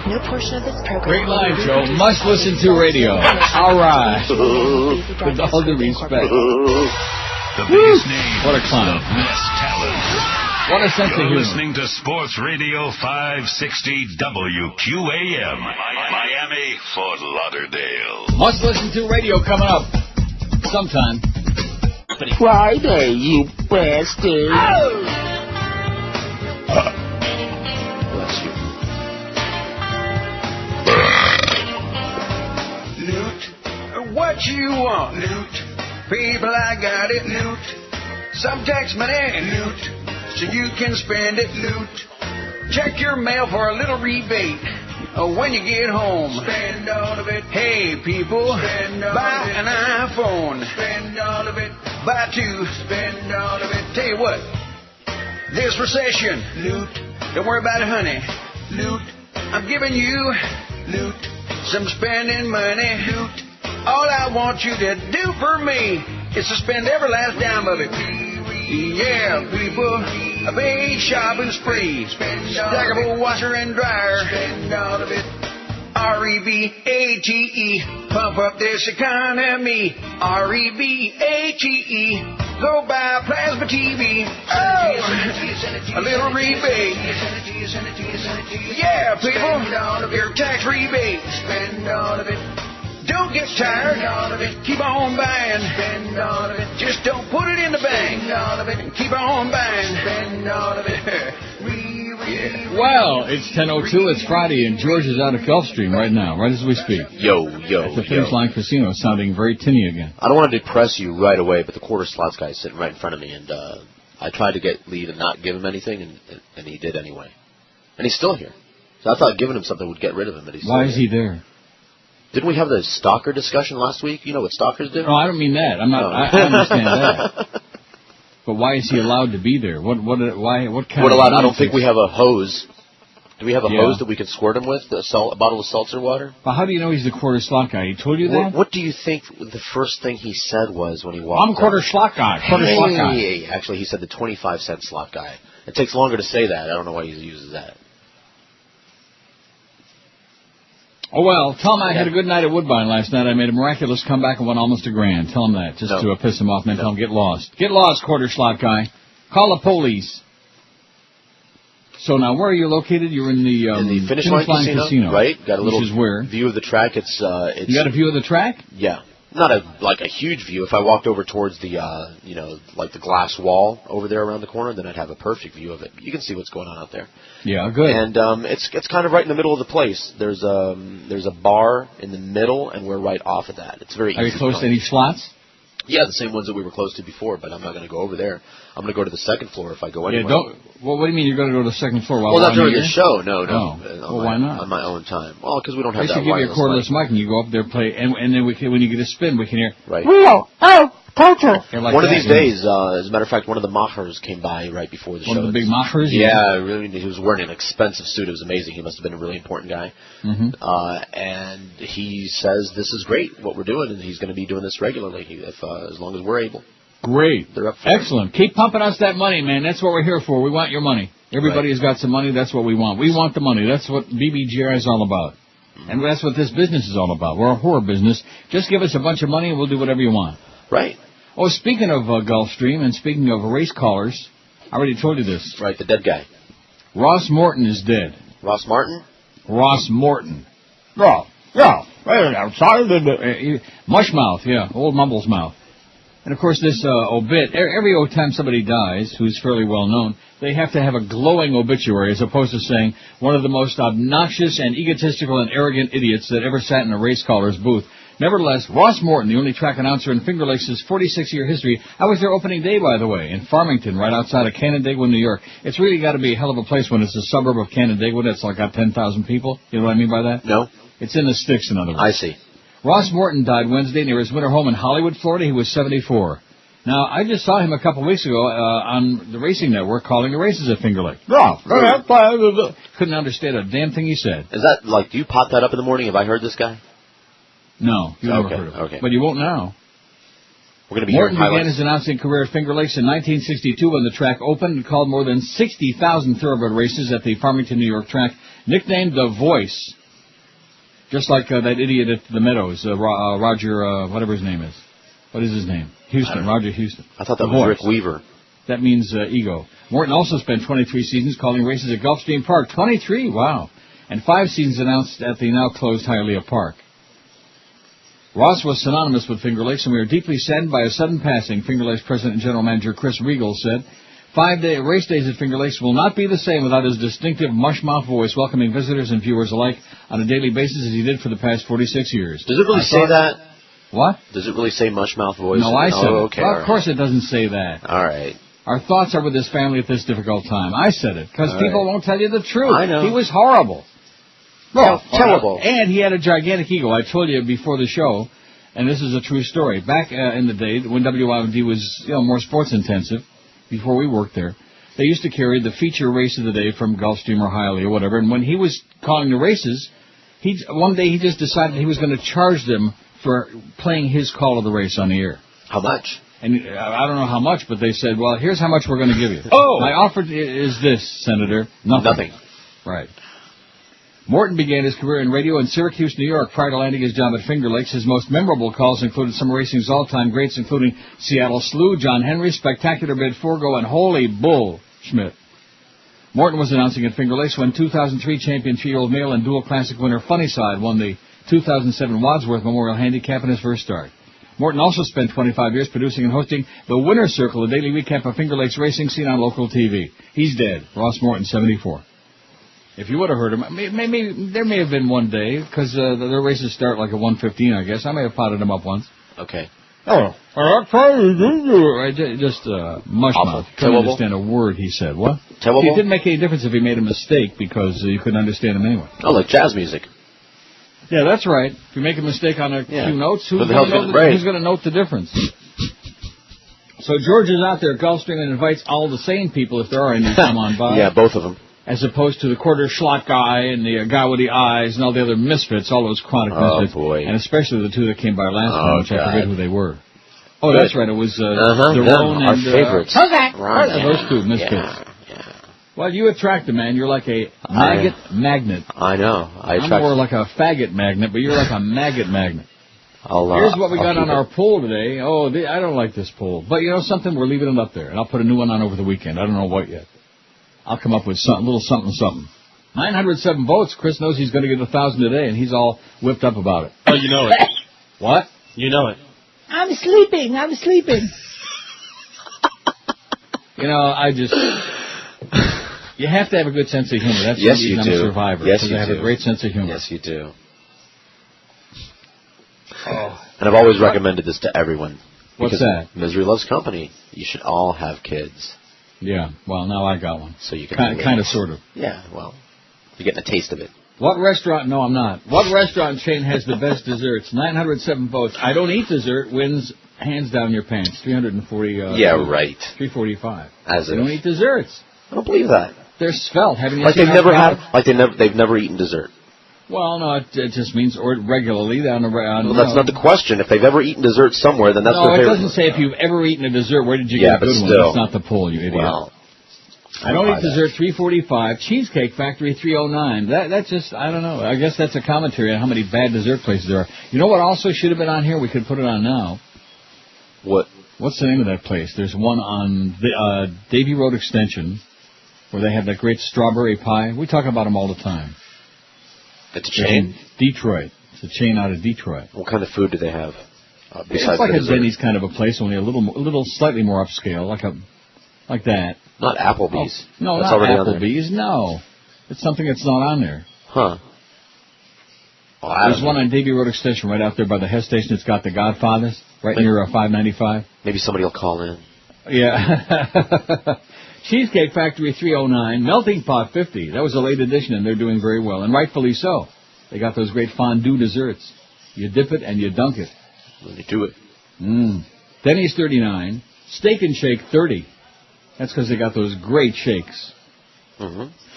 No portion of this program. Great line, Joe. Must listen to radio. All right. With all due respect. The biggest names. What a clown. The best talent. What a sense of humor. You're listening to Sports Radio 560 WQAM. Miami, Fort Lauderdale. Must listen to radio coming up sometime. Friday, you bastard. Oh! Bless you. Loot, what you want? Loot, people, I got it. Loot, some tax money. Loot, so you can spend it. Loot, check your mail for a little rebate. When you get home, spend all of it. Hey, people, buy an iPhone. Spend all of it. Buy two, spend all of it. Tell you what, this recession, loot. Don't worry about it, honey. Loot, I'm giving you, loot, some spending money. Loot, all I want you to do for me is to spend every last dime of it. Yeah, people, a big shopping spree. Stackable washer and dryer. Spend all of it. R-E-B-A-T-E. Pump up this economy. R-E-B-A-T-E. Go buy a plasma TV. Oh, a little rebate. Yeah, people, your tax rebate. Spend all of it. Don't get tired. Keep on buying. Spend all of it. Just don't put it in the bank. Spend all of it. Keep on buying. Spend all of it. Well, it's 10:02. It's Friday, and George is out at Gulfstream right now, right as we speak. Yo. At the Finish Line Casino, sounding very tinny again. I don't want to depress you right away, but the quarter slots guy is sitting right in front of me, and I tried to get Lee to not give him anything, and he did anyway. And he's still here. So I thought giving him something would get rid of him, but he's still Why is he there? Didn't we have the stalker discussion last week? You know what stalkers do? No, I don't mean that. I'm not. No. I understand that. But why is he allowed to be there? What kind of... I don't think we have a hose. Do we have a hose that we can squirt him with? A bottle of seltzer water? Well, how do you know he's the quarter slot guy? He told you that? What do you think the first thing he said was when he walked I'm quarter slot guy. Slot guy. Actually, he said the 25-cent slot guy. It takes longer to say that. I don't know why he uses that. Oh, well, tell him I had a good night at Woodbine last night. I made a miraculous comeback and won almost $1,000. Tell him that, just to piss him off, and then tell him get lost. Get lost, quarter slot guy. Call the police. So now, where are you located? You're in the Finish Line Casino, right? Got a little view of the track. It's you got a view of the track? Yeah. Not a huge view. If I walked over towards the, like the glass wall over there around the corner, then I'd have a perfect view of it. You can see what's going on out there. Yeah, good. And it's kind of right in the middle of the place. There's a bar in the middle, and we're right off of that. It's very easy. Are you close to any slots? Yeah, the same ones that we were close to before, but I'm not going to go over there. I'm going to go to the second floor if I go anywhere. Well, what do you mean you're going to go to the second floor? Well, not during the show. No. Oh. Well, why not? On my own time. Well, because we don't have that wireless mic. They should give you a cordless mic, and you go up there, play, and then when you get a spin, we can hear. Right. Wheel, oh, Toto. Like one of these days, as a matter of fact, one of the Machers came by right before the show. One of the big Machers? Yeah, really. He was wearing an expensive suit. It was amazing. He must have been a really important guy. Mm-hmm. And he says this is great, what we're doing, and he's going to be doing this regularly as long as we're able. Great. They're up for Excellent. Keep pumping us that money, man. That's what we're here for. We want your money. Everybody has got some money. That's what we want. We want the money. That's what BBGR is all about. Mm-hmm. And that's what this business is all about. We're a horror business. Just give us a bunch of money and we'll do whatever you want. Right. Oh, speaking of Gulfstream and speaking of race callers, I already told you this. Right, the dead guy. Ross Morton is dead. Ross Martin? Ross Morton. Yeah. Mushmouth, yeah. Old Mumble's mouth. And, of course, this obit, every time somebody dies, who's fairly well known, they have to have a glowing obituary as opposed to saying one of the most obnoxious and egotistical and arrogant idiots that ever sat in a race caller's booth. Nevertheless, Ross Morton, the only track announcer in Finger Lakes' 46-year history, I was there opening day, by the way, in Farmington, right outside of Canandaigua, New York. It's really got to be a hell of a place when it's a suburb of Canandaigua that's like got 10,000 people. You know what I mean by that? No. It's in the sticks, in other words. I see. Ross Morton died Wednesday near his winter home in Hollywood, Florida. He was 74. Now, I just saw him a couple of weeks ago on the Racing Network calling the races at Finger Lake. Couldn't understand a damn thing he said. Is that like, do you pop that up in the morning? Have I heard this guy? No, you never heard of him. Okay. But you won't now. We're going to be Morton hearing began highlights. his announcing career at Finger Lakes in 1962 when the track opened and called more than 60,000 thoroughbred races at the Farmington, New York track, nicknamed The Voice. Just like that idiot at the Meadows, Roger, whatever his name is. What is his name? Houston, Roger Houston. I thought that was Rick Weaver. That means ego. Morton also spent 23 seasons calling races at Gulfstream Park. 23, wow. And 5 seasons announced at the now-closed Hialeah Park. Ross was synonymous with Finger Lakes, and we are deeply saddened by a sudden passing, Finger Lakes President and General Manager Chris Regal said. 5-day race days at Finger Lakes will not be the same without his distinctive mush-mouth voice, welcoming visitors and viewers alike on a daily basis as he did for the past 46 years. Does it really say that? What? Does it really say mush-mouth voice? No, I said it. Okay, Well, of course it doesn't say that. All right. Our thoughts are with his family at this difficult time. I said it, because people won't tell you the truth. I know. He was horrible. Terrible. And he had a gigantic ego. I told you before the show, and this is a true story. Back in the day, when WIMD was more sports intensive, before we worked there, they used to carry the feature race of the day from Gulfstream or Hialeah or whatever. And when he was calling the races, one day he just decided he was going to charge them for playing his call of the race on the air. How much? And I don't know how much, but they said, well, here's how much we're going to give you. Oh! My offer is this, Senator. Nothing. Right. Morton began his career in radio in Syracuse, New York, prior to landing his job at Finger Lakes. His most memorable calls included some of racing's all-time greats, including Seattle Slew, John Henry, Spectacular Bid Forgo, and Holy Bull Schmidt. Morton was announcing at Finger Lakes when 2003 champion 3-year-old male and dual classic winner Funnyside won the 2007 Wadsworth Memorial Handicap in his first start. Morton also spent 25 years producing and hosting the Winner's Circle, a daily recap of Finger Lakes racing seen on local TV. He's dead. Ross Morton, 74. If you would have heard him, maybe there may have been one day, because their races start like at 1:15, I guess. I may have potted him up once. Okay. Oh, just mush mouth. Couldn't understand a word he said. What? Terrible. It didn't make any difference if he made a mistake because you couldn't understand him anyway. Oh, like jazz music. Yeah, that's right. If you make a mistake on a few notes, who's going to note the difference? So George is out there at Gulfstream and invites all the sane people, if there are any, to come on by. Yeah, both of them. As opposed to the quarter slot guy and the guy with the eyes and all the other misfits, all those chronic misfits. Oh, boy. And especially the two that came by last time, which I forget who they were. Oh, Good. that's right. It was Daron our and favorites. those two misfits. Yeah. Well, you attract a man. You're like a magnet. I know. I'm more like a faggot magnet, but you're like a maggot magnet. Here's what we got on our poll today. Oh, I don't like this poll. But you know something? We're leaving it up there. And I'll put a new one on over the weekend. I don't know what yet. I'll come up with a little something. 907 votes. Chris knows he's going to get 1,000 today, and he's all whipped up about it. Oh, you know it. What? You know it. I'm sleeping. I just... You have to have a good sense of humor. That's the reason I'm a survivor. Yes, because you I have do. a great sense of humor. Yes, you do. And I've always recommended this to everyone. What's that? Misery loves company. You should all have kids. Yeah, well, now I got one. So you can kind of, sort of. Yeah, well, you're getting a taste of it. What restaurant? No, I'm not. What restaurant chain has the best desserts? 907 votes. I don't eat dessert. Wins hands down your pants. 340. Yeah, right. 345. As they don't eat desserts. I don't believe that. They're svelte. Haven't you like seen they've never eaten dessert. Well, no, it just means regularly down around. Well, that's not the question. If they've ever eaten dessert somewhere, then that's their favorite. No, it doesn't say if you've ever eaten a dessert. Where did you get a good one? That's not the poll, you idiot. Well, I don't eat dessert. 345. Cheesecake Factory 309. That's just, I don't know. I guess that's a commentary on how many bad dessert places there are. You know what also should have been on here? We could put it on now. What? What's the name of that place? There's one on the Davie Road Extension where they have that great strawberry pie. We talk about them all the time. It's a chain? Detroit. It's a chain out of Detroit. What kind of food do they have? It's like a Denny's kind of a place, only a little slightly more upscale, like that. Not Applebee's. Oh, no, that's not Applebee's. No, it's something that's not on there. Huh? Oh, There's one on Davie Road Extension right out there by the Hess station. It's got the Godfathers right near 595. Maybe somebody will call in. Yeah. Cheesecake Factory 309, Melting Pot 50. That was a late edition, and they're doing very well, and rightfully so. They got those great fondue desserts. You dip it and you dunk it. When you do it. Denny's 39, Steak and Shake 30. That's because they got those great shakes.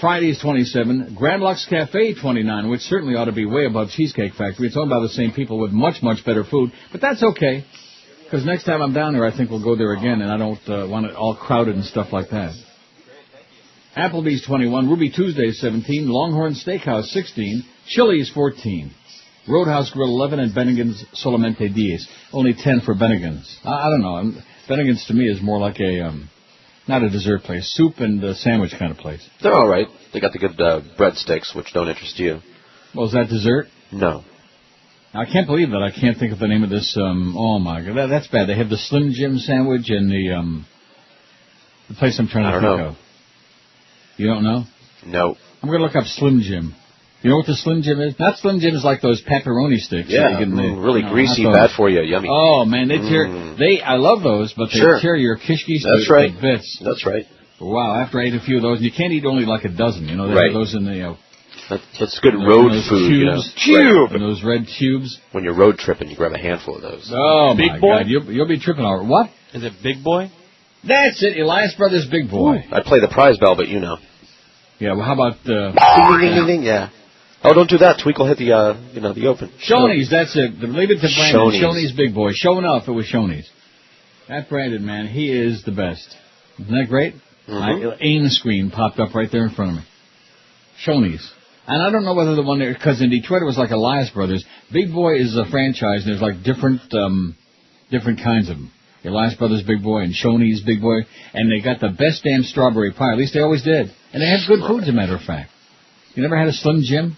Friday's 27, Grand Lux Cafe 29, which certainly ought to be way above Cheesecake Factory. It's owned by the same people with much, much better food, but that's okay. Because next time I'm down there, I think we'll go there again, and I don't want it all crowded and stuff like that. Applebee's 21, Ruby Tuesday 17, Longhorn Steakhouse 16, Chili's 14, Roadhouse Grill 11, and Bennigan's Solamente 10. Only 10 for Bennigan's. I don't know. Bennigan's to me is more like a, not a dessert place, soup and sandwich kind of place. They're all right. They got the good breadsticks, which don't interest you. Well, is that dessert? No. I can't believe that I can't think of the name of this. Oh my God, that's bad. They have the Slim Jim sandwich and the place I'm trying to think of. You don't know? No. I'm going to look up Slim Jim. You know what the Slim Jim is? Not Slim Jim is like those pepperoni sticks. Yeah, really greasy, bad for you, yummy. Oh man, they tear. I love those, but they tear your kishkis to bits. That's right. Wow, after I ate a few of those, you can't eat only like a dozen. You know, they have those in the. That's good road food, tubes, you know. And those red tubes. When you're road tripping, you grab a handful of those. Oh, Big my Boy? God. You'll be tripping over. What? Is it Big Boy? That's it. Elias Brothers Big Boy. Ooh. I play the prize bell, but you know. Yeah, well, how about... ding, ding, ding, yeah. Oh, don't do that. Tweak will hit the, the open. Shoney's, that's it. Leave it to Brandon. Shoney's Big Boy. Showing off it was Shoney's. That Brandon, man, he is the best. Isn't that great? My AIM screen popped up right there in front of me. Shoney's. And I don't know whether the one there, because in Detroit it was like Elias Brothers. Big Boy is a franchise, and there's like different kinds of them. Elias Brothers Big Boy and Shoney's Big Boy. And they got the best damn strawberry pie. At least they always did. And they have good food, as a matter of fact. You never had a Slim Jim?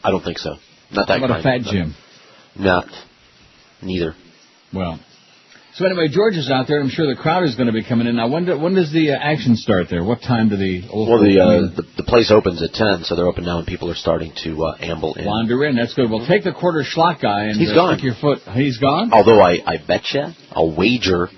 I don't think so. Not that How about a Fat Jim? Not. Neither. Well. So anyway, George is out there. I'm sure the crowd is going to be coming in. Now, when does the action start there? What time do the old... Well, the place opens at 10, so they're open now, and people are starting to amble in. Wander in. That's good. Well, take the quarter slot guy and he's gone. stick your foot. He's gone? Although I betcha, I'll wager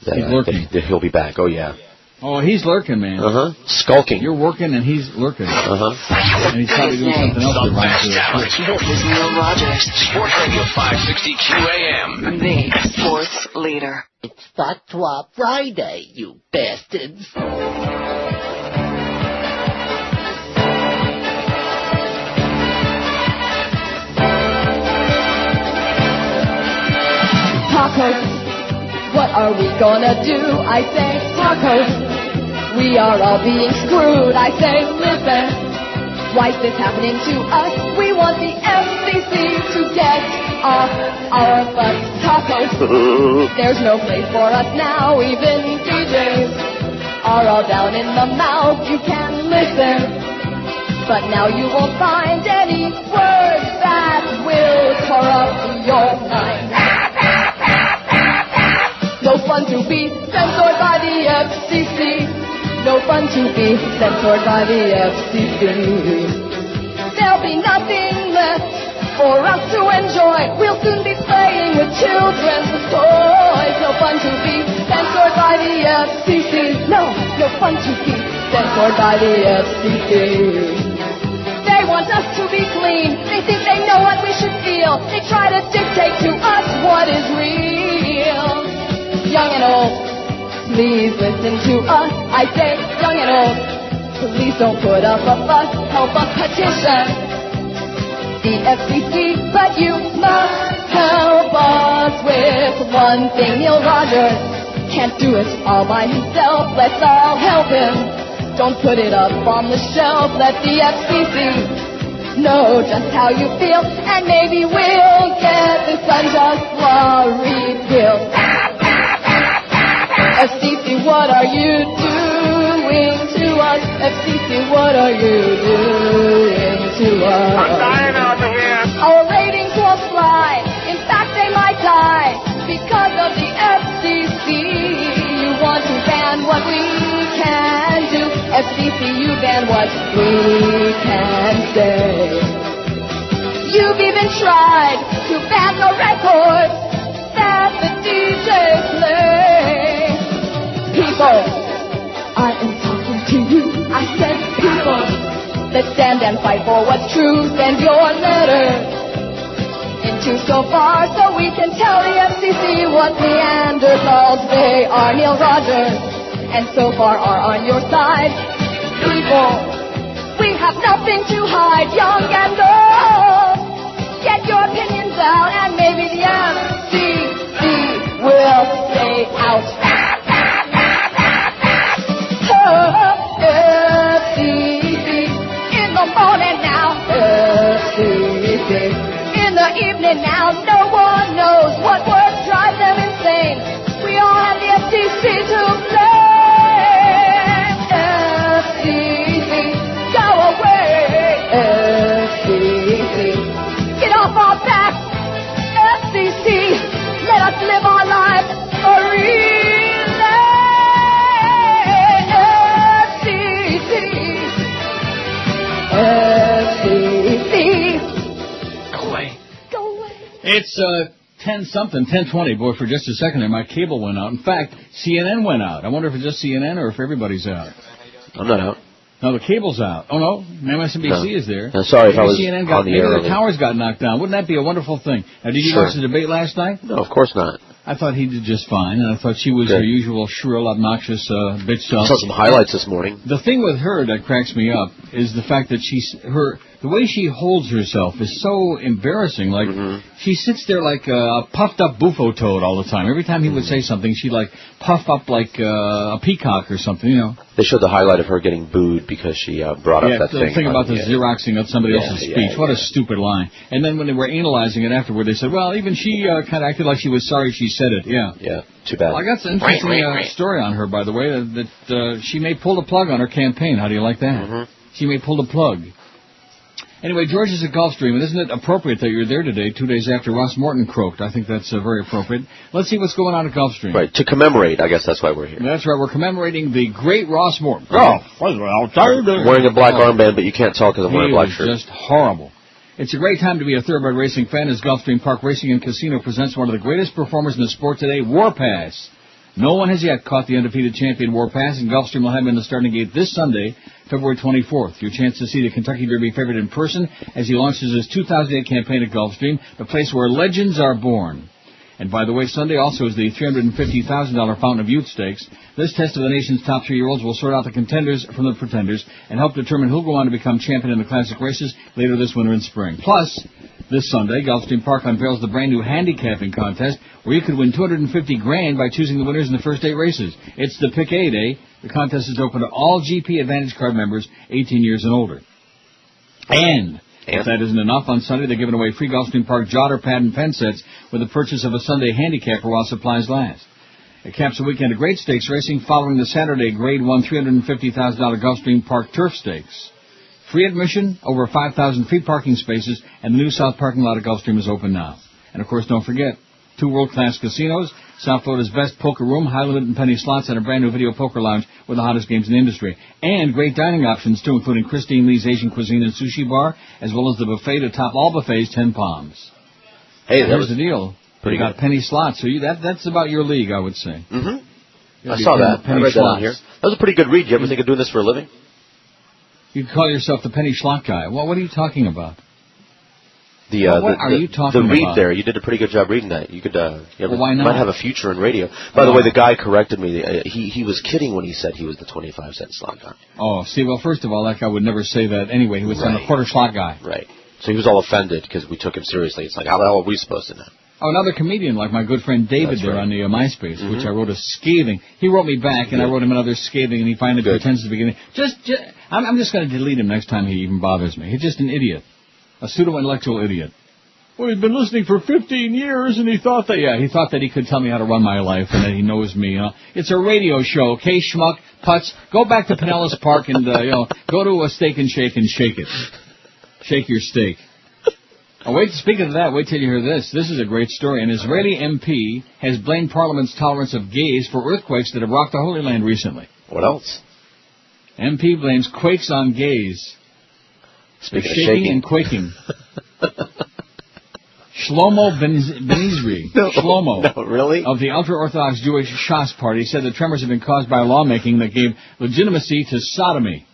that he'll be back. Oh, yeah. Oh, he's lurking, man. Skulking. You're working and he's lurking. And he's probably doing something else to run. This is Neil Rogers. Sports Radio 560 QAM. The sports leader. It's Fatwa Friday, you bastards. Tacos. What are we gonna do? I say, tacos. We are all being screwed. I say, listen. Why's this happening to us? We want the FCC to get off our butts. Tacos. There's no place for us now. Even DJs are all down in the mouth. You can listen, but now you won't find any words that will corrupt your mind. No fun to be censored by the FCC. No fun to be censored by the FCC. There'll be nothing left for us to enjoy. We'll soon be playing with children's toys. No fun to be censored by the FCC. No fun to be censored by the FCC. They want us to be clean. They think they know what we should feel. They try to dictate to us what is real. Young and old, please listen to us. I say, young and old, please don't put up a fuss. Help us petition the FCC, but you must help us with one thing. Neil Rogers can't do it all by himself. Let's all help him. Don't put it up on the shelf. Let the FCC know just how you feel, and maybe we'll get this unjust law repealed. FCC, what are you doing to us? FCC, what are you doing to us? I'm dying out here. Our ratings won't fly. In fact, they might die because of the FCC. You want to ban what we can do. FCC, you ban what we can say. You've even tried to ban the records that the DJs play. People, I am talking to you. I said people, let's stand and fight for what's true. Send your letter into so far so we can tell the FCC what Neanderthals they are. Neil Rogers and so far are on your side. People, we have nothing to hide. Young and old, get your opinions out and maybe the FCC will the evening now. No one knows what words drive them insane. We all have the FCC to blame. FCC, go away. FCC, get off our back. FCC, let us live our lives free. It's 10-something, 10:20. Boy, for just a second there, my cable went out. In fact, CNN went out. I wonder if it's just CNN or if everybody's out. I'm not out. No, the cable's out. Oh, no, MSNBC is there. No, sorry if I was CNN on the maybe air. the towers got knocked down. Wouldn't that be a wonderful thing? Now, did you watch the debate last night? No, of course not. I thought he did just fine, and I thought she was her usual shrill, obnoxious bitch self. I saw some highlights this morning. The thing with her that cracks me up is the fact that the way she holds herself is so embarrassing. Like, she sits there like a puffed up bufo toad all the time. Every time he would say something, she'd like puff up like a peacock or something, you know. They showed the highlight of her getting booed because she brought up that thing about the Xeroxing of somebody else's speech. What a stupid line. And then when they were analyzing it afterward, they said, well, even she kind of acted like she was sorry she said it. Yeah. Yeah, too bad. Well, I got an interesting story on her, by the way, that she may pull the plug on her campaign. How do you like that? She may pull the plug. Anyway, George is at Gulfstream, and isn't it appropriate that you're there today, 2 days after Ross Morton croaked? I think that's very appropriate. Let's see what's going on at Gulfstream. Right, to commemorate, I guess that's why we're here. That's right, we're commemorating the great Ross Morton. Wearing a black armband, but you can't tell because I'm wearing a black shirt. Just horrible. It's a great time to be a thoroughbred racing fan as Gulfstream Park Racing and Casino presents one of the greatest performers in the sport today, Warpass. No one has yet caught the undefeated champion Warpass, and Gulfstream will have him in the starting gate this Sunday, February 24th. Your chance to see the Kentucky Derby favorite in person as he launches his 2008 campaign at Gulfstream, the place where legends are born. And by the way, Sunday also is the $350,000 Fountain of Youth Stakes. This test of the nation's top 3-year-olds will sort out the contenders from the pretenders and help determine who'll go on to become champion in the classic races later this winter and spring. Plus, this Sunday, Gulfstream Park unveils the brand new handicapping contest where you could win $250,000 by choosing the winners in the first 8 races. It's the Pick 8 Day. The contest is open to all GP Advantage Card members 18 years and older. And if that isn't enough, on Sunday they're giving away free Gulfstream Park jotter, pad, and pen sets with the purchase of a Sunday handicapper while supplies last. It caps a weekend of great stakes racing following the Saturday Grade 1 $350,000 Gulfstream Park Turf Stakes. Free admission, over 5,000 free parking spaces, and the new south parking lot at Gulfstream is open now. And, of course, don't forget, 2 world-class casinos, South Florida's best poker room, high-limit and penny slots, and a brand-new video poker lounge with the hottest games in the industry. And great dining options, too, including Christine Lee's Asian Cuisine and Sushi Bar, as well as the buffet to top all buffets, 10 Palms. Hey, there's the deal. Pretty you got good. Penny slots, so that's about your league, I would say. I saw that. I read that on here. That was a pretty good read. You ever think of doing this for a living? You call yourself the penny slot guy. What are you talking about? What are you talking about? The read there, you did a pretty good job reading that. You could, why not? Might have a future in radio. By the way, the guy corrected me. He was kidding when he said he was the 25-cent slot guy. Oh, see, well, first of all, that guy would never say that anyway. He was a quarter slot guy. Right. So he was all offended because we took him seriously. It's like, how the hell are we supposed to know? Oh, another comedian like my good friend David on the MySpace, which I wrote a scathing. He wrote me back, and I wrote him another scathing, and he finally pretends to be getting. I'm just going to delete him next time he even bothers me. He's just an idiot, a pseudo-intellectual idiot. Well, he's been listening for 15 years, and he thought that he could tell me how to run my life, and that he knows me. It's a radio show, okay, schmuck, putz. Go back to Pinellas Park and go to a Steak and Shake it. Shake your steak. Oh, speaking of that, wait till you hear this. This is a great story. An Israeli MP has blamed Parliament's tolerance of gays for earthquakes that have rocked the Holy Land recently. What else? MP blames quakes on gays. Speaking of shaking and quaking. Shlomo Ben-Izri, really? of the ultra-Orthodox Jewish Shas Party, said the tremors have been caused by lawmaking that gave legitimacy to sodomy.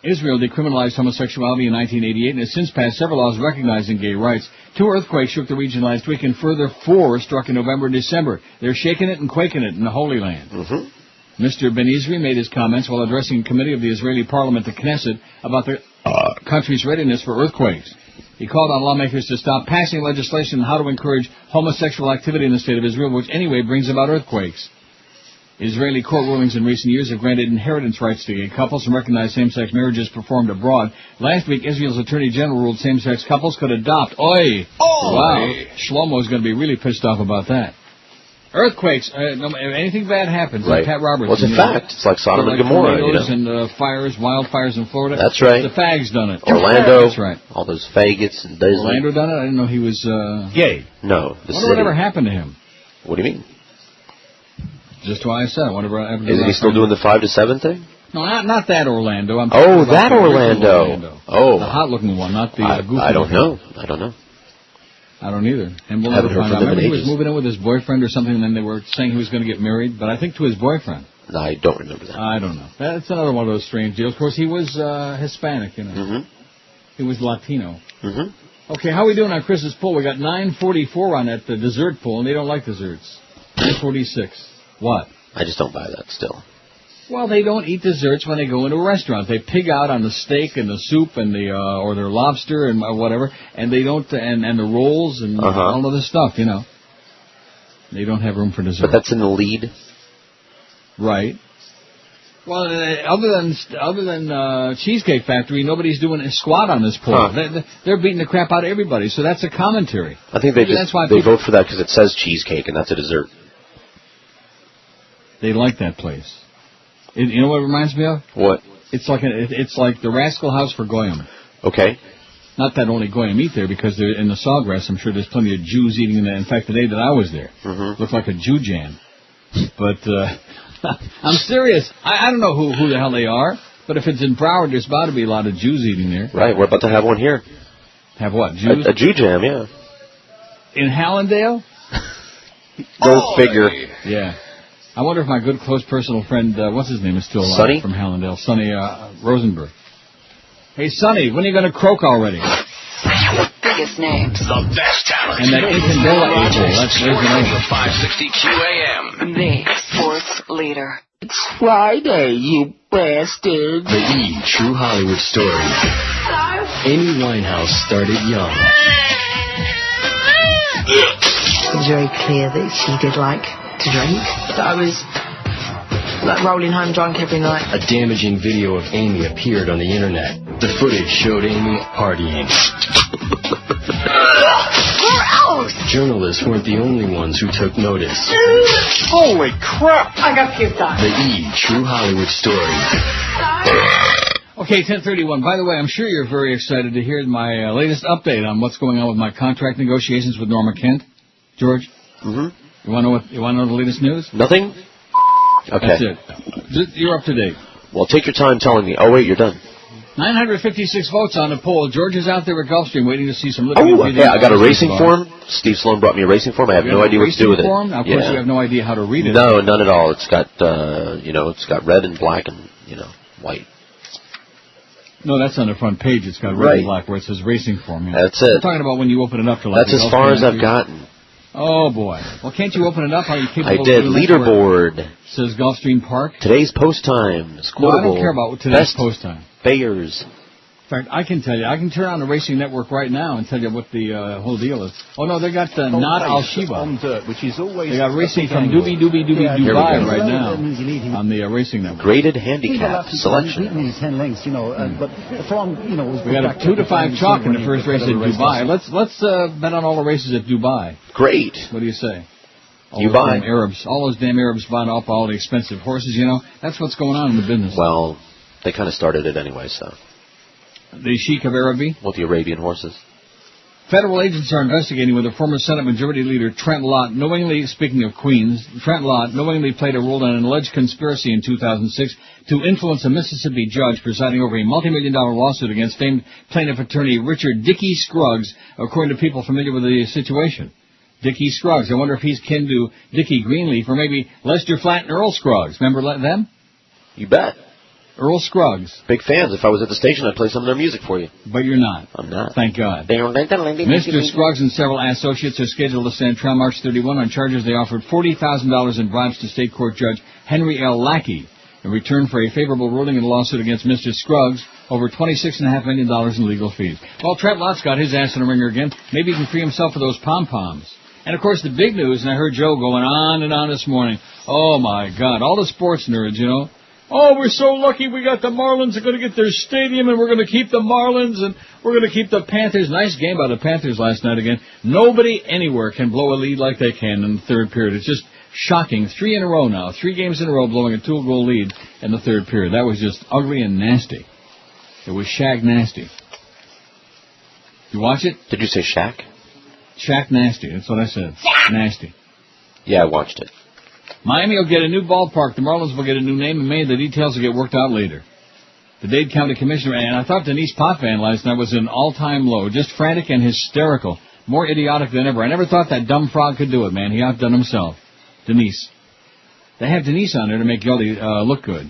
Israel decriminalized homosexuality in 1988 and has since passed several laws recognizing gay rights. 2 earthquakes shook the region last week, and further 4 struck in November and December. They're shaking it and quaking it in the Holy Land. Mr. Ben-Izri made his comments while addressing a committee of the Israeli parliament, the Knesset, about the country's readiness for earthquakes. He called on lawmakers to stop passing legislation on how to encourage homosexual activity in the state of Israel, which anyway brings about earthquakes. Israeli court rulings in recent years have granted inheritance rights to gay couples and recognized same-sex marriages performed abroad. Last week, Israel's Attorney General ruled same-sex couples could adopt. Oy! Oh! Wow. Shlomo's going to be really pissed off about that. Earthquakes. Anything bad happens. Right. Like Pat Roberts. Well, it's a fact. It's like Sodom and Gomorrah. And fires, wildfires in Florida. That's right. The fags done it. Orlando. That's right. All those faggots and Disney. Orlando done it? I didn't know he was gay. No. I wonder whatever happened to him. What do you mean? Just why I said. Isn't he still doing the 5 to 7 thing? No, not that Orlando. I'm that Orlando. Oh. The hot-looking one, not the goofy I don't know. I don't either. And we'll never find out. Remember he was moving in with his boyfriend or something, and then they were saying he was going to get married, but I think to his boyfriend. No, I don't remember that. I don't know. That's another one of those strange deals. Of course, he was Hispanic, you know. Mm-hmm. He was Latino. Mm-hmm. Okay, how are we doing on Chris's poll? We got 944 on that dessert poll, and they don't like desserts. 946. What? I just don't buy that still. Well, they don't eat desserts when they go into a restaurant. They pig out on the steak and the soup and the or their lobster and whatever, and they don't and the rolls and all of this stuff, you know. They don't have room for dessert. But that's in the lead, right? Well, other than Cheesecake Factory, nobody's doing a squat on this poll. They're beating the crap out of everybody. So that's a commentary. I think they vote for that because it says cheesecake and that's a dessert. They like that place. You know what it reminds me of? What? It's like the Rascal House for Goyim. Okay. Not that only Goyim eat there, because they're in the Sawgrass. I'm sure there's plenty of Jews eating there. In fact, the day that I was there, looked like a Jew jam. But I'm serious. I don't know who the hell they are, but if it's in Broward, there's about to be a lot of Jews eating there. Right. We're about to have one here. Have what? Jews? A Jew jam, yeah. In Hallandale? Go figure. Yeah. I wonder if my good, close, personal friend, what's his name, is still alive. Sonny? From Hallandale. Sonny Rosenberg. Hey, Sonny, when are you going to croak already? Biggest names. The best talent. And that Incandela April. That's the name. 560 QAM. The sports leader. It's Friday, you bastard. The E! True Hollywood Story. Amy Winehouse started young. It was very clear that she did like to drink. I was like rolling home drunk every night. A damaging video of Amy appeared on the internet. The footage showed Amy partying. Gross! Journalists weren't the only ones who took notice. Holy crap! I got puked on. The E! True Hollywood Story. Okay, 10:31. By the way, I'm sure you're very excited to hear my latest update on what's going on with my contract negotiations with Norma Kent. George? Mm-hmm. You want to know the latest news? Nothing? Okay. That's it. You're up to date. Well, take your time telling me. Oh, wait, you're done. 956 votes on the poll. George is out there at Gulfstream waiting to see some living. Oh, yeah, I got a racing form. Steve Sloan brought me a racing form. I have no idea what to do with it. Now, of course, you have no idea how to read it. No, none at all. It's got, it's got red and black and, white. No, that's on the front page. It's got red and black where it says racing form. Yeah. That's it. I'm talking about when you open it up to like. That's as far as I've gotten. Oh, boy. Well, can't you open it up? Are you capable I did. Leaderboard. It says Gulfstream Park. Today's post time. No, I don't care about today's post time. Bayers. In fact, I can tell you. I can turn on the Racing Network right now and tell you what the whole deal is. Oh, no, they got not Al-Shiba. On dirt, which is always they got racing from Dubai right now on the Racing Network. Graded handicap selection. But we got a 2-5 chalk in the first race at Dubai. Let's bet on all the races at Dubai. Great. What do you say? All those damn Arabs buying up all the expensive horses, That's what's going on in the business. Well, they kind of started it anyway, so. The Sheikh of Araby? With the Arabian horses. Federal agents are investigating whether former Senate Majority Leader Trent Lott speaking of Queens, Trent Lott knowingly played a role in an alleged conspiracy in 2006 to influence a Mississippi judge presiding over a multi-million-dollar lawsuit against famed plaintiff attorney Richard Dickie Scruggs, according to people familiar with the situation. Dickie Scruggs. I wonder if he's kin to Dickie Greenleaf or maybe Lester Flatt and Earl Scruggs. Remember them? You bet. Earl Scruggs. Big fans. If I was at the station, I'd play some of their music for you. But you're not. I'm not. Thank God. Mr. Scruggs and several associates are scheduled to stand trial March 31 on charges they offered $40,000 in bribes to state court judge Henry L. Lackey in return for a favorable ruling in a lawsuit against Mr. Scruggs over $26.5 million in legal fees. Well, Trent Lott's got his ass in the ringer again. Maybe he can free himself of those pom-poms. And, of course, the big news, and I heard Joe going on and on this morning. Oh, my God, all the sports nerds, you know. Oh, we're so lucky we got the Marlins. They're going to get their stadium, and we're going to keep the Marlins, and we're going to keep the Panthers. Nice game by the Panthers last night again. Nobody anywhere can blow a lead like they can in the third period. It's just shocking. 3 in a row now. 3 games in a row blowing a 2-goal lead in the third period. That was just ugly and nasty. It was shag nasty. You watch it? Did you say Shaq? Shaq nasty. That's what I said. Nasty. Yeah, I watched it. Miami will get a new ballpark. The Marlins will get a new name in May. The details will get worked out later. The Dade County Commissioner, and I thought Denise Potvin last night was an all-time low. Just frantic and hysterical. More idiotic than ever. I never thought that dumb frog could do it, man. He outdone himself. Denise. They have Denise on there to make Gully look good.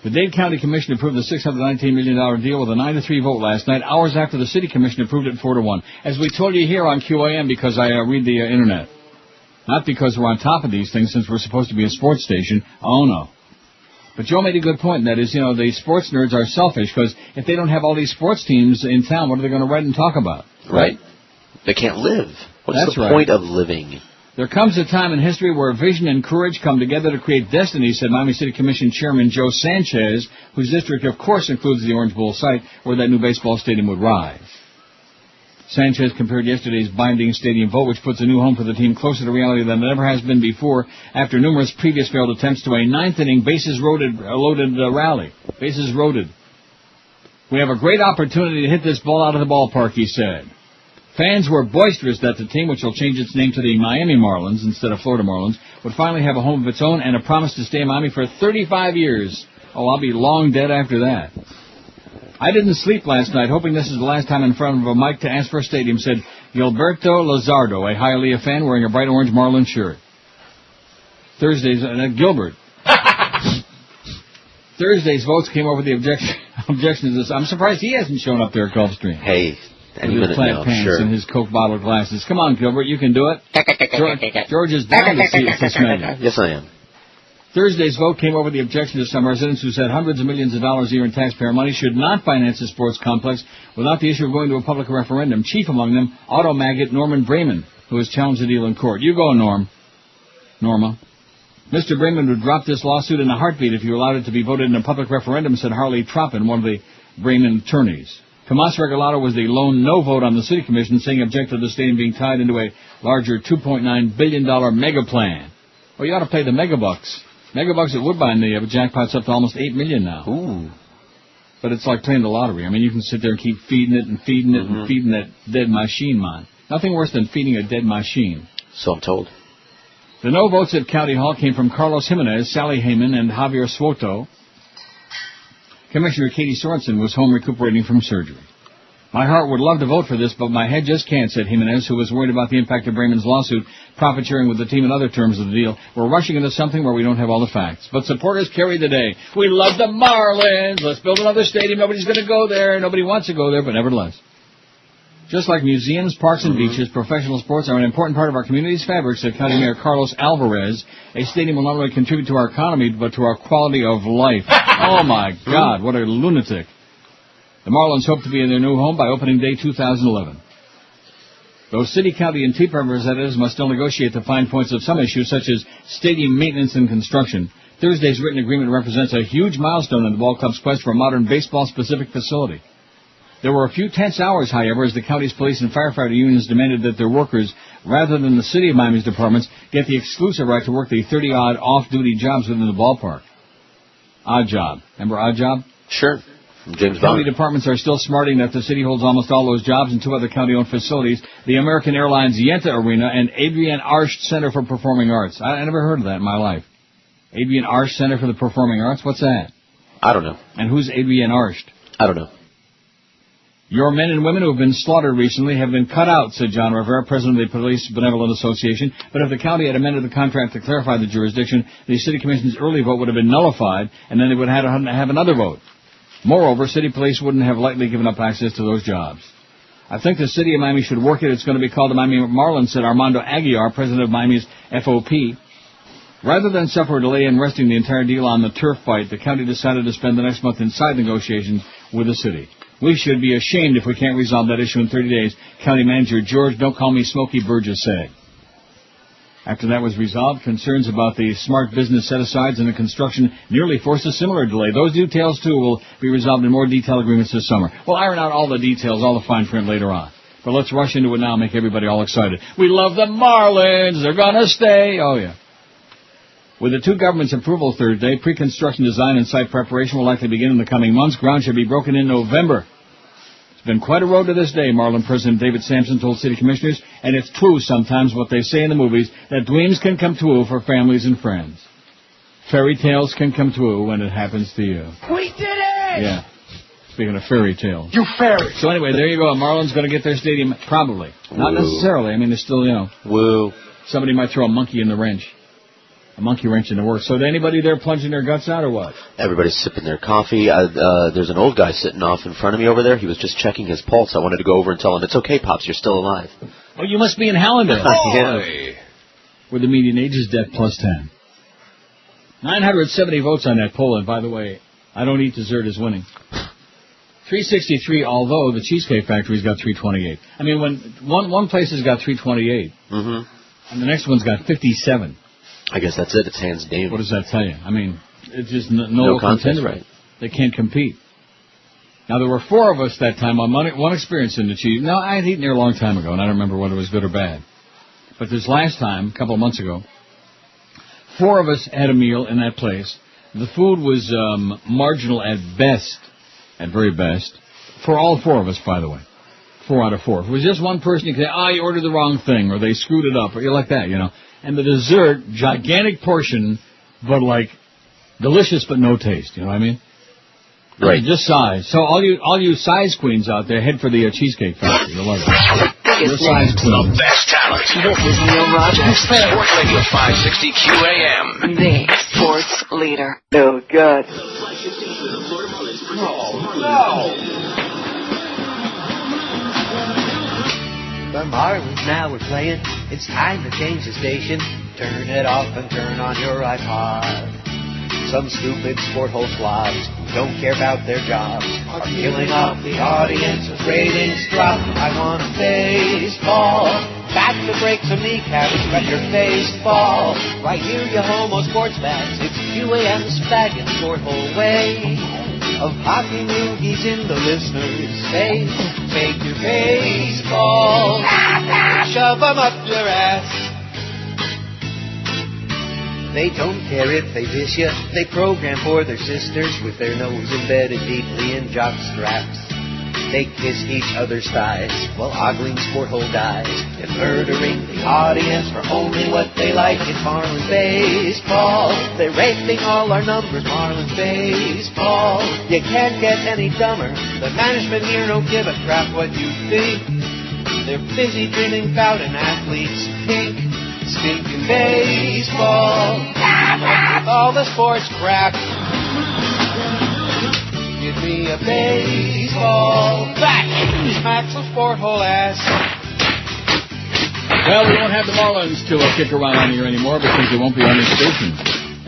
The Dade County Commission approved the $619 million deal with a 9-3 vote last night, hours after the City Commission approved it 4-1. As we told you here on QAM, because I read the Internet. Not because we're on top of these things, since we're supposed to be a sports station. Oh, no. But Joe made a good point, and that is, you know, the sports nerds are selfish, because if they don't have all these sports teams in town, what are they going to write and talk about? Right. They can't live. What's the point of living? There comes a time in history where vision and courage come together to create destiny, said Miami City Commission Chairman Joe Sanchez, whose district, of course, includes the Orange Bowl site where that new baseball stadium would rise. Sanchez compared yesterday's binding stadium vote, which puts a new home for the team closer to reality than it ever has been before, after numerous previous failed attempts, to a ninth-inning bases-loaded rally. Bases loaded. We have a great opportunity to hit this ball out of the ballpark, he said. Fans were boisterous that the team, which will change its name to the Miami Marlins instead of Florida Marlins, would finally have a home of its own and a promise to stay in Miami for 35 years. Oh, I'll be long dead after that. I didn't sleep last night, hoping this is the last time in front of a mic to ask for a stadium, said Gilberto Lazardo, a Hialeah fan wearing a bright orange Marlin shirt. Thursday's votes came over the objection to this. I'm surprised he hasn't shown up there at Gulfstream. Hey, any with his plaid pants sure. and his Coke bottle glasses. Come on, Gilbert, you can do it. George is dying to smell you. Yes, I am. Thursday's vote came over the objection to some residents who said hundreds of millions of dollars a year in taxpayer money should not finance the sports complex without the issue of going to a public referendum. Chief among them, auto maggot Norman Brayman, who has challenged the deal in court. You go, Norma. Mr. Brayman would drop this lawsuit in a heartbeat if you allowed it to be voted in a public referendum, said Harley Troppin, one of the Brayman attorneys. Tomas Regalado was the lone no vote on the City Commission, saying object to the stadium being tied into a larger $2.9 billion mega plan. Well, you ought to play the megabucks. Megabucks at Woodbine, the jackpot's up to almost $8 million now. Ooh. But it's like playing the lottery. I mean, you can sit there and keep feeding it and feeding it and feeding that dead machine, man. Nothing worse than feeding a dead machine. So I'm told. The no votes at County Hall came from Carlos Jimenez, Sally Heyman, and Javier Suoto. Commissioner Katie Sorensen was home recuperating from surgery. My heart would love to vote for this, but my head just can't, said Jimenez, who was worried about the impact of Brayman's lawsuit, profiteering with the team and other terms of the deal. We're rushing into something where we don't have all the facts. But supporters carry the day. We love the Marlins. Let's build another stadium. Nobody's going to go there. Nobody wants to go there, but nevertheless. Just like museums, parks, and beaches, professional sports are an important part of our community's fabric, said County Mayor Carlos Alvarez. A stadium will not only contribute to our economy, but to our quality of life. Oh, my God, what a lunatic. The Marlins hope to be in their new home by opening day 2011. Those city, county, and team representatives must still negotiate the fine points of some issues, such as stadium maintenance and construction. Thursday's written agreement represents a huge milestone in the ball club's quest for a modern baseball-specific facility. There were a few tense hours, however, as the county's police and firefighter unions demanded that their workers, rather than the city of Miami's departments, get the exclusive right to work the 30-odd off-duty jobs within the ballpark. Odd Job. Remember Odd Job? Sure. James County Bond. departments are still smarting that the city holds almost all those jobs in 2 other county-owned facilities, the American Airlines Yenta Arena and Adrienne Arsht Center for Performing Arts. I never heard of that in my life. Adrienne Arsht Center for the Performing Arts? What's that? I don't know. And who's Adrienne Arsht? I don't know. Your men and women who have been slaughtered recently have been cut out, said John Rivera, president of the Police Benevolent Association. But if the county had amended the contract to clarify the jurisdiction, the city commission's early vote would have been nullified, and then they would have had to have another vote. Moreover, city police wouldn't have lightly given up access to those jobs. I think the city of Miami should work it. It's going to be called the Miami Marlins, said Armando Aguiar, president of Miami's FOP. Rather than suffer a delay in resting the entire deal on the turf fight, the county decided to spend the next month in side negotiations with the city. We should be ashamed if we can't resolve that issue in 30 days. County Manager George, don't call me Smokey Burgess, said. After that was resolved, concerns about the smart business set-asides and the construction nearly forced a similar delay. Those details, too, will be resolved in more detailed agreements this summer. We'll iron out all the details, all the fine print later on. But let's rush into it now and make everybody all excited. We love the Marlins. They're going to stay. Oh, yeah. With the two governments' approval Thursday, pre-construction design and site preparation will likely begin in the coming months. Ground should be broken in November. It's been quite a road to this day, Marlin President David Sampson told city commissioners, and it's true sometimes what they say in the movies, that dreams can come true for families and friends. Fairy tales can come true when it happens to you. We did it! Yeah. Speaking of fairy tales. You fairy! So anyway, there you go. Marlin's going to get their stadium, probably. Not necessarily. I mean, there's still, Woo. Somebody might throw a monkey in the wrench. A monkey wrench in the works. So anybody there plunging their guts out or what? Everybody's sipping their coffee. There's an old guy sitting off in front of me over there. He was just checking his pulse. I wanted to go over and tell him, it's okay, Pops, you're still alive. Oh, you must be in Hallandale. Yeah. Where the median age is death plus 10. 970 votes on that poll, and by the way, I don't eat dessert is winning. 363, although the Cheesecake Factory's got 328. I mean, when one place has got 328, and the next one's got 57. I guess that's it. It's hands down. What does that tell you? I mean, it's just no contender. Right. They can't compete. Now, there were four of us that time on one experience in the cheese. Now, I had eaten there a long time ago, and I don't remember whether it was good or bad. But this last time, a couple of months ago, four of us had a meal in that place. The food was marginal at best, at very best, for all four of us, by the way. 4 out of 4. If it was just one person, you could say, you ordered the wrong thing, or they screwed it up, or you like that, And the dessert, gigantic portion, but like delicious but no taste. You know what I mean? Right. Just size. So all you size queens out there, head for the Cheesecake Factory. You'll love it. The size queens. The best talent. This is Neil Rogers. Sports Radio 560 QAM. The sports leader. Oh, God. No. The Marlins now we're playing. It's time to change the station. Turn it off and turn on your iPod. Some stupid sport hole slobs who don't care about their jobs are killing off the audience as ratings drop. I want a baseball. Back to break some kneecaps, let your face fall. Right here, you homo sports bags. It's QAM's fag and sport hole way of hockey movies in the listener's face. Take your baseball, shove them up your ass. They don't care if they dish you. They program for their sisters with their nose embedded deeply in jock straps. They kiss each other's thighs while ogling sport hole guys and murdering the audience for only what they like. It's Marlins baseball. They're raping all our numbers. Marlins baseball. You can't get any dumber. The management here don't give a crap what you think. They're busy dreaming about an athlete's pink. Stinking baseball. With all the sports crap. Give me a baseball. Back. Smack some sport hole ass. Well, we won't have the Marlins to kick around on here anymore because they won't be on this station.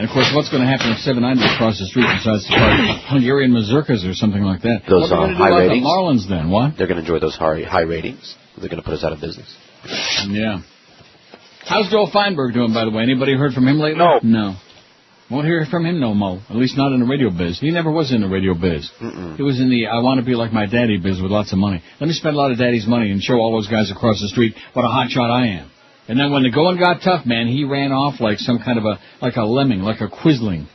And, of course, what's going to happen if 790 across the street decides to start Hungarian mazurkas or something like that? Those what are we going to do high about ratings? The Marlins then? What? They're going to enjoy those high ratings. They're going to put us out of business. Yeah. How's Joel Feinberg doing, by the way? Anybody heard from him lately? No. Won't hear from him no more. At least not in the radio biz. He never was in the radio biz. He was in the I want to be like my daddy biz with lots of money. Let me spend a lot of daddy's money and show all those guys across the street what a hotshot I am. And then when the going got tough, man, he ran off like some kind of like a lemming, like a quisling.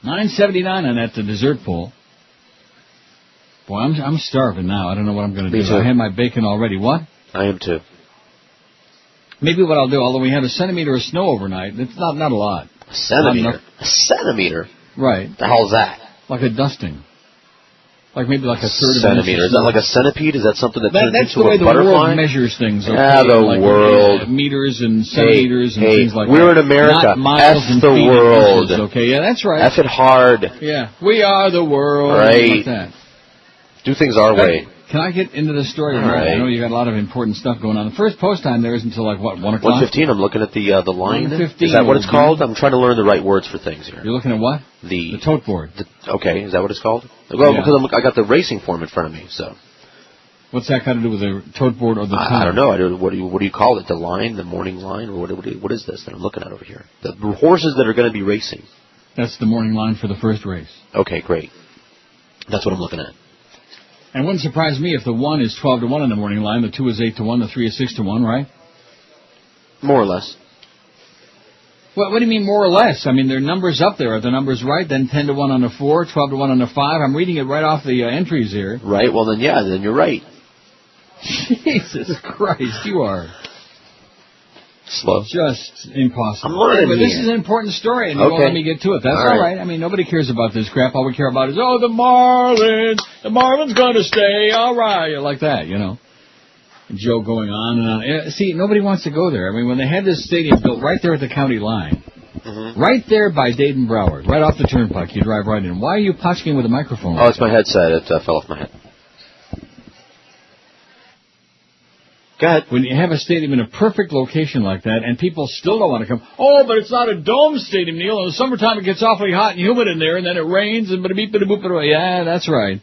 979 on that dessert pool. Boy, I'm starving now. I don't know what I'm going to do. I had my bacon already. What? I am too. Maybe what I'll do, although we had a centimeter of snow overnight, it's not a lot. A centimeter? A centimeter? Right. The hell's that? Like a dusting. Like maybe like a third of an inch. Centimeter. Is that like a centipede? Is that something that turns that's into the way a the butterfly? world measures things. Okay? Yeah, the like world. Meters and centimeters and things like we're that. in America. Not miles and the feet world. And inches, okay, yeah, that's right. F it hard. Yeah, we are the world. Right. Like that. Do things our way. Can I get into the story? Right. I know you got a lot of important stuff going on. The first post time there isn't until like, what, 1 o'clock? 1:15. I'm looking at the line. 1:15. Is that what it's called? I'm trying to learn the right words for things here. You're looking at what? The tote board. Okay, is that what it's called? Well, because I got the racing form in front of me, so. What's that got to do with the tote board or the time? I don't know. What do you call it? The line, the morning line, or what is this that I'm looking at over here? The horses that are going to be racing. That's the morning line for the first race. Okay, great. That's what I'm looking at. And it wouldn't surprise me if the 1 is 12-1 in the morning line, the 2 is 8-1, the 3 is 6-1, right? More or less. What do you mean more or less? I mean, there are numbers up there. Are the numbers right? Then 10-1 on the 4, 12-1 on the 5. I'm reading it right off the entries here. Right. Well, then you're right. Jesus Christ, you are slow. Just impossible. I'm learning but this is an important story, and you won't let me get to it. That's all right. I mean, nobody cares about this crap. All we care about is, the Marlins. The Marlins going to stay. All right. Like that, you know. And Joe going on and on. See, nobody wants to go there. I mean, when they had this stadium built right there at the county line, right there by Dayton Broward, right off the turnpike, you drive right in. Why are you potching with a microphone? Oh, it's my headset. It fell off my head. Go ahead. When you have a stadium in a perfect location like that, and people still don't want to come, but it's not a dome stadium, Neil. In the summertime, it gets awfully hot and humid in there, and then it rains, and yeah, that's right.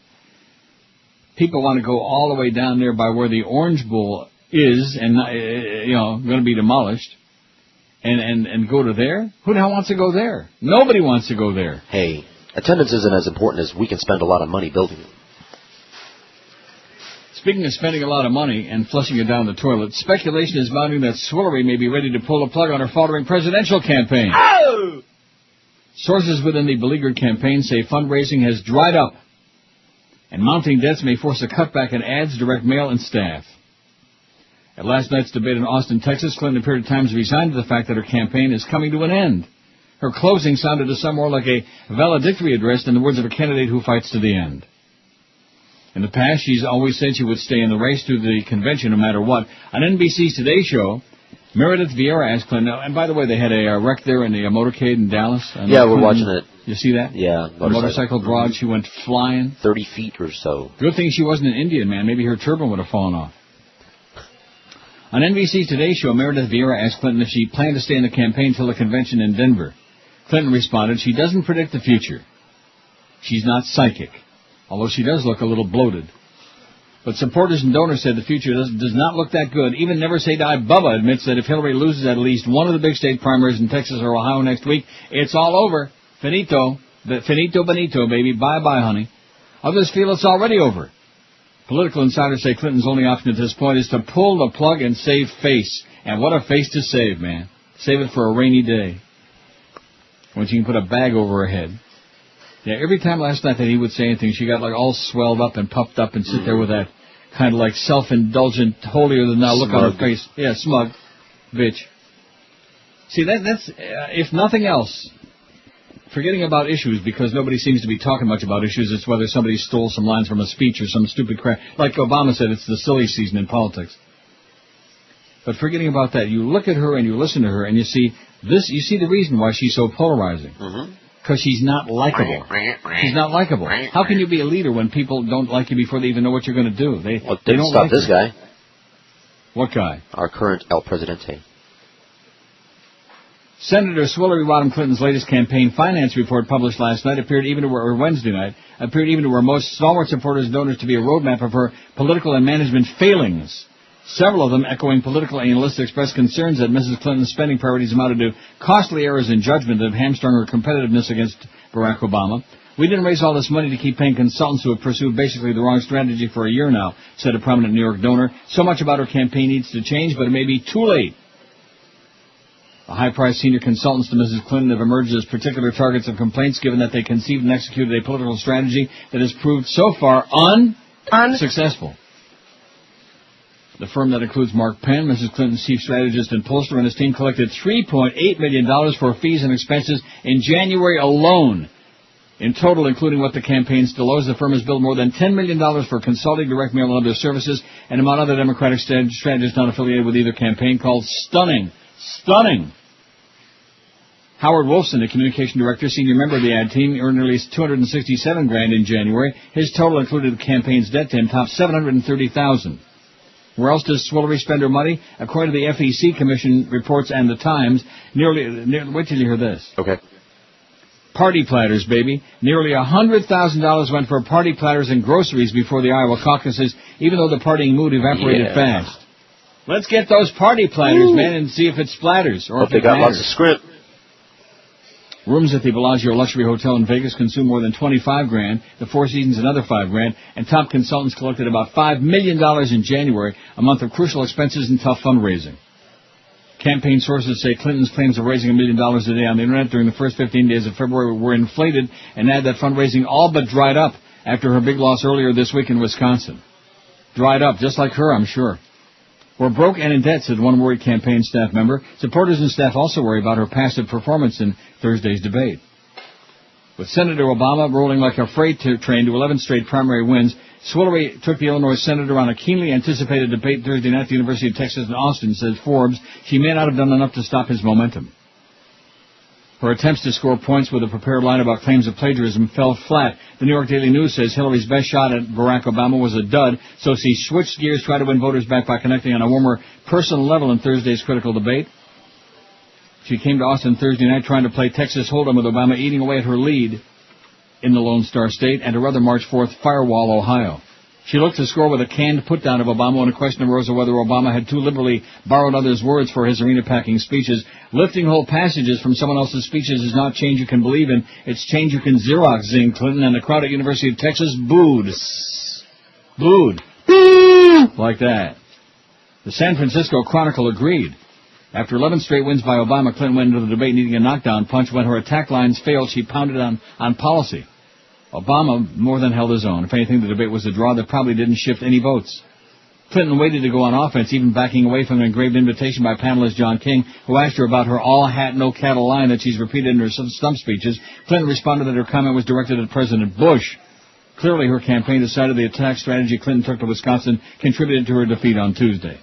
People want to go all the way down there by where the Orange Bowl is, and going to be demolished, and go to there. Who the hell wants to go there? Nobody wants to go there. Hey, attendance isn't as important as we can spend a lot of money building it. Speaking of spending a lot of money and flushing it down the toilet, speculation is mounting that Swillery may be ready to pull the plug on her faltering presidential campaign. Oh! Sources within the beleaguered campaign say fundraising has dried up, and mounting debts may force a cutback in ads, direct mail, and staff. At last night's debate in Austin, Texas, Clinton appeared at times resigned to the fact that her campaign is coming to an end. Her closing sounded to some more like a valedictory address than the words of a candidate who fights to the end. In the past, she's always said she would stay in the race through the convention no matter what. On NBC's Today Show, Meredith Vieira asked Clinton, and by the way, they had a wreck there in the motorcade in Dallas. Yeah, we're watching it. You see that? Yeah. The motorcycle broad, she went flying. 30 feet or so. Good thing she wasn't an Indian, man. Maybe her turban would have fallen off. On NBC's Today Show, Meredith Vieira asked Clinton if she planned to stay in the campaign till the convention in Denver. Clinton responded, she doesn't predict the future. She's not psychic. Although she does look a little bloated. But supporters and donors said the future does not look that good. Even Never Say Die Bubba admits that if Hillary loses at least one of the big state primaries in Texas or Ohio next week, it's all over. Finito. Finito bonito, baby. Bye-bye, honey. Others feel it's already over. Political insiders say Clinton's only option at this point is to pull the plug and save face. And what a face to save, man. Save it for a rainy day, when she can put a bag over her head. Yeah, every time last night that he would say anything, she got like all swelled up and puffed up and sit there with that kind of like self-indulgent, holier-than-thou look on her face. Yeah, smug. Bitch. See, that's if nothing else, forgetting about issues, because nobody seems to be talking much about issues. It's whether somebody stole some lines from a speech or some stupid crap. Like Obama said, it's the silly season in politics. But forgetting about that, you look at her and you listen to her and you see this. You see the reason why she's so polarizing. Because she's not likable. She's not likable. How can you be a leader when people don't like you before they even know what you're going to do? They don't stop like this guy. What guy? Our current El Presidente. Senator Swillery Rodham Clinton's latest campaign finance report published last night Wednesday night appeared even to her most stalwart supporters and donors to be a roadmap of her political and management failings. Several of them, echoing political analysts, expressed concerns that Mrs. Clinton's spending priorities amounted to costly errors in judgment that have hamstrung her competitiveness against Barack Obama. We didn't raise all this money to keep paying consultants who have pursued basically the wrong strategy for a year now, said a prominent New York donor. So much about her campaign needs to change, but it may be too late. The high-priced senior consultants to Mrs. Clinton have emerged as particular targets of complaints, given that they conceived and executed a political strategy that has proved so far unsuccessful. The firm that includes Mark Penn, Mrs. Clinton's chief strategist and pollster, and his team collected $3.8 million for fees and expenses in January alone. In total, including what the campaign still owes, the firm has billed more than $10 million for consulting, direct mail, and other services, and among other Democratic strategists not affiliated with either campaign, called stunning. Stunning! Howard Wolfson, the communication director, senior member of the ad team, earned nearly $267,000 in January. His total, included the campaign's debt to him, topped $730,000. Where else does Swillery spend her money? According to the FEC Commission reports and the Times, wait till you hear this. Okay. Party platters, baby. Nearly $100,000 went for party platters and groceries before the Iowa caucuses, even though the partying mood evaporated fast. Let's get those party platters, man, and see if it splatters. Or if they got lots of scrimp. Rooms at the Bellagio Luxury Hotel in Vegas consumed more than $25,000, the Four Seasons another $5,000, and top consultants collected about $5 million in January, a month of crucial expenses and tough fundraising. Campaign sources say Clinton's claims of raising $1 million a day on the Internet during the first 15 days of February were inflated, and add that fundraising all but dried up after her big loss earlier this week in Wisconsin. Dried up, just like her, I'm sure. We're broke and in debt, said one worried campaign staff member. Supporters and staff also worry about her passive performance in Thursday's debate. With Senator Obama rolling like a freight train to 11 straight primary wins, Swillery took the Illinois senator on a keenly anticipated debate Thursday night at the University of Texas in Austin, says Forbes. She may not have done enough to stop his momentum. Her attempts to score points with a prepared line about claims of plagiarism fell flat. The New York Daily News says Hillary's best shot at Barack Obama was a dud, so she switched gears, tried to win voters back by connecting on a warmer personal level in Thursday's critical debate. She came to Austin Thursday night trying to play Texas Hold'em with Obama eating away at her lead in the Lone Star State and her other March 4th Firewall, Ohio. She looked to score with a canned put-down of Obama when a question arose of whether Obama had too liberally borrowed others' words for his arena-packing speeches. Lifting whole passages from someone else's speeches is not change you can believe in. It's change you can Xerox, zinged Clinton, and the crowd at University of Texas booed. Booed. Like that. The San Francisco Chronicle agreed. After 11 straight wins by Obama, Clinton went into the debate needing a knockdown punch. When her attack lines failed, she pounded on policy. Obama more than held his own. If anything, the debate was a draw that probably didn't shift any votes. Clinton waited to go on offense, even backing away from an engraved invitation by panelist John King, who asked her about her all-hat, no-cattle line that she's repeated in her stump speeches. Clinton responded that her comment was directed at President Bush. Clearly, her campaign decided the attack strategy Clinton took to Wisconsin contributed to her defeat on Tuesday.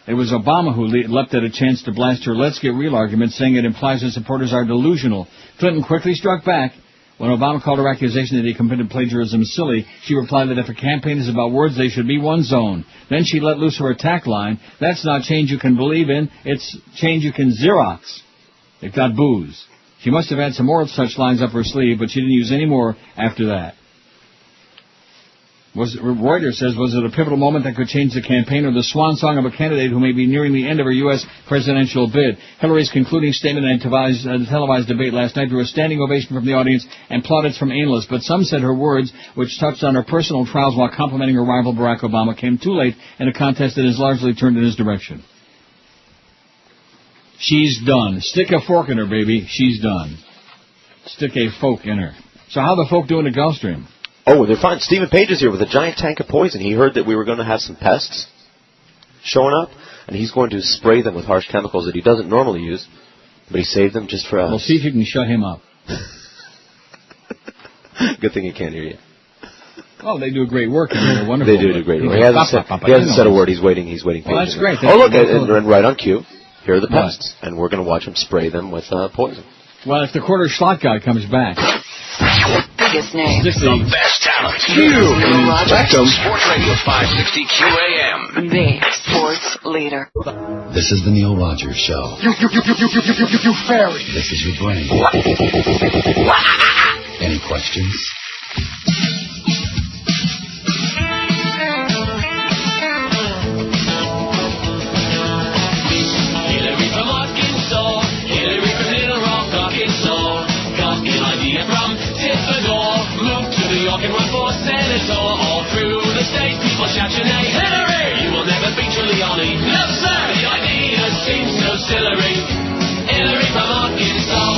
It was Obama who leapt at a chance to blast her let's get real argument, saying it implies his supporters are delusional. Clinton quickly struck back. When Obama called her accusation that he committed plagiarism silly, she replied that if a campaign is about words, they should be one's own. Then she let loose her attack line. That's not change you can believe in. It's change you can Xerox. It got boos. She must have had some more such lines up her sleeve, but she didn't use any more after that. Reuters says, was it a pivotal moment that could change the campaign or the swan song of a candidate who may be nearing the end of her U.S. presidential bid? Hillary's concluding statement in a televised debate last night drew a standing ovation from the audience and plaudits from analysts, but some said her words, which touched on her personal trials while complimenting her rival Barack Obama, came too late in a contest that has largely turned in his direction. She's done. Stick a fork in her, baby. She's done. Stick a fork in her. So how the folk doing at Gulfstream? Oh, they're fine. Stephen Page is here with a giant tank of poison. He heard that we were going to have some pests showing up, and he's going to spray them with harsh chemicals that he doesn't normally use, but he saved them just for us. Well, see if you can shut him up. Good thing he can't hear you. Oh, they do great work. They're wonderful. They do great work. He hasn't said a word. He's waiting. Well, that's great. Oh, look, and right on cue. Here are the pests, and we're going to watch him spray them with poison. Well, if the quarter slot guy comes back. Biggest name. The best talent. Welcome. Sports Radio 560 QAM. The sports leader. This is the Neil Rogers Show. You fairy. This is your brain. Any questions? Hillary from Arkansas. Hillary from Little Rock, Arkansas. Got an idea from Tiffador. Moved to New York and run for senator. All through the state, people shout your name. Hillary! You will never beat Giuliani. No, sir! The idea seems so silly. Hillary from Arkansas.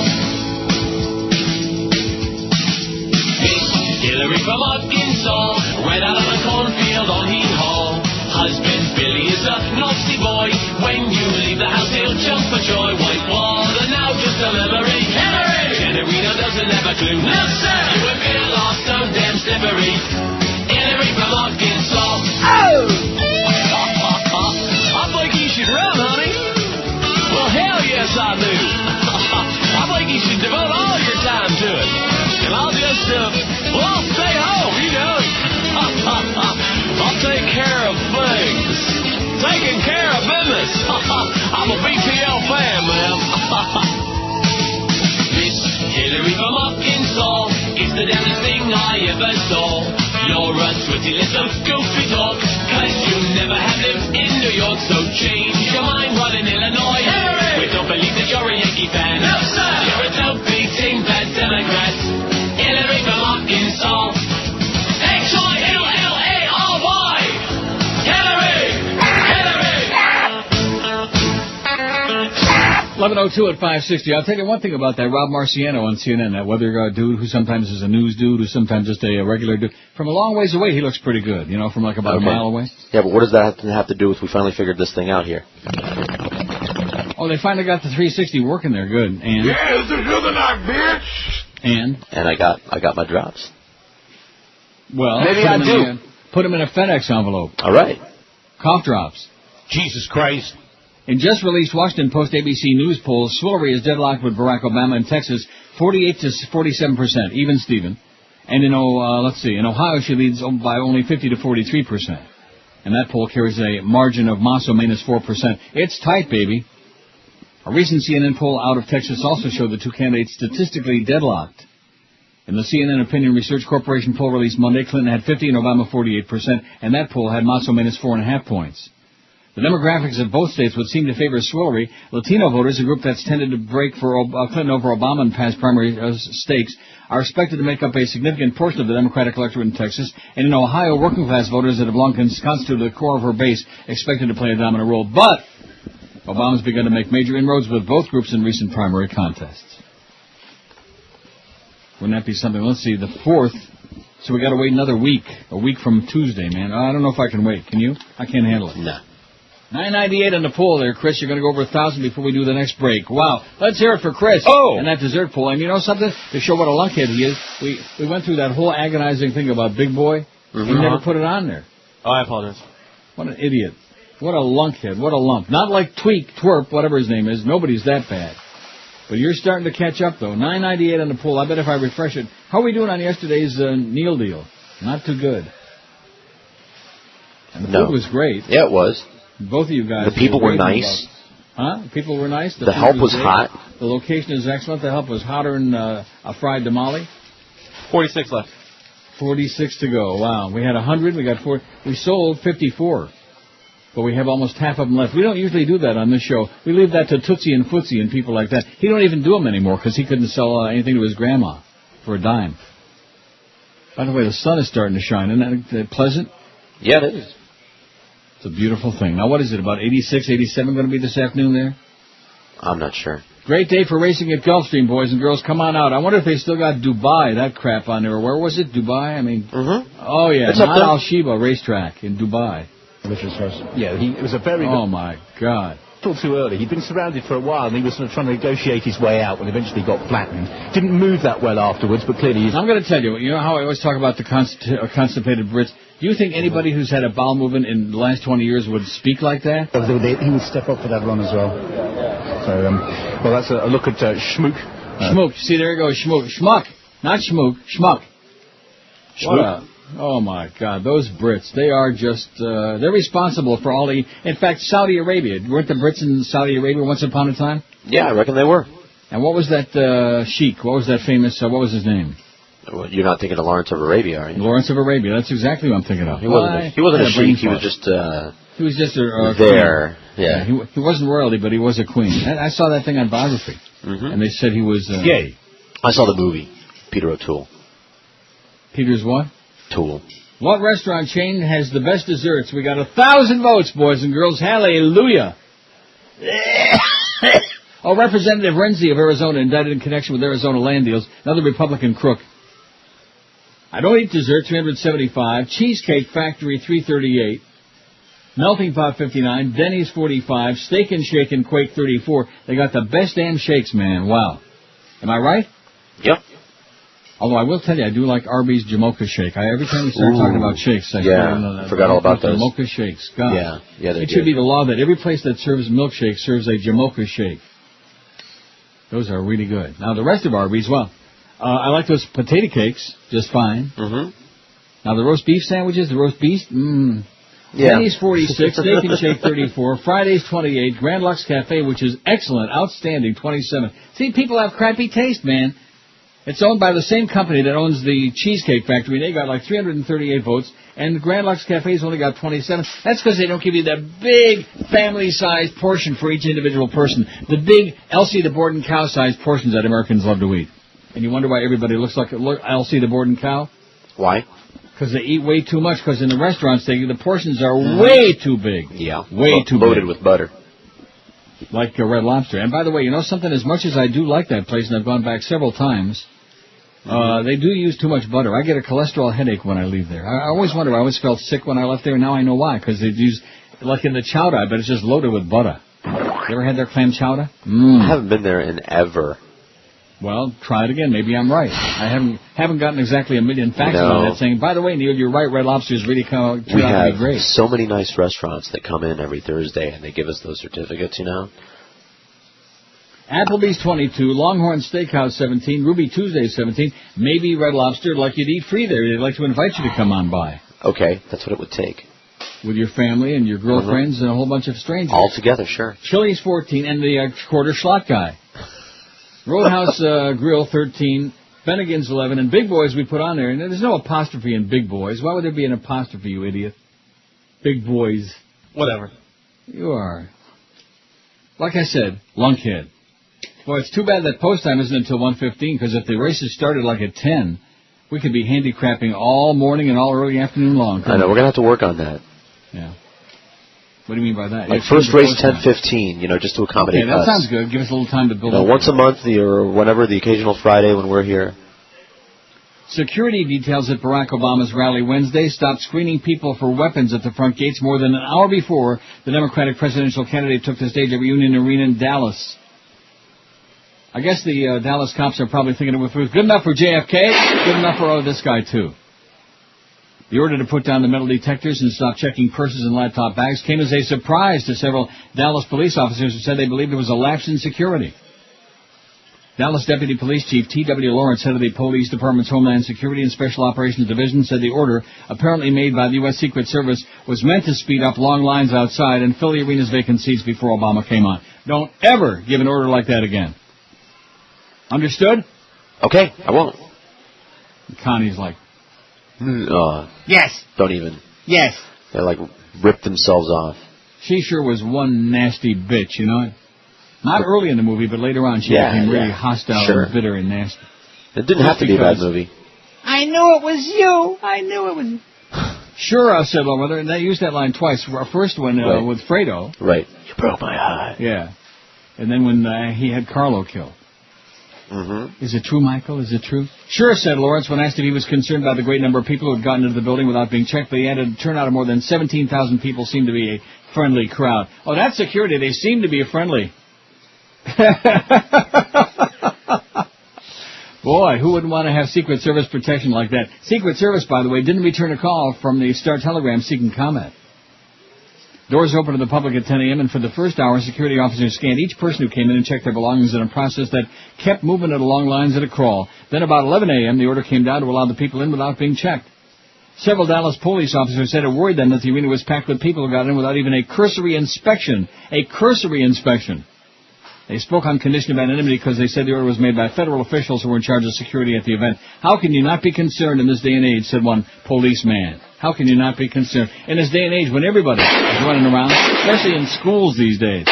Hillary from Arkansas. Right out of the cornfield on Hee Haw. Husband Billy is a naughty boy. When you leave the house, he'll jump for joy. White water now, just a memory. Hillary! Generino doesn't have a clue. No, sir! You and Bill are so damn slippery. Hillary from Arkansas. Oh! I think you should run, honey. Well, hell yes, I do. I think you should devote all your time to it. And I'll just, I'll stay home, you know. I'll take care of things. Taking care of business. I'm a BTL fan, man. Miss Hillary from It's the damnedest thing I ever saw. You're a sweaty little goofy talk, 'cause you never have lived in New York, so change your mind while in Illinois. Hillary! We don't believe that you're a Yankee fan. No, sir! You're a dope-beating bad Democrat. Hillary from Arkansas. H-I-L-L-A-R-Y! Hillary! Hillary! 11:02 at 560. I'll tell you one thing about that Rob Marciano on CNN, that weather dude who sometimes is a news dude, who sometimes just a regular dude. From a long ways away, he looks pretty good, you know, from like about a mile away. Yeah, but what does that have to do with we finally figured this thing out here? Oh, they finally got the 360 working there. Good. And yeah, it's a good night, bitch. And I got my drops. Well, maybe I do. Put them in a FedEx envelope. All right. Cough drops. Jesus Christ. In just released Washington Post ABC News poll, Swillery is deadlocked with Barack Obama in Texas, 48 to 47%, even Steven. And in Ohio she leads by only 50 to 43%. And that poll carries a margin of Masso minus 4%. It's tight, baby. A recent CNN poll out of Texas also showed the two candidates statistically deadlocked. In the CNN Opinion Research Corporation poll released Monday, Clinton had 50 and Obama 48%, and that poll had Masso minus 4.5 points. The demographics of both states would seem to favor Swillery. Latino voters, a group that's tended to break for Clinton over Obama in past primary stakes, are expected to make up a significant portion of the Democratic electorate in Texas. And in Ohio, working-class voters that have long constituted the core of her base expected to play a dominant role. But Obama's begun to make major inroads with both groups in recent primary contests. Wouldn't that be something? Let's see, the 4th. So we got to wait another week. A week from Tuesday, man. I don't know if I can wait. Can you? I can't handle it. No. 998 on the poll there, Chris. You're going to go over 1,000 before we do the next break. Wow. Let's hear it for Chris. Oh! And that dessert poll. And you know something? To show what a lunkhead he is, we went through that whole agonizing thing about Big Boy. Mm-hmm. He never put it on there. Oh, I apologize. What an idiot. What a lunkhead. What a lump. Not like Tweak, Twerp, whatever his name is. Nobody's that bad. But you're starting to catch up, though. 998 on the poll. I bet if I refresh it. How are we doing on yesterday's Neil deal? Not too good. And the food was great. Yeah, it was. Both of you guys. The people were nice. Huh? People were nice. The help was hot. The location is excellent. The help was hotter than a fried tamale. 46 left. 46 to go. Wow. We had 100. We got 4. We sold 54. But we have almost half of them left. We don't usually do that on this show. We leave that to Tootsie and Footsie and people like that. He don't even do them anymore because he couldn't sell anything to his grandma for a dime. By the way, the sun is starting to shine. Isn't that pleasant? Yeah, it is. It's a beautiful thing. Now, what is it, about 86, 87 going to be this afternoon there? I'm not sure. Great day for racing at Gulfstream, boys and girls. Come on out. I wonder if they still got Dubai, that crap on there. Where was it? Dubai? I mean, oh, yeah, not Al-Shiba racetrack in Dubai. Yeah, it was a very good... Oh, my God. Too early. He'd been surrounded for a while, and he was sort of trying to negotiate his way out when eventually got flattened. Didn't move that well afterwards, but clearly he's... I'm going to tell you, you know how I always talk about the constipated Brits? Do you think anybody who's had a bowel movement in the last 20 years would speak like that? He would step up for that run as well. So, well, that's a look at Schmook. Schmook. See, there you go, Schmook. Schmuck. Not Schmook. Schmuck. Schmuck. Oh, my God. Those Brits, they are just, they're responsible for all the... In fact, Saudi Arabia. Weren't the Brits in Saudi Arabia once upon a time? Yeah, I reckon they were. And what was that sheik? What was that famous... what was his name? Well, you're not thinking of Lawrence of Arabia, are you? Lawrence of Arabia. That's exactly what I'm thinking of. He wasn't a sheik. He was just... he was just a there. Queen. Yeah. He wasn't royalty, but he was a queen. I saw that thing on Biography. And they said he was... gay. I saw the movie. Peter O'Toole. Peter's what? Tool. What restaurant chain has the best desserts? We got 1,000 votes, boys and girls. Hallelujah. Oh, Representative Renzi of Arizona indicted in connection with Arizona land deals. Another Republican crook. I don't eat dessert, 375. Cheesecake Factory, 338. Melting Pot, 59. Denny's, 45. Steak and Shake and Quake, 34. They got the best damn shakes, man. Wow. Am I right? Yep. Although I will tell you, I do like Arby's Jamocha Shake. Every time we start talking about shakes, I forgot all about those. Jamocha Shakes. God. Yeah, it should be the law that every place that serves milkshake serves a Jamocha Shake. Those are really good. Now, the rest of Arby's, well, I like those potato cakes just fine. Now, the roast beef sandwiches, the roast beef, Denny's 46, Steak and Shake 34, Fridays 28, Grand Lux Cafe, which is excellent, outstanding, 27. See, people have crappy taste, man. It's owned by the same company that owns the Cheesecake Factory. They got like 338 votes, and the Grand Lux Cafe's only got 27. That's because they don't give you the big family-sized portion for each individual person. The big Elsie the Borden cow-sized portions that Americans love to eat. And you wonder why everybody looks like Elsie the Borden cow? Why? Because they eat way too much. Because in the restaurants, the portions are way too big. Yeah. Way too loaded big. with butter. Like Red Lobster. And by the way, you know something? As much as I do like that place, and I've gone back several times, they do use too much butter. I get a cholesterol headache when I leave there. I always wonder. I always felt sick when I left there, and now I know why. Because they use, like in the chowder, I bet it's just loaded with butter. You ever had their clam chowder? I haven't been there in ever. Well, try it again. Maybe I'm right. I haven't gotten exactly a million facts on that saying, by the way, Neil, you're right, Red Lobster's really turned out to be great. We have so many nice restaurants that come in every Thursday, and they give us those certificates, you know. Applebee's 22, Longhorn Steakhouse 17, Ruby Tuesday 17, maybe Red Lobster, like you'd eat free there. They'd like to invite you to come on by. Okay, that's what it would take. With your family and your girlfriends and a whole bunch of strangers. All together, sure. Chili's 14, and the quarter slot guy. Roadhouse Grill 13, Bennigan's 11, and Big Boys we put on there. And there's no apostrophe in Big Boys. Why would there be an apostrophe, you idiot? Big Boys. Whatever. You are. Like I said, lunkhead. Boy, it's too bad that post time isn't until 1:15, because if the races started like at 10, we could be handicapping all morning and all early afternoon long. I know, we're going to have to work on that. Yeah. What do you mean by that? Like first race 10:15, you know, just to accommodate us. Okay, that sounds good. Give us a little time to build up. Once a month or whenever, the occasional Friday when we're here. Security details at Barack Obama's rally Wednesday stopped screening people for weapons at the front gates more than an hour before the Democratic presidential candidate took the stage at Union Arena in Dallas. I guess the Dallas cops are probably thinking it was good enough for JFK, good enough for this guy, too. The order to put down the metal detectors and stop checking purses and laptop bags came as a surprise to several Dallas police officers who said they believed there was a lapse in security. Dallas Deputy Police Chief T.W. Lawrence, head of the Police Department's Homeland Security and Special Operations Division, said the order, apparently made by the U.S. Secret Service, was meant to speed up long lines outside and fill the arena's vacant seats before Obama came on. Don't ever give an order like that again. Understood? Okay, I won't. Connie's like, yes. Don't even. Yes. They like rip themselves off. She sure was one nasty bitch, you know? Not early in the movie, but later on she became really hostile and bitter and nasty. It didn't have to be a bad movie. I knew it was you. I knew it was. Sure, said Mother, and they used that line twice. First one with Fredo. Right. You broke my heart. Yeah. And then when he had Carlo killed. Mm-hmm. Is it true, Michael? Is it true? Sure, said Lawrence, when asked if he was concerned about the great number of people who had gotten into the building without being checked. But he added a turnout of more than 17,000 people seemed to be a friendly crowd. Oh, that's security. They seem to be friendly. Boy, who wouldn't want to have Secret Service protection like that? Secret Service, by the way, didn't return a call from the Star Telegram seeking comment. Doors opened to the public at 10 a.m., and for the first hour, security officers scanned each person who came in and checked their belongings in a process that kept moving it along lines at a crawl. Then about 11 a.m., the order came down to allow the people in without being checked. Several Dallas police officers said it worried them that the arena was packed with people who got in without even a cursory inspection. A cursory inspection. They spoke on condition of anonymity because they said the order was made by federal officials who were in charge of security at the event. How can you not be concerned in this day and age, said one policeman. How can you not be concerned? In this day and age when everybody is running around, especially in schools these days,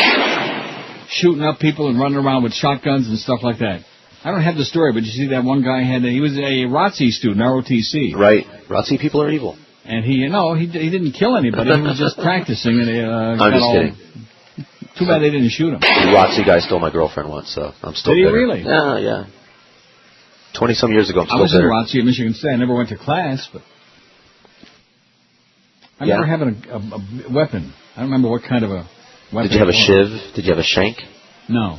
shooting up people and running around with shotguns and stuff like that. I don't have the story, but you see that one guy he was a ROTC student, ROTC. Right. ROTC people are evil. And he didn't kill anybody. He was just practicing. And I'm just kidding. Too bad they didn't shoot him. The ROTC guy stole my girlfriend once, so I'm still bitter. Did he really? Yeah. 20-some years ago, I'm still I was bitter. in ROTC at Michigan State. I never went to class, but I remember having a weapon. I don't remember what kind of a weapon. Did you have a shiv? Did you have a shank? No.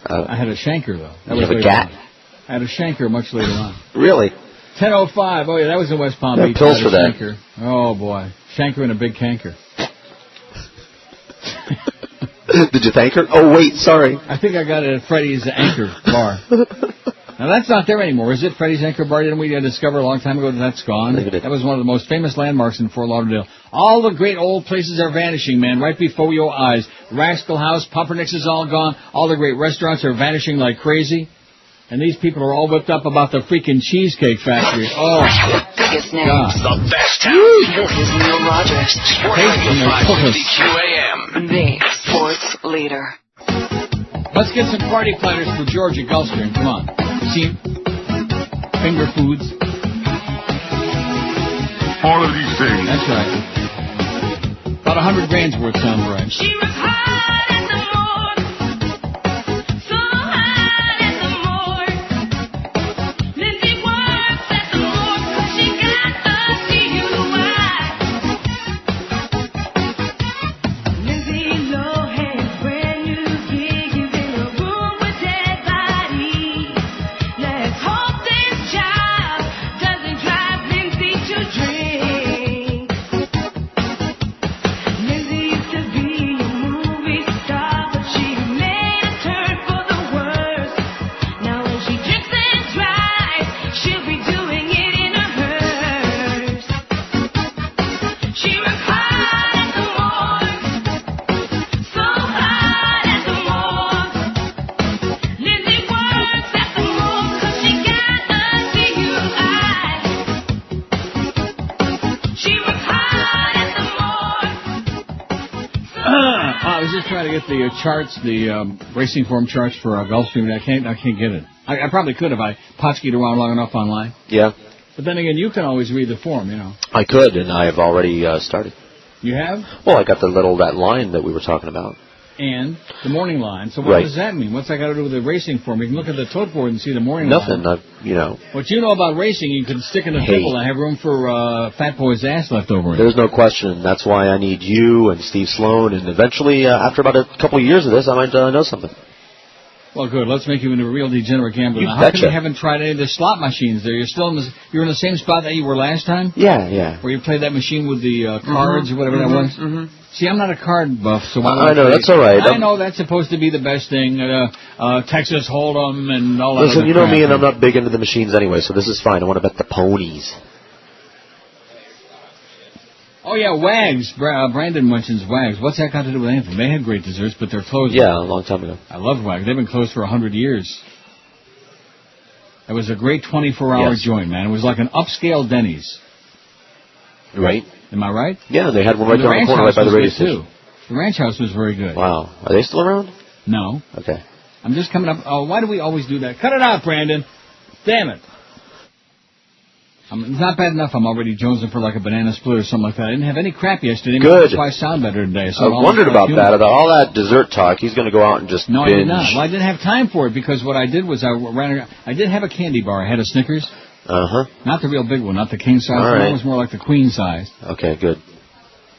I had a shanker, though. Did you have a gat? I had a shanker much later on. Really? 10:05. Oh, yeah, that was in West Palm Beach. Pills for that. Shanker. Oh, boy. Shanker and a big canker. Did you thank her? Oh, wait, sorry. I think I got it at Freddy's Anchor Bar. Now, that's not there anymore, is it? Freddy's Anchor Bar, didn't we discover a long time ago that that's gone? That was one of the most famous landmarks in Fort Lauderdale. All the great old places are vanishing, man, right before your eyes. Rascal House, Pumpernicks is all gone. All the great restaurants are vanishing like crazy. And these people are all whipped up about the freaking Cheesecake Factory. Oh, biggest names. The best town. This is Neil Rogers. Sports Radio 550 QAM. The sports leader. Let's get some party platters for Georgia Gulfstream. Come on. See? Finger foods. All of these things. That's right. About 100 grand's worth sounds right. She was hot as the morgue, so hot as the morgue. Lindsay works at the morgue 'cause she got a DUI. Lindsay Lohan's brand new gig is in a room with dead bodies. Let's hope this job doesn't drive Lindsay to drink. Lindsay used to be a movie star, but she made a turn for the worse. Now when she drinks and drives, she'll be doing it in a hearse. She was hot at the morgue, so hot at the morgue. Lindsay works at the morgue 'cause she got a DUI. She was hot at the morgue. I was just trying to get the charts, the racing form charts for Gulfstream. I can't get it. I probably could if I potskied around long enough online. Yeah, But then again, you can always read the form, you know. I could, and I have already started. You have? Well, I got that line that we were talking about. And the morning line. So what Right. does that mean? What's that got to do with the racing form? You can look at the tote board and see the morning Nothing, line. What you know about racing, you can stick in a Hey. pickle and have room for Fat Boy's ass left over. in it. There's no question. That's why I need you and Steve Sloan, and eventually, after about a couple of years of this, I might know something. Well, good. Let's make you into a real degenerate gambler. You Now, how come betcha. you haven't tried any of the slot machines there? You're in the same spot that you were last time? Yeah. Where you played that machine with the cards or whatever that was? Mm-hmm. See, I'm not a card buff, so why would I know, play- that's all right. I know that's supposed to be the best thing, Texas Hold'em and all that Listen, other you know crap. me, and I'm not big into the machines anyway, so this is fine. I want to bet the ponies. Oh, yeah, Wags. Brandon mentions Wags. What's that got to do with anything? They had great desserts, but they're closed. Yeah, a long time ago. I love Wags. They've been closed for 100 years. It was a great 24-hour Yes. joint, man. It was like an upscale Denny's. Right? Am I right? Yeah, they had one right And down the ranch corner, right house by the was radio good, station. too. The ranch house was very good. Wow. Are they still around? No. Okay. I'm just coming up. Oh, why do we always do that? Cut it out, Brandon. Damn it. It's not bad enough I'm already jonesing for like a banana split or something like that. I didn't have any crap yesterday. Maybe Good. That's why I sound better today. So I wondered about that. About all that dessert talk, he's going to go out and just No, I binge. did not. Well, I didn't have time for it because what I did was I did have a candy bar. I had a Snickers. Uh-huh. Not the real big one, not the king size. All One right. was more like the queen size. Okay, good.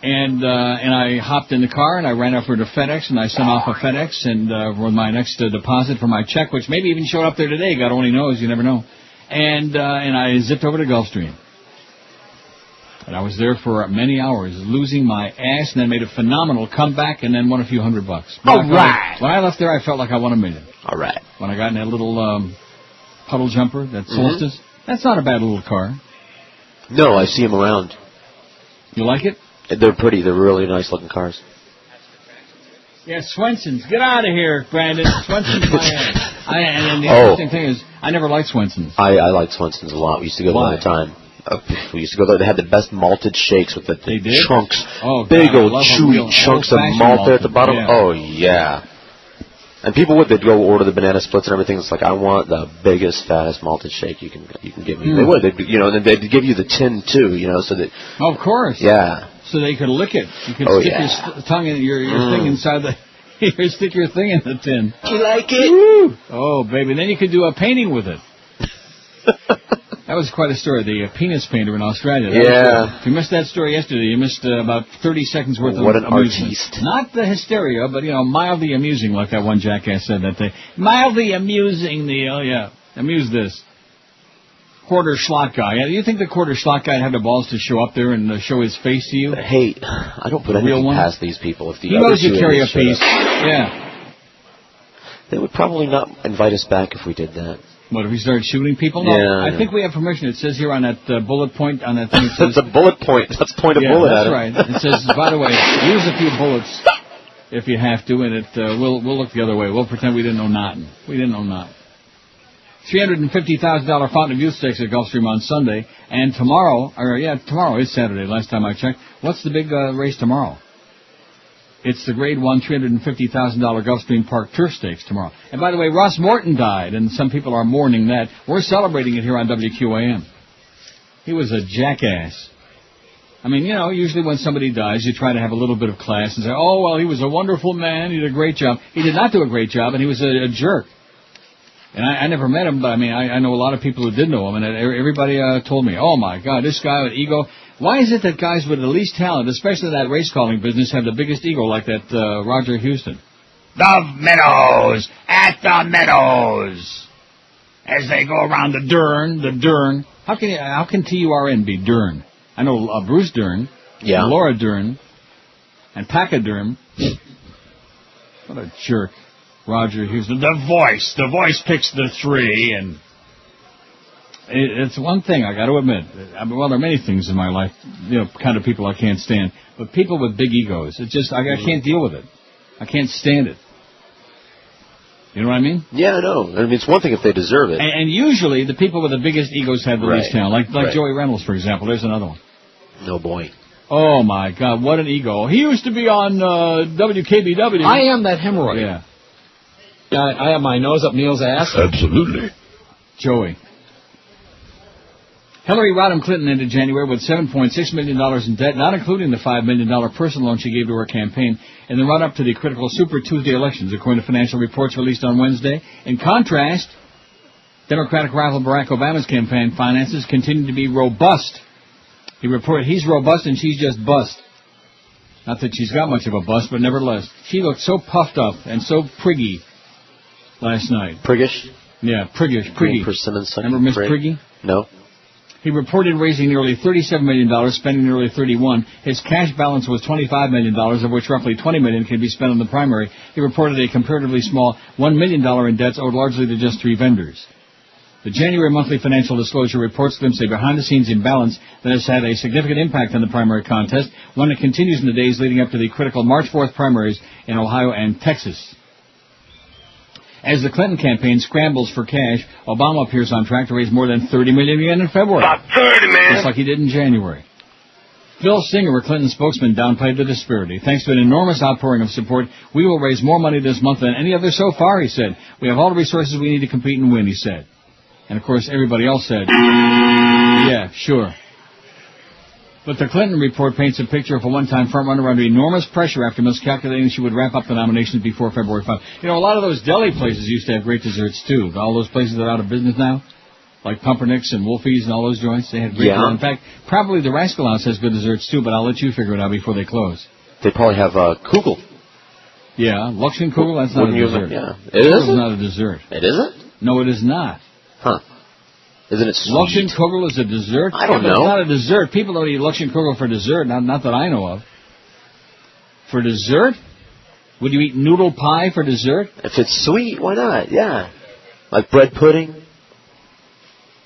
And I hopped in the car and I ran over to FedEx and I sent off a FedEx and with my next deposit for my check, which maybe even showed up there today. God only knows. You never know. And I zipped over to Gulfstream. And I was there for many hours, losing my ass, and then made a phenomenal comeback, and then won a few $100. All right. When I left there, I felt like I won $1 million. All right. When I got in that little puddle jumper, that Mm-hmm. Solstice, that's not a bad little car. No, I see them around. You like it? They're pretty. They're really nice-looking cars. Yeah, Swenson's. Get out of here, Brandon. Swenson's my ass. And the Oh. interesting thing is, I never liked Swenson's. I like Swenson's a lot. We used to go there all the time. We used to go there. They had the best malted shakes with the chunks. Oh, God, big I old love a chewy real chunks of old-fashioned malt there at the malted, bottom. yeah. Oh, yeah. And people they'd go order the banana splits and everything. It's like, I want the biggest, fattest malted shake you can give me. They would. And they'd give you the tin, too, so that... Of course. Yeah. So that you could lick it. You could Oh, stick yeah. your tongue in your thing inside the... You stick your thing in the tin. You like it? Woo! Oh, baby. Then you could do a painting with it. That was quite a story. The penis painter in Australia. That was good. If you missed that story yesterday, you missed about 30 seconds worth What of an amusement. artiste. Not the hysteria, but, mildly amusing, like that one jackass said that day. Mildly amusing, Neil. Yeah. Amuse this. Quarter slot guy. Yeah, do you think the quarter slot guy had the balls to show up there and show his face to you? Hey, I don't put The real anything one? past these people. If the He other knows you two carry a idiots showed piece. up. Yeah. They would probably not invite us back if we did that. What, if we started shooting people? No, Yeah, I think we have permission. It says here on that bullet point, on that thing, it says... That's a bullet point. Let's point a bullet at that's it. right. It says, by the way, use a few bullets if you have to, and we'll look the other way. We'll pretend we didn't know nothing. We didn't know nothing. $350,000 Fountain of Youth Stakes at Gulfstream on Sunday. And tomorrow is Saturday, last time I checked. What's the big race tomorrow? It's the Grade 1 $350,000 Gulfstream Park Turf Stakes tomorrow. And by the way, Ross Morton died, and some people are mourning that. We're celebrating it here on WQAM. He was a jackass. I mean, usually when somebody dies, you try to have a little bit of class and say, oh, well, he was a wonderful man, he did a great job. He did not do a great job, and he was a jerk. And I never met him, but I know a lot of people who did know him, and everybody told me, oh my God, this guy with ego. Why is it that guys with the least talent, especially in that race calling business, have the biggest ego like that Roger Houston? The Meadows, at the Meadows. As they go around the Dern. How can T-U-R-N be Dern? I know Bruce Dern, Laura Dern, and Pachyderm. What a jerk. Roger Houston. The voice picks the 3, and it's one thing I got to admit. Well, there are many things in my life, kind of people I can't stand, but people with big egos. It's just I can't deal with it. I can't stand it. You know what I mean? Yeah, I know. I mean, it's one thing if they deserve it. And usually the people with the biggest egos have the least talent. Like Joey Reynolds, for example. There's another one. No boy. Oh my God, what an ego! He used to be on WKBW. I am that hemorrhoid. Yeah. I have my nose up Neil's ass. Absolutely. Joey. Hillary Rodham Clinton ended January with $7.6 million in debt, not including the $5 million personal loan she gave to her campaign in the run-up to the critical Super Tuesday elections, according to financial reports released on Wednesday. In contrast, Democratic rival Barack Obama's campaign finances continue to be robust. He reported he's robust and she's just bust. Not that she's got much of a bust, but nevertheless. She looked so puffed up and so priggy last night. Priggish? Yeah, priggish. Priggy. Remember Miss Priggy? No. He reported raising nearly $37 million, spending nearly $31 million. His cash balance was $25 million, of which roughly $20 million can be spent on the primary. He reported a comparatively small $1 million in debts owed largely to just 3 vendors. The January monthly financial disclosure reports glimpse a behind-the-scenes imbalance that has had a significant impact on the primary contest, one that continues in the days leading up to the critical March 4th primaries in Ohio and Texas. As the Clinton campaign scrambles for cash, Obama appears on track to raise more than $30 million again in February. About 30, man. Just like he did in January. Phil Singer, a Clinton spokesman, downplayed the disparity. Thanks to an enormous outpouring of support, we will raise more money this month than any other so far, he said. We have all the resources we need to compete and win, he said. And, of course, everybody else said, yeah, sure. But the Clinton report paints a picture of a one-time frontrunner under enormous pressure after miscalculating she would wrap up the nominations before February 5. A lot of those deli places used to have great desserts, too. All those places that are out of business now, like Pumpernicks and Wolfie's and all those joints, they had great desserts. In fact, probably the Rascal House has good desserts, too, but I'll let you figure it out before they close. They probably have Kugel. Yeah, Luxemkugel, that's not a dessert. Yeah. It is not a dessert. It isn't? No, it is not. Huh. Isn't it sweet? Luxemkugel is a dessert? I don't know. It's not a dessert. People don't eat Luxemkugel for dessert, not that I know of. For dessert? Would you eat noodle pie for dessert? If it's sweet, why not? Yeah. Like bread pudding?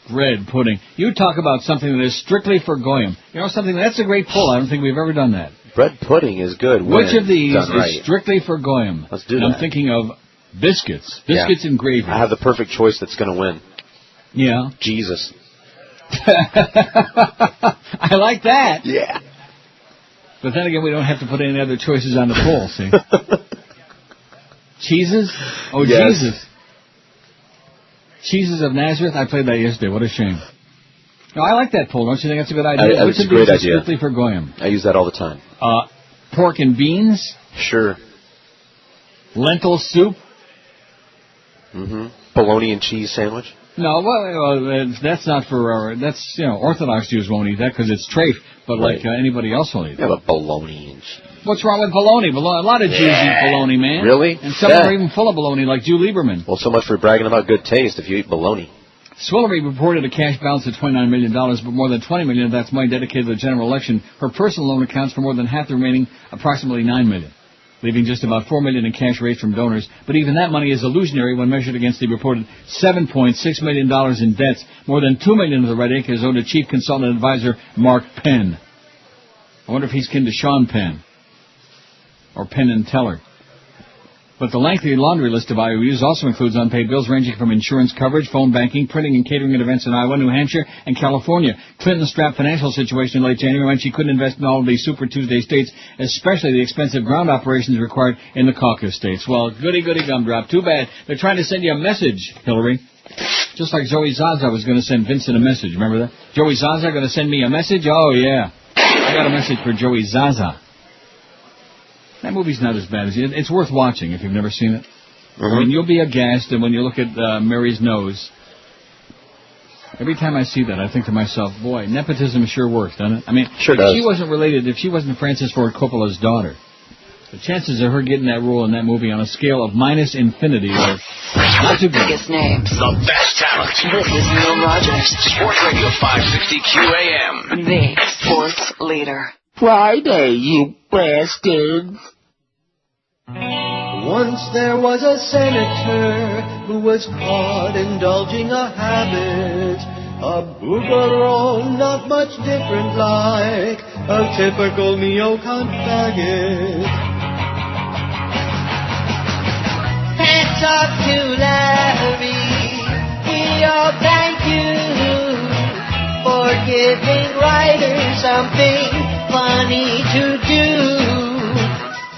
Bread pudding. You talk about something that is strictly for Goyim. Something that's a great pull. I don't think we've ever done that. Bread pudding is good. Which of these is strictly for Goyim? Let's do that. I'm thinking of biscuits. Biscuits and gravy. I have the perfect choice that's going to win. Yeah. Jesus. I like that. Yeah. But then again, we don't have to put any other choices on the poll, see? Cheeses? Oh, yes. Jesus. Cheeses of Nazareth? I played that yesterday. What a shame. No, I like that poll. Don't you think that's a good idea? It's a great idea. Strictly for Goyim. I use that all the time. Pork and beans? Sure. Lentil soup? Mm-hmm. Bologna and cheese sandwich? No, well, that's not for that's, Orthodox Jews won't eat that because it's treif, but like anybody else will eat it. Yeah, but bologna and cheese. What's wrong with bologna? A lot of Jews eat bologna, man. Really? And some are even full of bologna, like Jew Lieberman. Well, so much for bragging about good taste if you eat bologna. Swillery reported a cash balance of $29 million, but more than $20 million of that's money dedicated to the general election. Her personal loan accounts for more than half the remaining, approximately $9 million. Leaving just about $4 million in cash raised from donors. But even that money is illusionary when measured against the reported $7.6 million in debts. More than $2 million of the red ink is owed to chief consultant advisor Mark Penn. I wonder if he's kin to Sean Penn. Or Penn and Teller. But the lengthy laundry list of IOUs also includes unpaid bills ranging from insurance coverage, phone banking, printing and catering at events in Iowa, New Hampshire, and California. Clinton's strapped financial situation in late January meant she couldn't invest in all of these Super Tuesday states, especially the expensive ground operations required in the caucus states. Well, goody gumdrop. Too bad. They're trying to send you a message, Hillary. Just like Joey Zaza was going to send Vincent a message. Remember that? Joey Zaza going to send me a message? Oh, yeah. I got a message for Joey Zaza. That movie's not as bad as it. It's worth watching if you've never seen it. Mm-hmm. I mean, you'll be aghast, and when you look at Mary's nose, every time I see that, I think to myself, boy, nepotism sure works, doesn't it? I mean, sure does. If she wasn't Francis Ford Coppola's daughter, the chances of her getting that role in that movie on a scale of minus infinity are not too good. Biggest names. The best talent. This is Neil Rogers. Sports Radio 560 QAM. The sports leader. Friday, you bastards. Once there was a senator who was caught indulging a habit, a boogeroo, not much different like a typical neocon faggot. Hats off to Larry, we all thank you for giving writers something funny to do.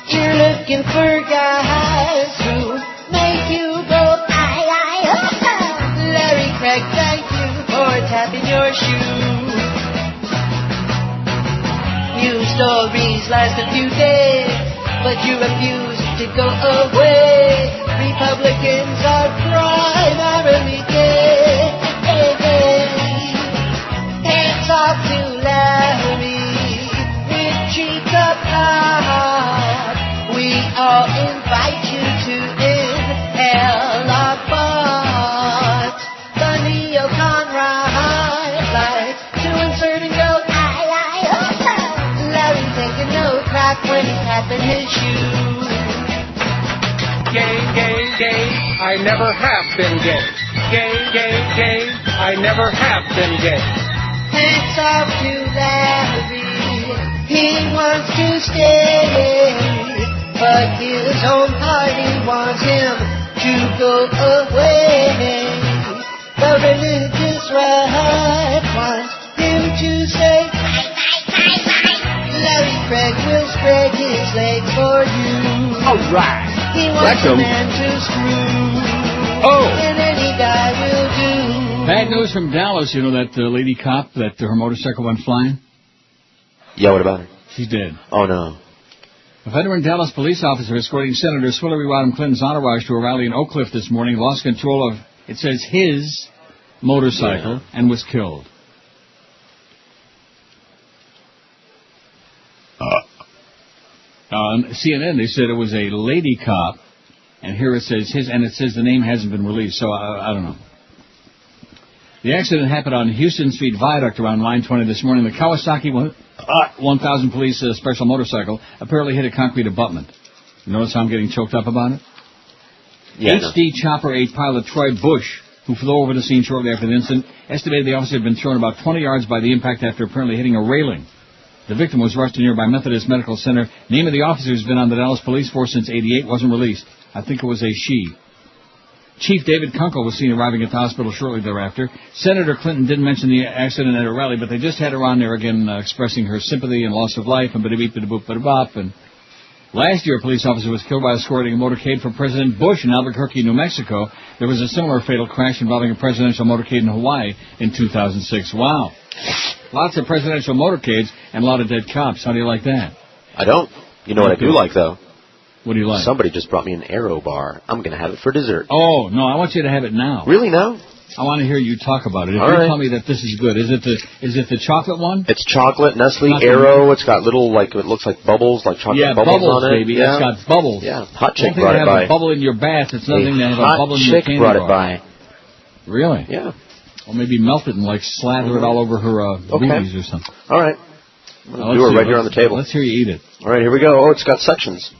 You're looking for guys who make you go, aye, Larry Craig, thank you for tapping your shoe. News stories last a few days, but you refuse to go away. Republicans are primarily gay. Hands off to Larry with cheek up high. We all invite you to inhale our butts. The neocon ride like to insert and go, aye, Larry taking no crap when he's tapping his shoe. Gay, I never have been gay. Gay, I never have been gay. Hands off to Larry, he wants to stay, but his own party wants him to go away. The religious right wants him to say, Larry Craig will spread his legs for you. All right. He wants a man to screw. Oh. And any guy will do. Bad news from Dallas. You know that lady cop that her motorcycle went flying? Yeah, what about her? She's dead. Oh, no. A veteran Dallas police officer escorting Senator Hillary Rodham Clinton's entourage to a rally in Oak Cliff this morning lost control of, it says, his motorcycle and was killed. On CNN, they said it was a lady cop, and here it says his, and it says the name hasn't been released, so I don't know. The accident happened on Houston Street Viaduct around line 20 this morning. The Kawasaki 1000 police special motorcycle apparently hit a concrete abutment. You notice how I'm getting choked up about it? Yeah, HD Chopper 8 pilot Troy Bush, who flew over the scene shortly after the incident, estimated the officer had been thrown about 20 yards by the impact after apparently hitting a railing. The victim was rushed to nearby Methodist Medical Center. Name of the officer who's been on the Dallas Police Force since '88 wasn't released. I think it was a she. Chief David Kunkel was seen arriving at the hospital shortly thereafter. Senator Clinton didn't mention the accident at a rally, but they just had her on there again expressing her sympathy and loss of life and bada-beep-bada-boop-bada-bop. And last year, a police officer was killed by escorting a motorcade for President Bush in Albuquerque, New Mexico. There was a similar fatal crash involving a presidential motorcade in Hawaii in 2006. Wow. Lots of presidential motorcades and a lot of dead cops. How do you like that? I don't. You know what I do like, though? What do you like? Somebody just brought me an Aero bar. I'm going to have it for dessert. Oh, no, I want you to have it now. Really, now? I want to hear you talk about it. If All you right. tell me that this is good, is it the chocolate one? It's chocolate, Nestle Aero. It's got little, like, it looks like bubbles, like chocolate bubbles on it. Baby. Yeah, it's got bubbles. Yeah, Hot One Chick thing brought to it have by. a bubble in your bath, it's another thing to have a bubble in your Hot candy Chick brought bar. it by. Really? Yeah. Or maybe melt it and, like, slather it all over her boobies or something. All right. I'm going to do it right here on the table. Let's hear you eat it. All right, here we go. Oh, it's got sections.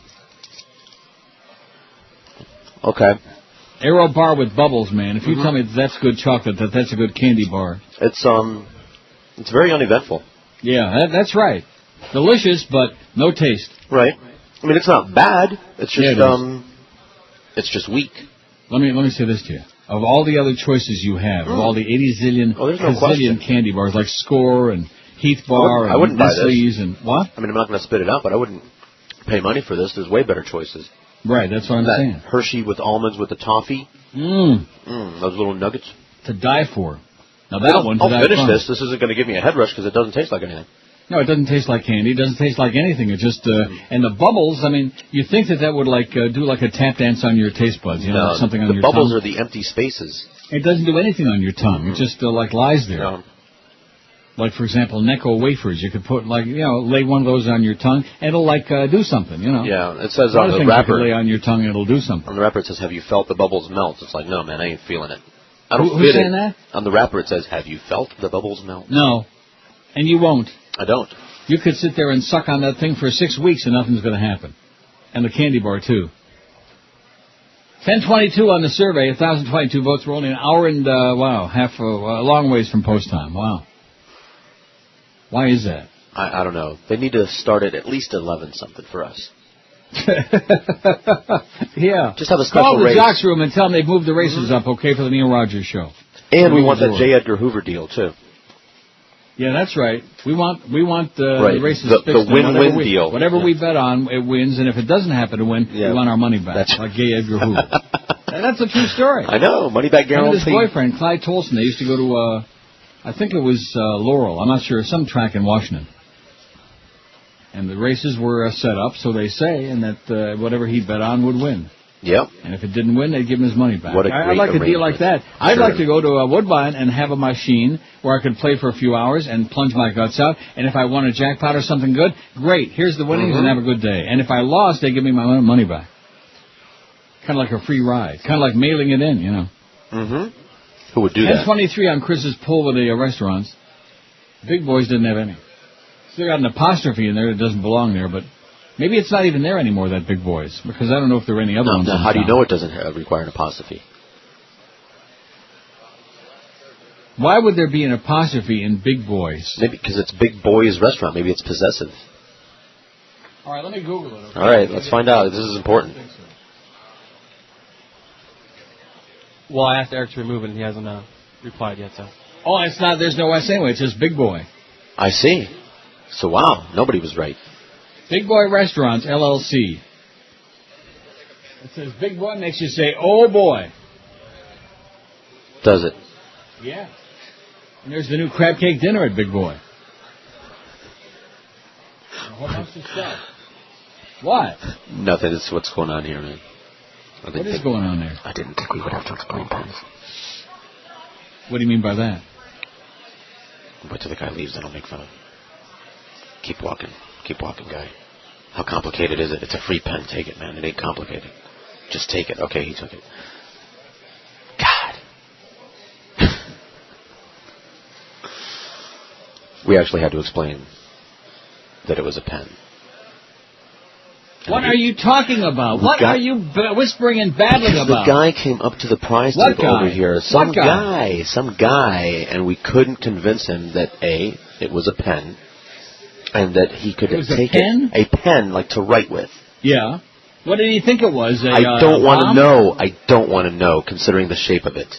Okay. Aero bar with bubbles, man. If you tell me that's good chocolate, that's a good candy bar. It's very uneventful. Yeah, that's right. Delicious, but no taste. Right. I mean, it's not bad. It's just, It's just weak. Let me say this to you. Of all the other choices you have, of all the 80 zillion candy bars, like Score and Heath Bar I wouldn't and buy Nestle's this. and what? I mean, I'm not going to spit it out, but I wouldn't pay money for this. There's way better choices. Right, that's what I'm saying. Hershey with almonds with the toffee. Those little nuggets. To die for. Now that one, to I'll die finish from. this. This isn't going to give me a head rush because it doesn't taste like anything. No, it doesn't taste like candy. It doesn't taste like anything. It just and the bubbles. I mean, you think that would do like a tap dance on your taste buds, you know, like something on your tongue. The bubbles are the empty spaces. It doesn't do anything on your tongue. It just like lies there. No. Like for example, Necco wafers. You could put lay one of those on your tongue, and it'll do something, you know. Yeah, it says on the wrapper. You could lay on your tongue, and it'll do something. On the wrapper it says, "Have you felt the bubbles melt?" It's like, no, man, I ain't feeling it. I don't Who's saying that? On the wrapper it says, "Have you felt the bubbles melt?" No, and you won't. I don't. You could sit there and suck on that thing for 6 weeks and nothing's going to happen. And the candy bar, too. 1022 on the survey, 1,022 votes. We're only an hour and, a long ways from post time. Wow. Why is that? I don't know. They need to start it at least 11 something for us. Yeah. Just have a special Call the race. Jocks room and tell them they've moved the races up, okay, for the Neil Rogers show. And we want that J. Edgar Hoover deal, too. Yeah, that's right. We want the races the fixed. win-win deal. Whatever we bet on, it wins, and if it doesn't happen to win, we want our money back. Like J. Edgar Hoover. And that's a true story. I know, money back guarantee. His boyfriend, Clyde Tolson, they used to go to, I think it was Laurel, I'm not sure, some track in Washington. And the races were set up, so they say, and that whatever he bet on would win. Yep. And if it didn't win, they'd give him his money back. What a great I'd like a deal like that. Sure. I'd like to go to Woodbine and have a machine where I could play for a few hours and plunge my guts out. And if I won a jackpot or something good, great. Here's the winnings and have a good day. And if I lost, they give me my money back. Kind of like a free ride. Kind of like mailing it in, you know. Who would do that? 1023 on Chris's poll with the restaurants. Big Boys didn't have any. Still got an apostrophe in there that doesn't belong there, but maybe it's not even there anymore, that Big Boys, because I don't know if there are any other ones. How do you know it doesn't require an apostrophe? Why would there be an apostrophe in Big Boys? Maybe because it's Big Boys Restaurant. Maybe it's possessive. All right, let me Google it. Okay? All right, let's find out. This is important. Well, I asked Eric to remove it, and he hasn't replied yet, so. Oh, it's not. There's no S anyway. It says Big Boy. I see. So, wow, nobody was right. Big Boy Restaurants, LLC. It says Big Boy makes you say, oh, boy. Does it? Yeah. And there's the new crab cake dinner at Big Boy. A whole bunch of stuff. What? Nothing. It's what's going on here, man. What is going on there? I didn't think we would have to explain pens. What do you mean by that? Wait till the guy leaves, then I'll make fun of him. Keep walking. Keep walking, guy. How complicated is it? It's a free pen. Take it, man. It ain't complicated. Just take it. Okay, he took it. God. We actually had to explain that it was a pen. What are you talking about? What are you whispering and babbling about? The guy came up to the prize table over here. Some guy, and we couldn't convince him that A, it was a pen, and that he could take a pen, like to write with. Yeah. What did he think it was? I don't want to know. I don't want to know, considering the shape of it.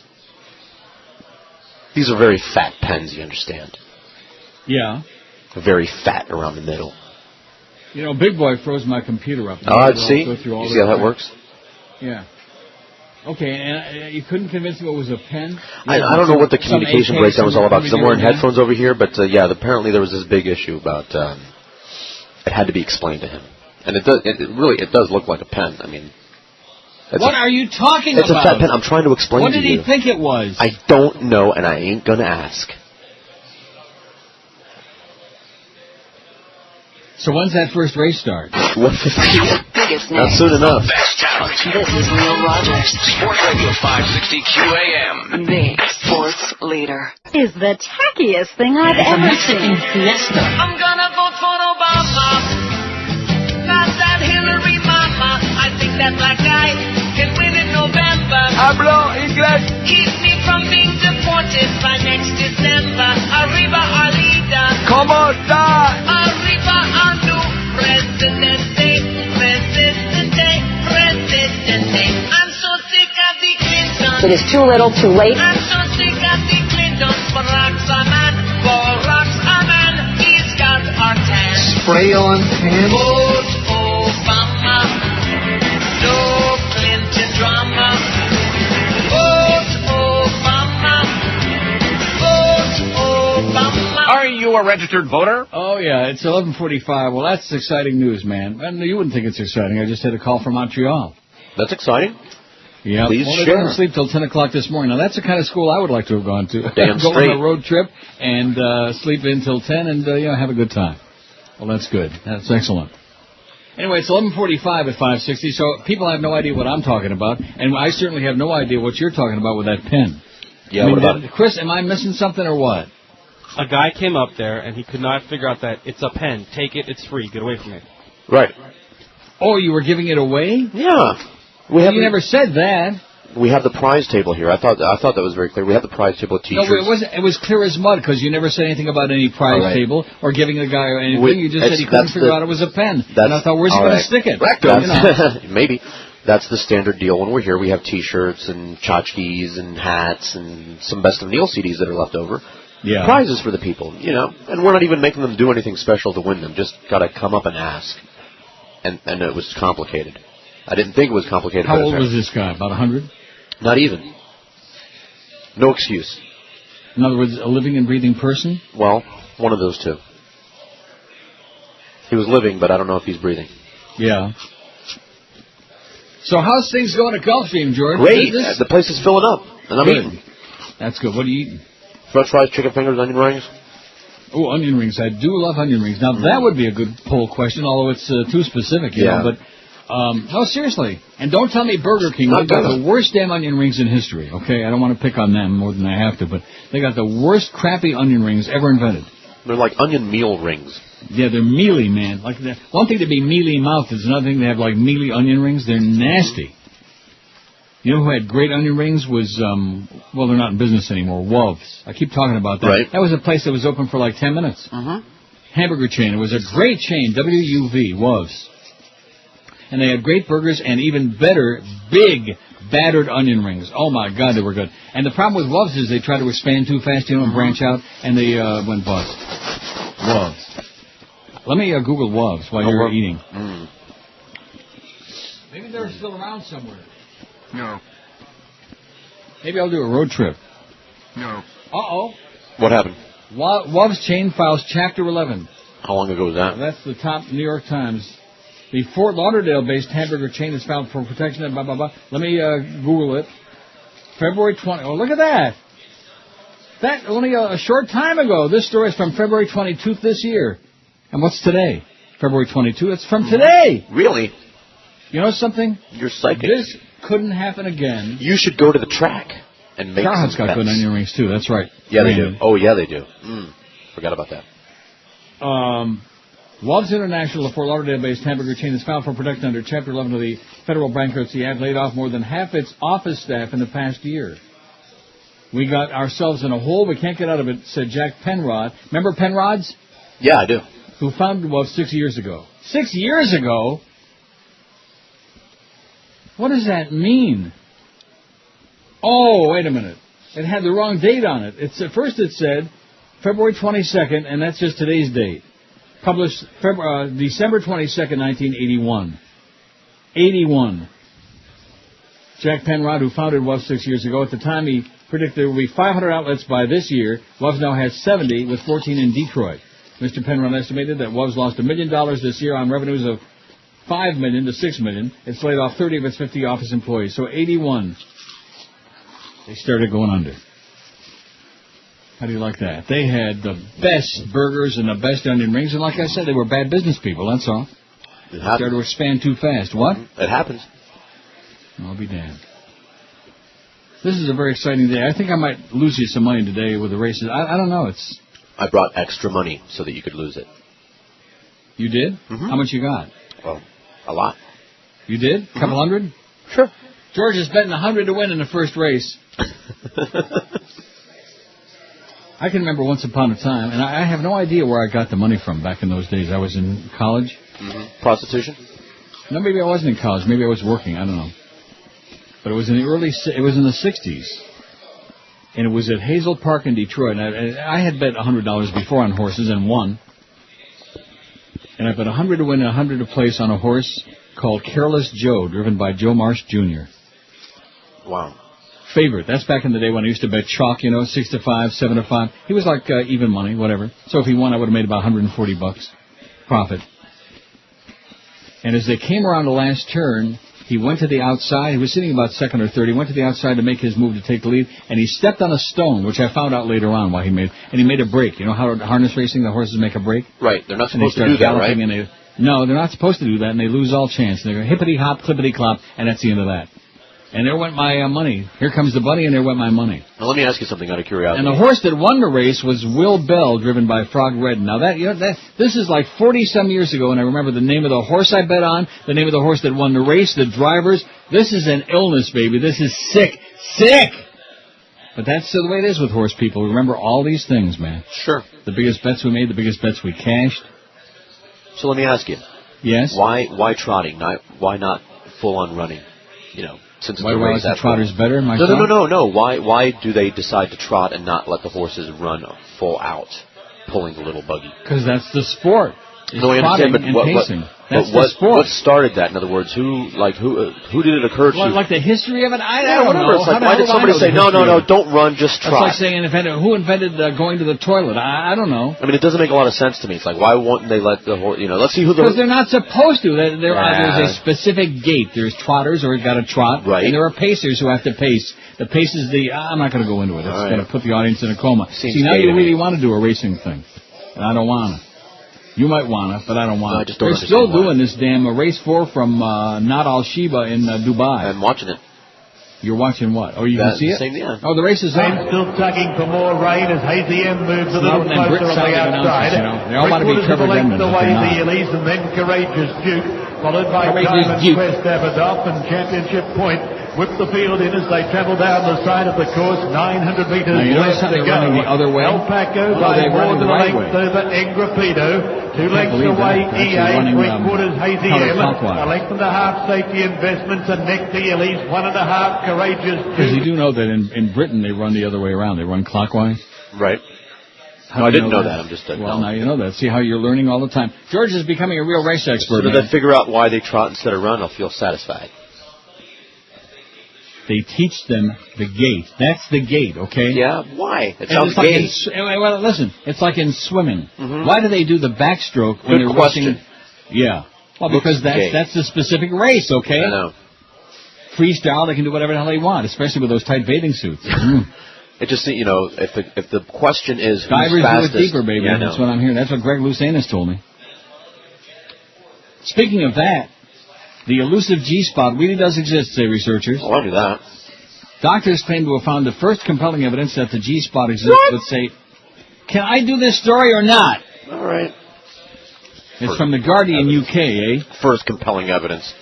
These are very fat pens, you understand? Yeah. Very fat around the middle. You know, Big Boy froze my computer up. See? You see how that works? Yeah. Okay, and you couldn't convince him it was a pen? I don't know what the communication breakdown was all about, because I'm wearing headphones over here, but apparently there was this big issue about it had to be explained to him. And it does look like a pen. I mean... What are you talking about? It's a fat pen. I'm trying to explain to you. What did he think it was? I don't know, and I ain't going to ask. So when's that first race start? 1:15. Not soon enough. Best talent. This is Neil Rogers. Sports Radio 560 QAM. The sports leader. Is the tackiest thing I've ever seen. Fiesta. I'm gonna vote for Obama. Not that Hillary mama. I think that black guy can win in November. Hablo inglés. Keep me from being deported by next December. Arriba our leader. ¿Cómo está? Arriba our new presidente. Presidente. Presidente. I'm It is too little, too late. Spray on tan. Vote Obama. No Clinton drama. Vote Obama. Vote Obama. Are you a registered voter? Oh, yeah, it's 11:45. Well, that's exciting news, man. And you wouldn't think it's exciting. I just had a call from Montreal. That's exciting. Yeah, Please well, they share. didn't sleep till 10 o'clock this morning. Now, that's the kind of school I would like to have gone to. Damn Go straight. on a road trip and sleep in till 10 and have a good time. Well, that's good. That's excellent. Anyway, it's 11:45 at 560, so people have no idea what I'm talking about, and I certainly have no idea what you're talking about with that pen. Yeah, what about it? Chris, am I missing something or what? A guy came up there, and he could not figure out that it's a pen. Take it, it's free. Get away from it. Right. Oh, you were giving it away? Yeah. You never said that. We have the prize table here. I thought that was very clear. We have the prize table with T-shirts. No, it was clear as mud because you never said anything about any prize table or giving a guy anything. You just said he couldn't figure out it was a pen. And I thought, where's he going to stick it? Maybe. That's the standard deal when we're here. We have T-shirts and tchotchkes and hats and some Best of Neil CDs that are left over. Yeah. Prizes for the people, And we're not even making them do anything special to win them. Just got to come up and ask. And it was complicated. I didn't think it was complicated. How old was this guy? About 100? Not even. No excuse. In other words, a living and breathing person? Well, one of those two. He was living, but I don't know if he's breathing. Yeah. So how's things going at Gulfstream, George? Great. The place is filling up, and I'm eating. That's good. What are you eating? French fries, chicken fingers, onion rings. Oh, onion rings. I do love onion rings. Now, that would be a good poll question, although it's too specific, you know. But, no, seriously. And don't tell me Burger King. They've got the worst damn onion rings in history, okay? I don't want to pick on them more than I have to, but they got the worst crappy onion rings ever invented. They're like onion meal rings. Yeah, they're mealy, man. Like one thing to be mealy-mouthed is another thing to have, like, mealy onion rings. They're nasty. You know who had great onion rings was, well, they're not in business anymore, Woves. I keep talking about that. Right. That was a place that was open for like 10 minutes. Hamburger chain. It was a great chain, W-U-V, Woves. And they had great burgers and even better, big, battered onion rings. Oh, my God, they were good. And the problem with Woves is they try to expand too fast, and branch out, and they went bust. Woves. Let me Google Woves while you're eating. Maybe they're still around somewhere. No. Maybe I'll do a road trip. No. Uh-oh. What happened? Woves Chain files Chapter 11. How long ago was that? That's the top New York Times. The Fort Lauderdale-based hamburger chain is filed for protection and blah, blah, blah. Let me Google it. February 20. Oh, look at that. That only a short time ago. This story is from February 22nd this year. And what's today? February 22. It's from today. Really? You know something? You're psychic. This couldn't happen again. You should go to the track and make Carhartt's some got bets. good onion rings, too. That's right. Yeah, they do. Oh, yeah, they do. Forgot about that. Woves International, a Fort Lauderdale-based hamburger chain, is filed for protection under Chapter 11 of the Federal Bankruptcy Act, laid off more than half its office staff in the past year. We got ourselves in a hole. We can't get out of it, said Jack Penrod. Remember Penrod's? Yeah, I do. Who founded Woves 6 years ago. 6 years ago? What does that mean? Oh, wait a minute. It had the wrong date on it. At first it said February 22nd, and that's just today's date. Published December 22nd, 1981. 81. Jack Penrod, who founded Woves 6 years ago, at the time he predicted there would be 500 outlets by this year. Woves now has 70, with 14 in Detroit. Mr. Penrod estimated that Woves lost $1 million this year on revenues of $5 million to $6 million. It's laid off 30 of its 50 office employees. So 81, they started going under. How do you like that? They had the best burgers and the best onion rings, and like I said, they were bad business people, that's all. It happens. Started to expand too fast. What? It happens. I'll be damned. This is a very exciting day. I think I might lose you some money today with the races. I don't know. I brought extra money so that you could lose it. You did? How much you got? Well, a lot. You did? A couple hundred? Sure. George is betting 100 to win in the first race. I can remember once upon a time, and I have no idea where I got the money from back in those days. I was in college. Prostitution? No, maybe I wasn't in college. Maybe I was working. I don't know. But it was in the the 60s. And it was at Hazel Park in Detroit. And I had bet $100 before on horses and won. And I bet $100 to win and $100 to place on a horse called Careless Joe, driven by Joe Marsh Jr. Wow. Favorite. That's back in the day when I used to bet chalk, 6 to 5, 7 to 5. He was like even money, whatever. So if he won, I would have made about $140 profit. And as they came around the last turn, he went to the outside. He was sitting about second or third. He went to the outside to make his move to take the lead, and he stepped on a stone, which I found out later on why he made. And he made a break. You know how harness racing, the horses make a break? Right. They're not supposed to do that, right? No, they're not supposed to do that, and they lose all chance. They go hippity-hop, clippity-clop, and that's the end of that. And there went my money. Here comes the bunny, and there went my money. Now, let me ask you something out of curiosity. And the horse that won the race was Will Bell, driven by Frog Redden. Now, this is like 40-some years ago, and I remember the name of the horse I bet on, the name of the horse that won the race, the drivers. This is an illness, baby. This is sick. Sick! But that's the way it is with horse people. Remember all these things, man. Sure. The biggest bets we made, the biggest bets we cashed. So let me ask you. Yes? Why trotting? Why not full-on running? Since why do the trotters better? No. Why do they decide to trot and not let the horses run full out, pulling the little buggy? Because that's the sport. No, I understand, but what started that? In other words, who did it occur to? Like the history of it? I don't know. It's like, why did somebody say, no, don't run, just trot? It's like saying, who invented going to the toilet? I don't know. I mean, it doesn't make a lot of sense to me. It's like, why won't they let the horse, let's see who the... Because they're not supposed to. There's a specific gait. There's trotters who have got to trot. Right. And there are pacers who have to pace. The pace is I'm not going to go into it. It's going to put the audience in a coma. See, now you really want to do a racing thing. And I don't want to. You might want to, but I don't want to. They're still doing this damn race 4 from Not Al Sheba in Dubai. I'm watching it. You're watching what? Oh, you can see it? Yeah. Oh, the race is on. Still tugging for more rain as Hazy M moves a little closer on the outside. They all want to be Trevor Denman, but they're not. Elise and then Courageous Duke, followed by Diamond Quest Abadoff and Championship Point. Whip the field in as they travel down the side of the course, 900 metres left to go. Running the other way? El Paco by more than a length over Engrapido. 2 lengths away, EA, 3/4 Hazy M. A length and a half Safety Investments and Next Elise, 1.5 Courageous Duke. Because you do know that in Britain they run the other way around. They run clockwise. Right. No, I didn't know that. I'm just now you know that. See how you're learning all the time. George is becoming a real race expert. So if I figure out why they trot instead of run, I'll feel satisfied. They teach them the gait. That's the gait, okay? Yeah, why? It sounds gay. Well, listen, it's like in swimming. Mm-hmm. Why do they do the backstroke when they're question. racing? Yeah. Well, because that's the specific race, okay? I know. Freestyle, they can do whatever the hell they want, especially with those tight bathing suits. It just, if the question is who's divers fastest, do it deeper, baby. Yeah, that's what I'm hearing. That's what Greg Lousanis told me. Speaking of that, the elusive G-spot really does exist, say researchers. Oh, I knew that. Doctors claim to have found the first compelling evidence that the G-spot exists, but say, can I do this story or not? All right. It's from the Guardian UK, eh? First compelling evidence.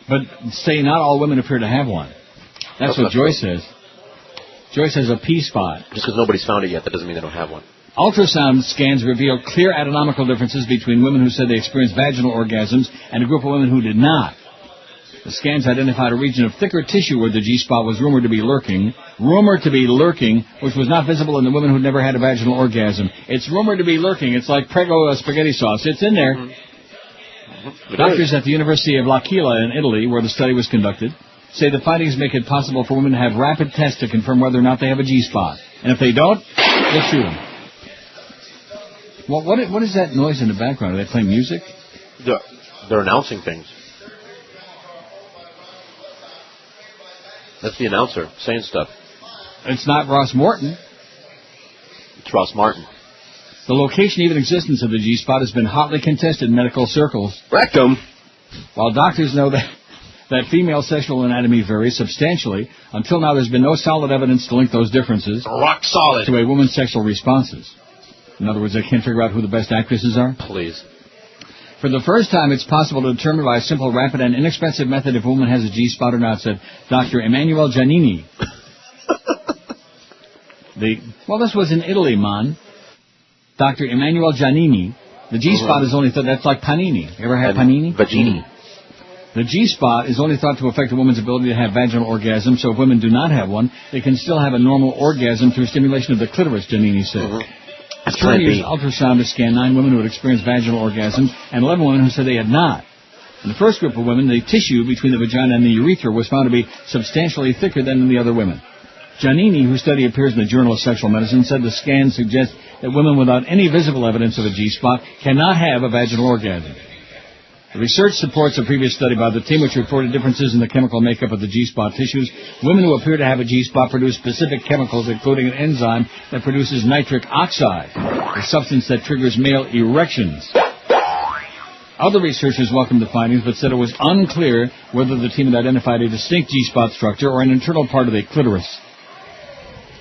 But say not all women appear to have one. That's what Joyce says. Joyce has a P-spot. Just because nobody's found it yet, that doesn't mean they don't have one. Ultrasound scans reveal clear anatomical differences between women who said they experienced vaginal orgasms and a group of women who did not. The scans identified a region of thicker tissue where the G-spot was rumored to be lurking, which was not visible in the women who never had a vaginal orgasm. It's rumored to be lurking. It's like Prego spaghetti sauce. It's in there. Mm-hmm. Doctors at the University of L'Aquila in Italy, where the study was conducted, say the findings make it possible for women to have rapid tests to confirm whether or not they have a G-spot. And if they don't, they'll shoot them. Well, what is that noise in the background? Are they playing music? They're announcing things. That's the announcer saying stuff. It's not Ross Morton. It's Ross Martin. The location, even existence of the G-spot has been hotly contested in medical circles. Rectum. While doctors know that female sexual anatomy varies substantially, until now there's been no solid evidence to link those differences rock solid to a woman's sexual responses. In other words, they can't figure out who the best actresses are? Please. For the first time, it's possible to determine by a simple, rapid, and inexpensive method if a woman has a G-spot or not, said Dr. Emanuele Giannini. This was in Italy, man. Dr. Emanuele Giannini. The G-spot is only, that's like panini. You ever had panini? Vagini. The G-spot is only thought to affect a woman's ability to have vaginal orgasm, so if women do not have one, they can still have a normal orgasm through stimulation of the clitoris, Giannini said. The Stern used ultrasound to scan 9 women who had experienced vaginal orgasms and 11 women who said they had not. In the first group of women, the tissue between the vagina and the urethra was found to be substantially thicker than in the other women. Giannini, whose study appears in the Journal of Sexual Medicine, said the scan suggests that women without any visible evidence of a G-spot cannot have a vaginal orgasm. The research supports a previous study by the team which reported differences in the chemical makeup of the G-spot tissues. Women who appear to have a G-spot produce specific chemicals, including an enzyme that produces nitric oxide, a substance that triggers male erections. Other researchers welcomed the findings, but said it was unclear whether the team had identified a distinct G-spot structure or an internal part of the clitoris.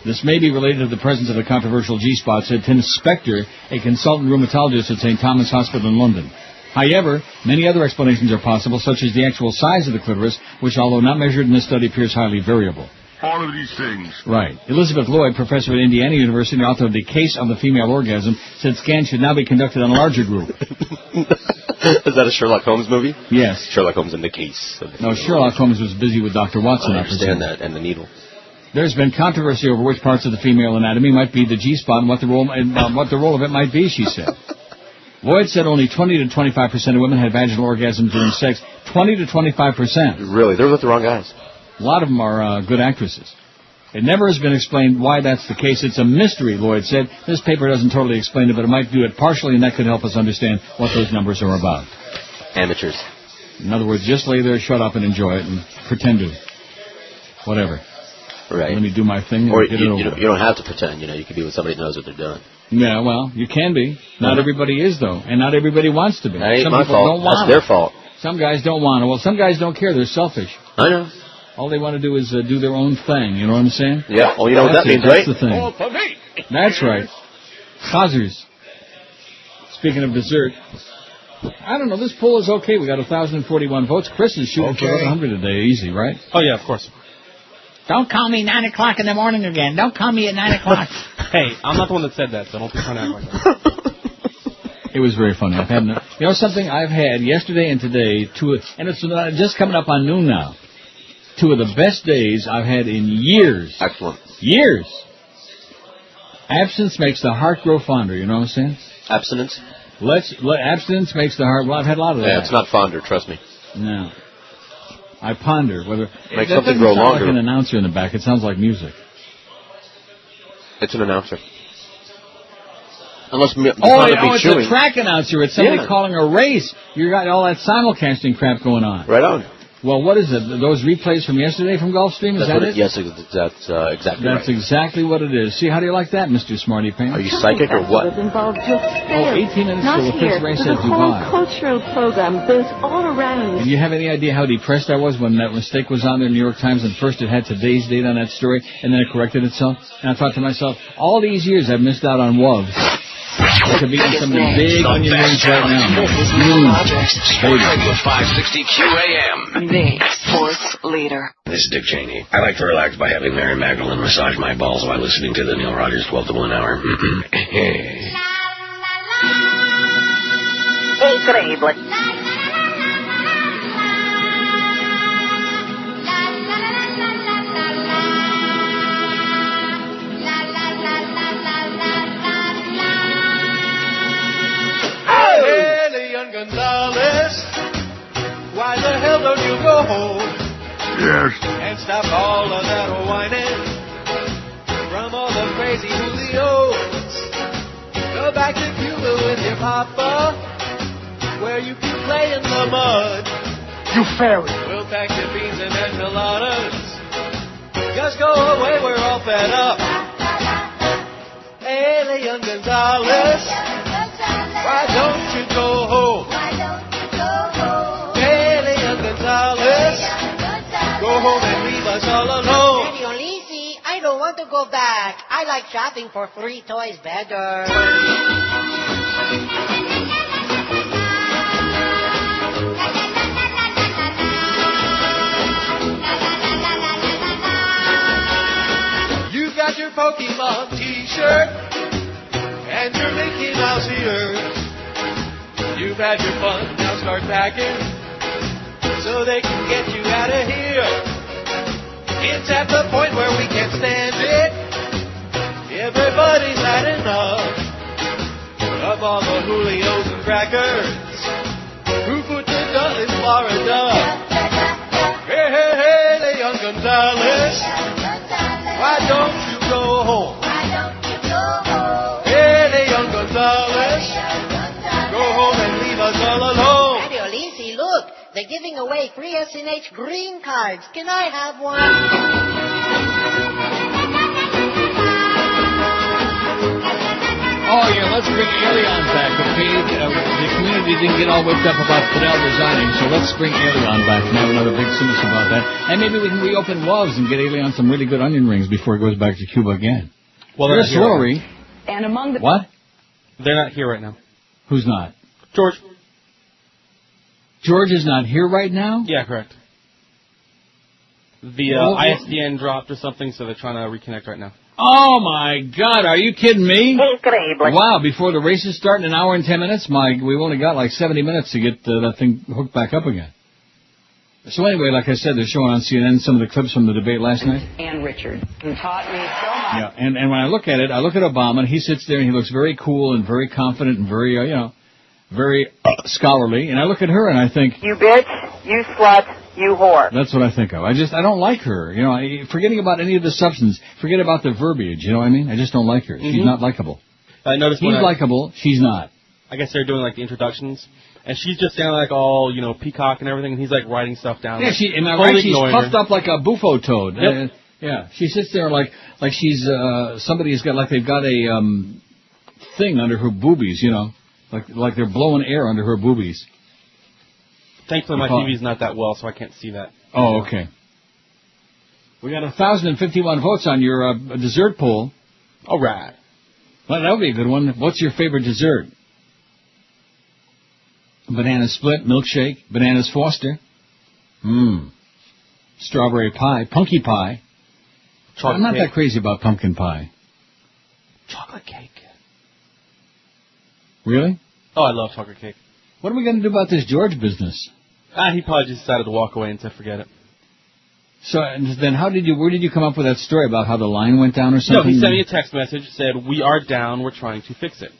This may be related to the presence of the controversial G-spot, said Tim Spector, a consultant rheumatologist at St. Thomas Hospital in London. However, many other explanations are possible, such as the actual size of the clitoris, which, although not measured in this study, appears highly variable. All of these things. Right. Elizabeth Lloyd, professor at Indiana University and author of The Case of the Female Orgasm, said scans should now be conducted on a larger group. Is that a Sherlock Holmes movie? Yes. Sherlock Holmes in The Case. No, Sherlock Holmes was busy with Dr. Watson. I understand that, and the needle. There's been controversy over which parts of the female anatomy might be the G-spot and what the role of it might be, she said. Lloyd said only 20 to 25% of women had vaginal orgasms during sex. 20 to 25%. Really? They're with the wrong guys. A lot of them are good actresses. It never has been explained why that's the case. It's a mystery, Lloyd said. This paper doesn't totally explain it, but it might do it partially, and that could help us understand what those numbers are about. Amateurs. In other words, just lay there, shut up, and enjoy it, and pretend to. Whatever. Right. Let me do my thing or and get it over. You don't have to pretend, you can be with somebody who knows what they're doing. Yeah, well, you can be. Not everybody is, though, and not everybody wants to be. That ain't some my people fault. don't want That's their fault. Some guys don't want to. Well, some guys don't care. They're selfish. I know. All they want to do is do their own thing. You know what I'm saying? Yeah. Well, you know what that means, right? That's the thing. That's right. Chazers. Speaking of dessert, I don't know. This poll is okay. We got 1,041 votes. Chris is shooting for 100 today. Easy, right? Oh, yeah, of course. Don't call me 9 o'clock in the morning again. Don't call me at 9 o'clock. Hey, I'm not the one that said that, so don't be trying to act like that. It was very funny. I've had, you know something? I've had yesterday and today and it's just coming up on noon now. 2 of the best days I've had in years. Excellent. Years. Absence makes the heart grow fonder. You know what I'm saying? Abstinence. Abstinence makes the heart. Well, I've had a lot of that. Yeah, it's not fonder. Trust me. No. I ponder whether makes something grow longer. Like an announcer in the back. It sounds like music. It's an announcer. Unless it's a track announcer. It's somebody calling a race. You got all that simulcasting crap going on. Right on. Well, what is it? Those replays from yesterday from Gulfstream? Is that it? Yes, that's exactly right. That's exactly what it is. See, how do you like that, Mr. Smarty Pants? Are you psychic or what? 18 minutes till the fifth race at Dubai. The whole cultural program goes all around. Do you have any idea how depressed I was when that mistake was on there in the New York Times, and first it had today's date on that story, and then it corrected itself? And I thought to myself, all these years I've missed out on WUV. I could be in some big onion rings right now. This is Neil Rogers. Radio 560 QAM. The fourth leader. This is Dick Cheney. I like to relax by having Mary Magdalene massage my balls while listening to the Neil Rogers 12 to 1 hour. Increíble. Gonzalez, why the hell don't you go home? Yes. And stop all of that whining from all the crazy Julios. Go back to Cuba with your papa, where you can play in the mud. You fairy. We'll pack your beans and enchiladas. Just go away, we're all fed up. Hey, Leon Gonzalez, why don't you go home? Hey, Leon Gonzalez, go home and leave us all alone. Senor Lizzie, I don't want to go back. I like shopping for free toys better. You got your Pokemon t-shirt and your Mickey Mouse ears. You've had your fun, now start packing, so they can get you out of here. It's at the point where we can't stand it. Everybody's had enough of all the Julios and crackers who put the duck in Florida. Hey, hey, hey, Leon Gonzalez, why don't you go home? Hey, Leon Gonzalez, go home and leave us all alone. Radio Lisi, look, they're giving away free SNH green cards. Can I have one? Oh, yeah, let's bring Elion back, okay? The community didn't get all whipped up about Fidel resigning, so let's bring Elion back and have another big simus about that. And maybe we can reopen Love's and get Elion some really good onion rings before he goes back to Cuba again. Well, Here's Lori. And among the... What? They're not here right now. Who's not? George. George is not here right now? Yeah, correct. The ISDN dropped or something, so they're trying to reconnect right now. Oh, my God. Are you kidding me? Wow, before the races start in an hour and 10 minutes? We've only got like 70 minutes to get that thing hooked back up again. So anyway, like I said, they're showing on CNN some of the clips from the debate last night. And Richard, who taught me so much. Yeah, and when I look at it, I look at Obama, and he sits there, and he looks very cool and very confident and very, very scholarly. And I look at her, and I think... You bitch, you slut, you whore. That's what I think of. I don't like her. Forgetting about any of the substance, forget about the verbiage, you know what I mean? I just don't like her. She's not likable. I noticed he's likable, she's not. I guess they're doing like the introductions, and she's just sounding like all, peacock and everything, and he's like writing stuff down. Yeah, like, she's puffed up like a buffo toad. Yep. Yeah, she sits there like she's, somebody's got, like they've got a, thing under her boobies, like they're blowing air under her boobies. Thankfully, my TV's not that well, so I can't see that. Oh, okay. We got 1,051 votes on your dessert poll. All right. Well, that would be a good one. What's your favorite dessert? Banana split, milkshake, bananas Foster. Strawberry pie, punky pie. I'm not that crazy about pumpkin pie. Chocolate cake. Really? Oh, I love chocolate cake. What are we going to do about this George business? He probably just decided to walk away and said, forget it. So then where did you come up with that story about how the line went down or something? No, he sent me a text message, said, we are down, we're trying to fix it.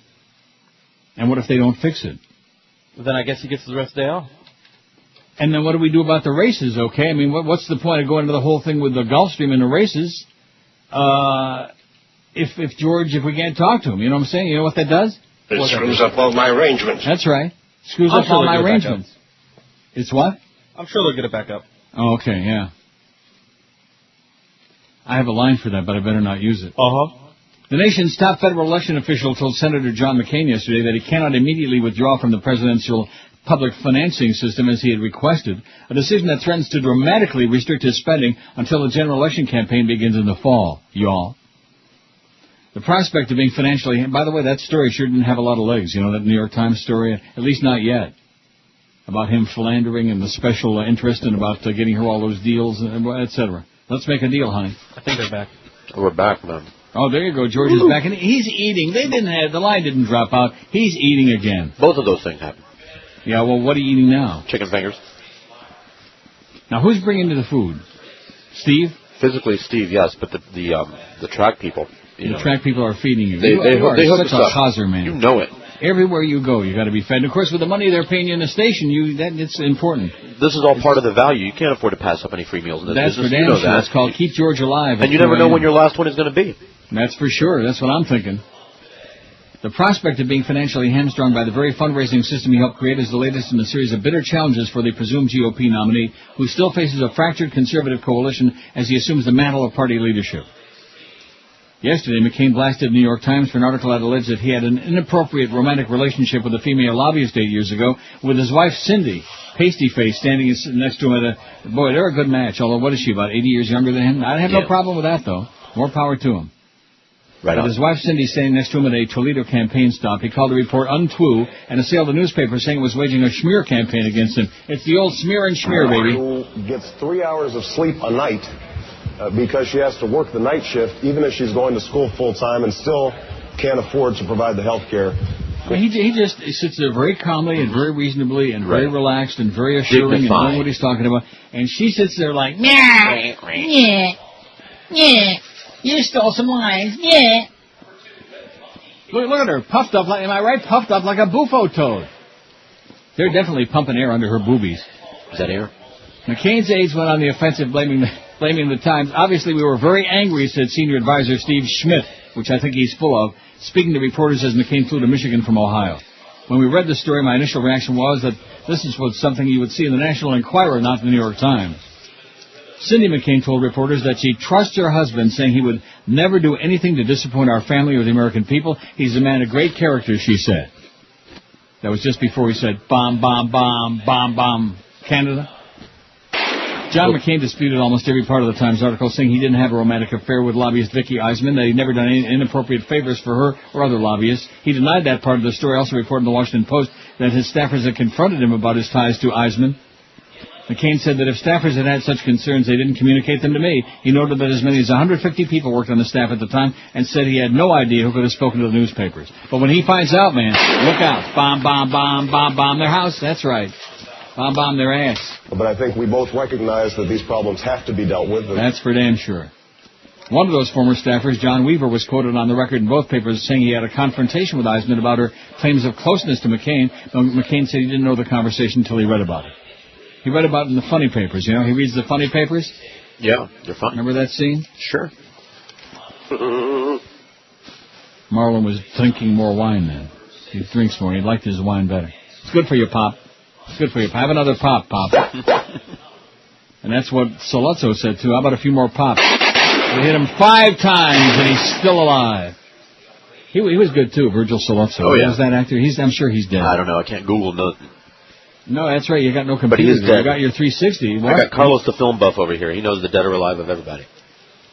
And what if they don't fix it? Then I guess he gets the rest of the day off. And then what do we do about the races, okay? I mean, what's the point of going into the whole thing with the Gulfstream and the races? If we can't talk to him, you know what I'm saying? You know what that does? It screws up all my arrangements. That's right. Screws up all my arrangements. It's what? I'm sure they'll get it back up. Oh, okay, yeah. I have a line for that, but I better not use it. Uh-huh. The nation's top federal election official told Senator John McCain yesterday that he cannot immediately withdraw from the presidential public financing system as he had requested, a decision that threatens to dramatically restrict his spending until the general election campaign begins in the fall, y'all. The prospect of being financially... By the way, that story sure didn't have a lot of legs, that New York Times story, at least not yet, about him philandering and the special interest and about getting her all those deals, etc. Let's make a deal, honey. I think they're back. We're back, man. Oh, there you go. George is back, and he's eating. The line didn't drop out. He's eating again. Both of those things happen. Yeah, well, what are you eating now? Chicken fingers. Now, who's bringing you the food? Steve? Physically, Steve, yes, but the track people... The track people are feeding you. They are such a chazer, man. You know it. Everywhere you go, you got to be fed. And of course, with the money they're paying you in the station, it's important. This is all part of the value. You can't afford to pass up any free meals in this business. That's for damn sure. It's called Keep George Alive. And you never know when your last one is going to be. That's for sure. That's what I'm thinking. The prospect of being financially hamstrung by the very fundraising system he helped create is the latest in a series of bitter challenges for the presumed GOP nominee, who still faces a fractured conservative coalition as he assumes the mantle of party leadership. Yesterday, McCain blasted the New York Times for an article that alleged that he had an inappropriate romantic relationship with a female lobbyist 8 years ago with his wife, Cindy, pasty face, standing next to him at a... Boy, they're a good match, although what is she, about 80 years younger than him? I have no problem with that, though. More power to him. Right on. With his wife, Cindy, standing next to him at a Toledo campaign stop, he called the report untrue and assailed the newspaper, saying it was waging a smear campaign against him. It's the old smear and schmear, baby. Who gets 3 hours of sleep a night because she has to work the night shift, even if she's going to school full-time and still can't afford to provide the health care Well, he just sits there very calmly and very reasonably and very relaxed and very assuring and knowing what he's talking about. And she sits there like, yeah, you stole some lines, yeah. Look at her, puffed up like, am I right? Puffed up like a bufo toad. They're definitely pumping air under her boobies. Is that air? McCain's aides went on the offensive blaming the Times. Obviously, we were very angry, said senior advisor Steve Schmidt, which I think he's full of, speaking to reporters as McCain flew to Michigan from Ohio. When we read the story, my initial reaction was that this was something you would see in the National Enquirer, not the New York Times. Cindy McCain told reporters that she trusts her husband, saying he would never do anything to disappoint our family or the American people. He's a man of great character, she said. That was just before he said, bomb, bomb, bomb, bomb, bomb, Canada. John McCain disputed almost every part of the Times article, saying he didn't have a romantic affair with lobbyist Vicky Eisman, that he'd never done any inappropriate favors for her or other lobbyists. He denied that part of the story, also reported in the Washington Post that his staffers had confronted him about his ties to Eisman. McCain said that if staffers had such concerns, they didn't communicate them to me. He noted that as many as 150 people worked on the staff at the time and said he had no idea who could have spoken to the newspapers. But when he finds out, man, look out. Bomb, bomb, bomb, bomb, bomb their house. That's right. Bomb, bomb their ass. But I think we both recognize that these problems have to be dealt with. That's for damn sure. One of those former staffers, John Weaver, was quoted on the record in both papers saying he had a confrontation with Eisman about her claims of closeness to McCain. McCain said he didn't know the conversation until he read about it. He read about it in the funny papers, you know. He reads the funny papers. Yeah, they're fun. Remember that scene? Sure. Marlon was drinking more wine then. He drinks more. He liked his wine better. It's good for you, Pop. It's good for you. Have another pop, Pop. And that's what Sollozzo said, too. How about a few more pops? We hit him 5 times, and he's still alive. He was good, too, Virgil Sollozzo. Oh, yeah. Was that actor? I'm sure he's dead. I don't know. I can't Google nothing. No, that's right. You got no computer. But he is dead. You got your 360. What? I got Carlos the film buff over here. He knows the dead or alive of everybody.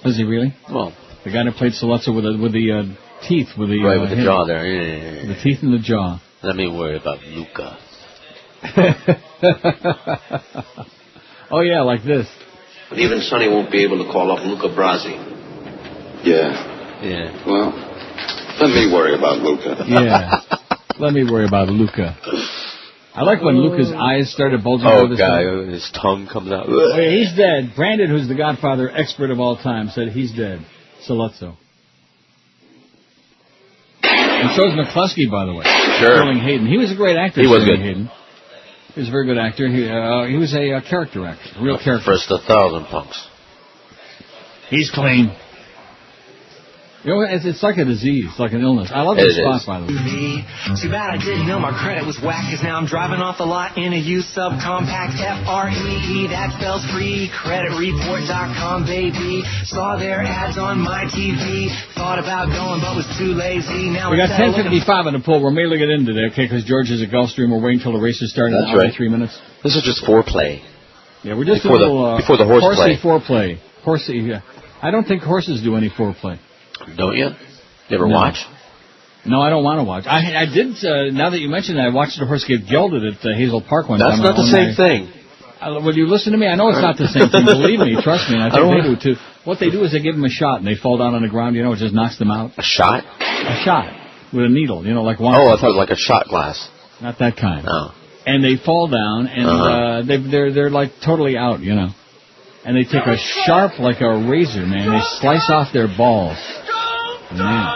Does he really? Well, the guy that played Sollozzo with the teeth, with the right, with the jaw there. Yeah. The teeth in the jaw. Let me worry about Luca. Oh yeah, like this. But even Sonny won't be able to call up Luca Brasi. Yeah. Well, let me worry about Luca. Yeah. Let me worry about Luca. I like when Luca's eyes started bulging out of his head. His tongue comes out. Oh, yeah, he's dead. Brandon, who's the Godfather expert of all time, said he's dead. Sollozzo. And so's McCluskey, by the way. Sure. Sterling Hayden. He was a great actor. He was good. Hayden. He was a very good actor. He was a character actor, a real character. First 1,000 punks. He's clean. You know, it's like a disease, it's like an illness. I love this spot, by the way. Too bad I didn't know my credit was whack, 'cause now I'm driving off the lot in a used subcompact FREE. That spells free. CreditReport.com, baby. Saw their ads on my TV. Thought about going, but was too lazy. Now we got 10:55 on the poll. We're mailing it in today, okay? Because George is at Gulfstream. We're waiting until the races start in 3 minutes. This is just foreplay. Yeah, we're just before a little before the horse horsey play. Foreplay. Horsey. Yeah. I don't think horses do any foreplay. Don't you? You ever watch? No, I don't want to watch. I did, now that you mentioned it, I watched a horse get gelded at Hazel Park one time. That's not the same thing. Will you listen to me? I know it's not the same thing. Believe me. Trust me. I think they do, too. What they do is they give them a shot, and they fall down on the ground. You know, it just knocks them out. A shot? A shot. With a needle. You know, like one. Oh, I thought it was like a shot glass. Not that kind. Oh. And they fall down, and they're like totally out, you know. And they take a sharp, like a razor, man. They slice off their balls. Man.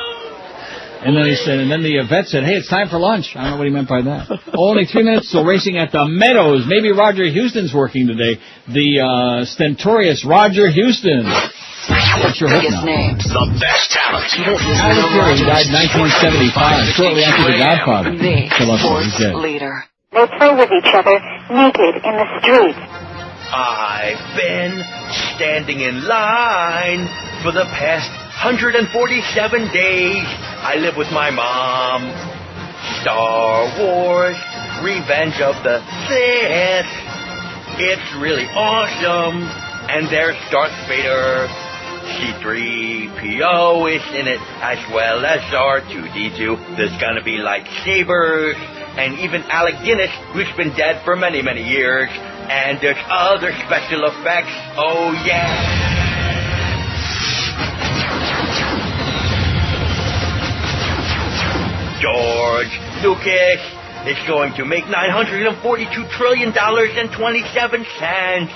And then he said, and then the vet said, "Hey, it's time for lunch." I don't know what he meant by that. Only 3 minutes till racing at the Meadows. Maybe Roger Houston's working today. The stentorious Roger Houston. What's your hook now? Names. The best talent. Alan Fury died in 1975, shortly after The Godfather. The sports leader. They play with each other naked in the street. I've been standing in line for the past 147 days. I live with my mom. Star Wars, Revenge of the Sith. It's really awesome. And there's Darth Vader. C-3PO is in it, as well as R2-D2. There's gonna be lightsabers, and even Alec Guinness, who's been dead for many, many years. And there's other special effects. Oh, yeah. George Lucas is going to make $942 trillion and 27 cents.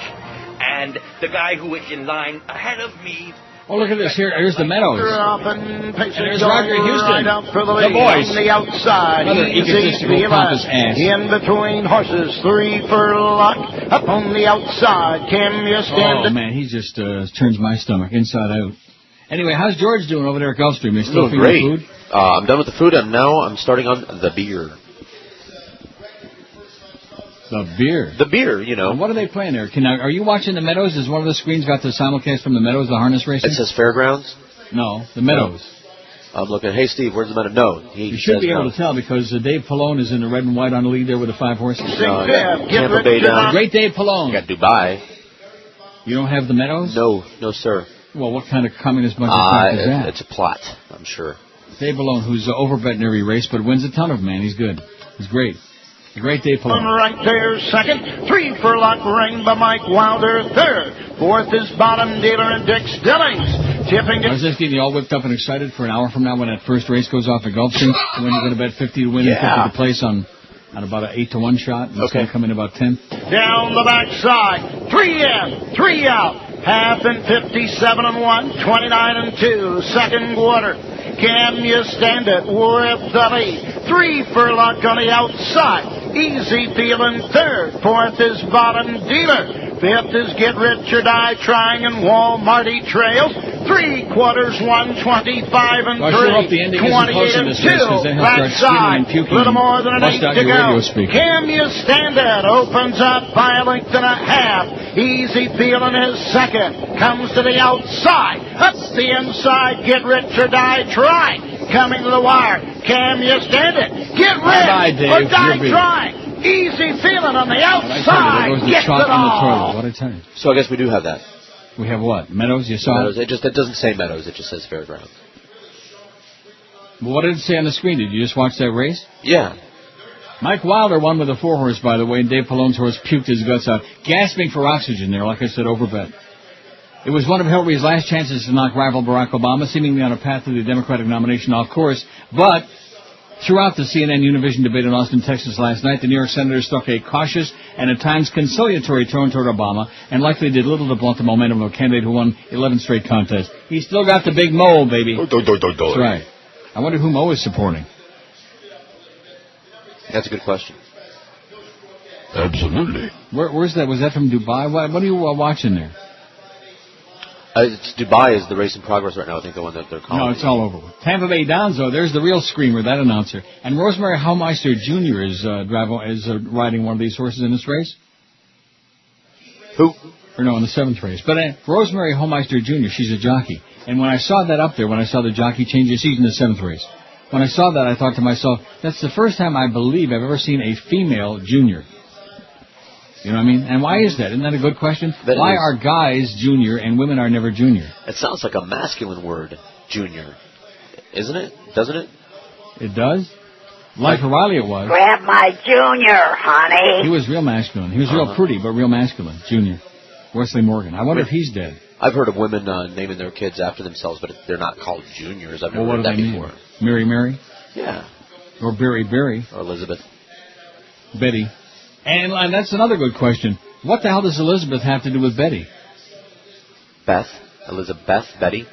And the guy who is in line ahead of me... Oh, look at this. Here's the Meadows. And there's Roger Houston. The boys. On the outside. Another egotistical pompous ass. In between horses, 3 furlong. Up on the outside. Can you stand it? Oh, man, he just turns my stomach inside out. Anyway, how's George doing over there at Gulfstream? Is he still feeding great. food? I'm done with the food, and now I'm starting on the beer. The beer? The beer, you know. And what are they playing there? Are you watching the Meadows? Is one of the screens got the simulcast from the Meadows, the harness racing? It says Fairgrounds? No, the Meadows. No. I'm looking. Hey, Steve, where's the Meadows? No. You should be able to tell because Dave Pallone is in the red and white on the lead there with the 5 horses. Tampa Bay down. Great Dave Pallone. You got Dubai. You don't have the Meadows? No, sir. Well, what kind of communist bunch of crap is that? It's a plot, I'm sure. Dave Pallone, who's overbet in every race, but wins a ton of them, man. He's good. He's great. A great Dave Pallone. Right there, second. 3 furlong rain by Mike Wilder, third. Fourth is bottom dealer and Dick Stillings. Tipping I was just getting you all whipped up and excited for an hour from now when that first race goes off at Gulfstream, when you're going to bet 50 to win and 50 to place on about an 8-1 shot. And it's going to come in about 10. Down the backside. 3 in, 3 out. Half and 57 and 1, 29 and 2. Second quarter. Can you stand it with the lead? 3 furlong on the outside. Easy feeling third. Fourth is bottom dealer. Fifth is Get Rich or Die Trying and Walmarty Trails. 3 quarters, 125 and 3. Well, I sure hope the ending isn't close in this race because then he'll start screaming and puking. Little more than an 8 to go. Speaker. Can you stand it? Opens up by a length and a half. Easy feeling is second. Comes to the outside. Up the inside. Get Rich or Die Trying. Coming to the wire. Can you stand it? Get Rich or Die Trying. Easy feeling on the outside. Gets it all. What I tell you. So I guess we do have that. We have what? Meadows? You saw Meadows. It doesn't say Meadows. It just says Fairgrounds. Well, what did it say on the screen? Did you just watch that race? Yeah. Mike Wilder won with a 4-horse, by the way, and Dave Pallone's horse puked his guts out, gasping for oxygen there, like I said, overbet. It was one of Hillary's last chances to knock rival Barack Obama, seemingly on a path to the Democratic nomination off course. But throughout the CNN Univision debate in Austin, Texas last night, the New York senator struck a cautious and at times conciliatory tone toward Obama and likely did little to blunt the momentum of a candidate who won 11 straight contests. He still got the big Mo, baby. That's right. I wonder who Mo is supporting. That's a good question. Absolutely. Where's that? Was that from Dubai? What are you watching there? It's Dubai is the race in progress right now. I think the one that they're calling. No, it's all over. Tampa Bay Downs, though. There's the real screamer, that announcer. And Rosemary Haumeister Jr. is riding one of these horses in this race. Who? Or no, in the 7th race. But Rosemary Haumeister Jr., she's a jockey. And when I saw that up there, when I saw the jockey change his seat in the 7th race, when I saw that, I thought to myself, that's the first time I believe I've ever seen a female junior. You know what I mean? And why is that? Isn't that a good question? Why are guys junior and women are never junior? It sounds like a masculine word, junior. Isn't it? Doesn't it? It does? Like O'Reilly it was. Grab my junior, honey. He was real masculine. He was real pretty, but real masculine. Junior. Wesley Morgan. I wonder if he's dead. I've heard of women naming their kids after themselves, but they're not called juniors. I've never heard that before. Mary? Yeah. Or Berry? Or Elizabeth. Betty. And that's another good question. What the hell does Elizabeth have to do with Betty? Beth. Elizabeth. Betty.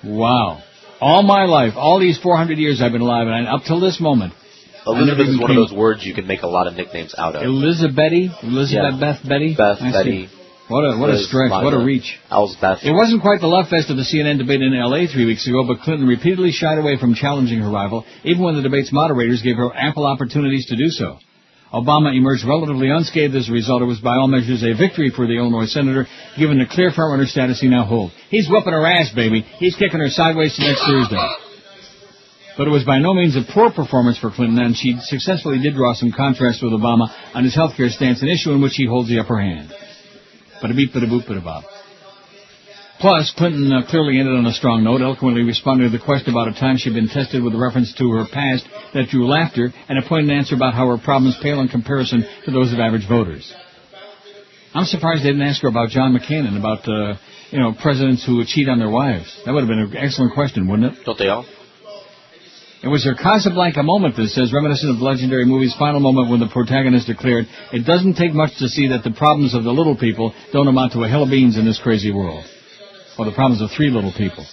Wow. All my life, all these 400 years I've been alive, and up till this moment. Elizabeth is one of those words you can make a lot of nicknames out of. Elizabeth Betty? Betty? Beth, Betty. What a stretch, what a reach. Beth. It wasn't quite the love fest of the CNN debate in L.A. 3 weeks ago, but Clinton repeatedly shied away from challenging her rival, even when the debate's moderators gave her ample opportunities to do so. Obama emerged relatively unscathed as a result. It was by all measures a victory for the Illinois senator, given the clear front-runner status he now holds. He's whooping her ass, baby. He's kicking her sideways to next Thursday. But it was by no means a poor performance for Clinton, and she successfully did draw some contrast with Obama on his health care stance, an issue in which he holds the upper hand. Bada-beep, bada-boop, bada-bop. Plus, Clinton clearly ended on a strong note, eloquently responding to the question about a time she'd been tested with a reference to her past that drew laughter, and a pointed answer about how her problems pale in comparison to those of average voters. I'm surprised they didn't ask her about John McCain and about, presidents who cheat on their wives. That would have been an excellent question, wouldn't it? Don't they all? It was her Casablanca moment, this says, reminiscent of the legendary movie's final moment when the protagonist declared, "It doesn't take much to see that the problems of the little people don't amount to a hill of beans in this crazy world." Or the problems of three little people.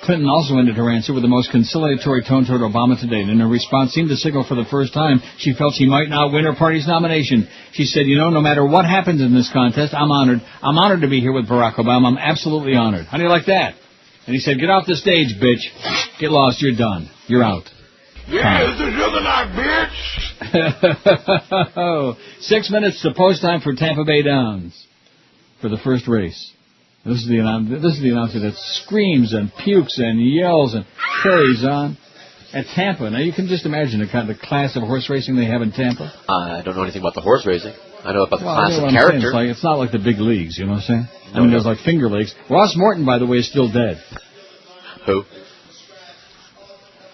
Clinton also ended her answer with the most conciliatory tone toward Obama to date. And her response seemed to signal for the first time she felt she might not win her party's nomination. She said, no matter what happens in this contest, I'm honored. I'm honored to be here with Barack Obama. I'm absolutely honored. How do you like that? And he said, "Get off the stage, bitch. Get lost. You're done. You're out." Yeah, it's the sugar night, bitch. 6 minutes to post time for Tampa Bay Downs for the first race. This is the announcer that screams and pukes and yells and carries on at Tampa. Now, you can just imagine the class of horse racing they have in Tampa. I don't know anything about the horse racing. I know about the class of character. It's not like the big leagues, you know what I'm saying? I mean, there's like Finger Lakes. Ross Morton, by the way, is still dead. Who?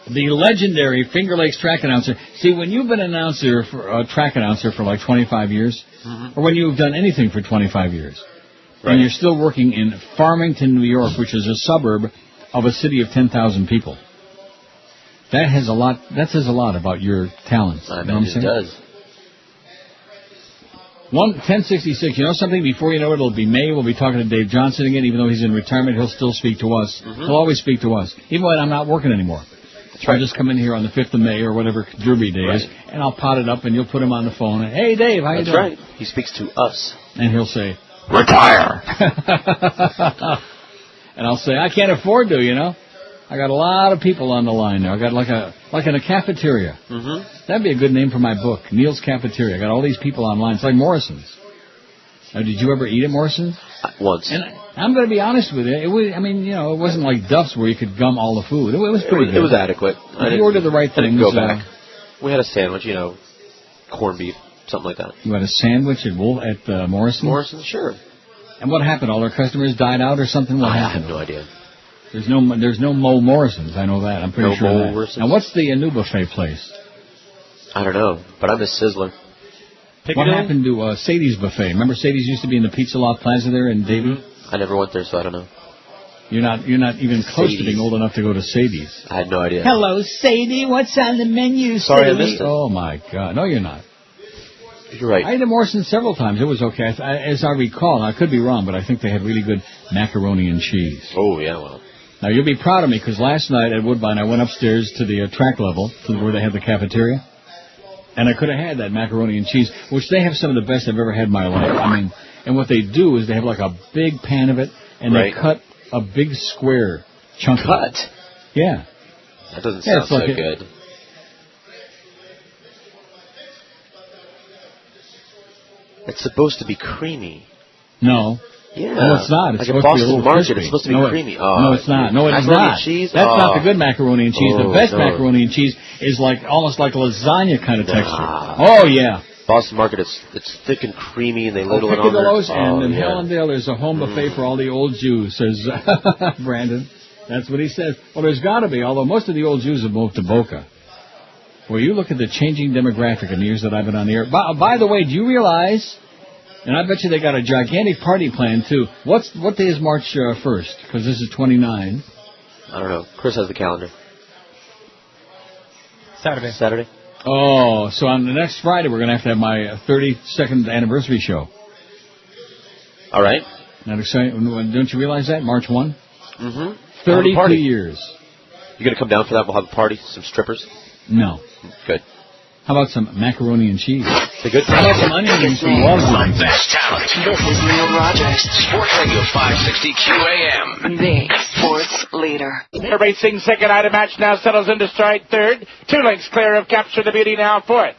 The legendary Finger Lakes track announcer. See, when you've been a track announcer for like 25 years, or when you've done anything for 25 years, and you're still working in Farmington, New York, which is a suburb of a city of 10,000 people, that says a lot about your talents. I know it does. 1066. You know something? Before you know it, it'll be May. We'll be talking to Dave Johnson again. Even though he's in retirement, he'll still speak to us. He'll always speak to us, even when I'm not working anymore. I'll just come in here on the 5th of May or whatever Derby Day is, and I'll pot it up, and you'll put him on the phone. And, "Hey, Dave, how you doing?" That's right. He speaks to us. And he'll say, "Retire." And I'll say, "I can't afford to, I got a lot of people on the line now. I got like in a cafeteria. That'd be a good name for my book, Neil's Cafeteria. I got all these people online. It's like Morrison's. Now, did you ever eat at Morrison's? Once. And I'm going to be honest with you. It wasn't like Duff's where you could gum all the food. It was pretty good. It was adequate. You ordered the right things. I didn't go back. We had a sandwich, corned beef, something like that. You had a sandwich at Morrison's? Morrison's, sure. And what happened? All their customers died out or something? What happened? I have no idea. There's no Mo Morrison's. I know that. I'm pretty sure of that. Morrison's. Now, what's the new buffet place? I don't know, but I miss Sizzler. What happened to Sadie's Buffet? Remember Sadie's used to be in the Pizza Loft Plaza there in Davie? I never went there, so I don't know. You're not even close to being old enough to go to Sadie's. I had no idea. Hello, Sadie. What's on the menu, Sorry, I missed it. Oh, my God. No, you're not. You're right. I ate at Morrison's several times. It was okay. As I recall, I could be wrong, but I think they had really good macaroni and cheese. Oh, yeah, well. Now, you'll be proud of me, because last night at Woodbine, I went upstairs to the track level, to where they had the cafeteria, and I could have had that macaroni and cheese, which they have some of the best I've ever had in my life. I mean, and what they do is they have like a big pan of it, and they cut a big square chunk of it. Yeah. That doesn't sound so good. It's supposed to be creamy. No. Yeah. No, it's not. It's like supposed a to be a little Boston Market, crispy. it's supposed to be creamy. Oh, no, it's not. No, it is macaroni not. and cheese? That's not the good macaroni and cheese. The best macaroni and cheese is like almost like lasagna kind of texture. Oh, yeah. Boston Market, it's thick and creamy, and they ladle it on there. And in Hellendale, there's a home buffet for all the old Jews, says Brandon. That's what he says. Well, there's got to be, although most of the old Jews have moved to Boca. Well, you look at the changing demographic in the years that I've been on the air. By the way, do you realize... And I bet you they got a gigantic party plan, too. What day is March 1st? Because this is 29. I don't know. Chris has the calendar. Saturday. Oh, so on the next Friday, we're going to have my 32nd anniversary show. All right. Not exciting. Don't you realize that? March 1? Mm-hmm. 32 years. You going to come down for that? We'll have a party, some strippers? No. Good. How about some macaroni and cheese? They good? How about some onion rings from Walgreens? The best talent. This is Neil Rogers. Sports Radio 560 QAM. The sports leader. Racing second item match now settles into stride third. 2 lengths clear of Capture the Beauty now fourth.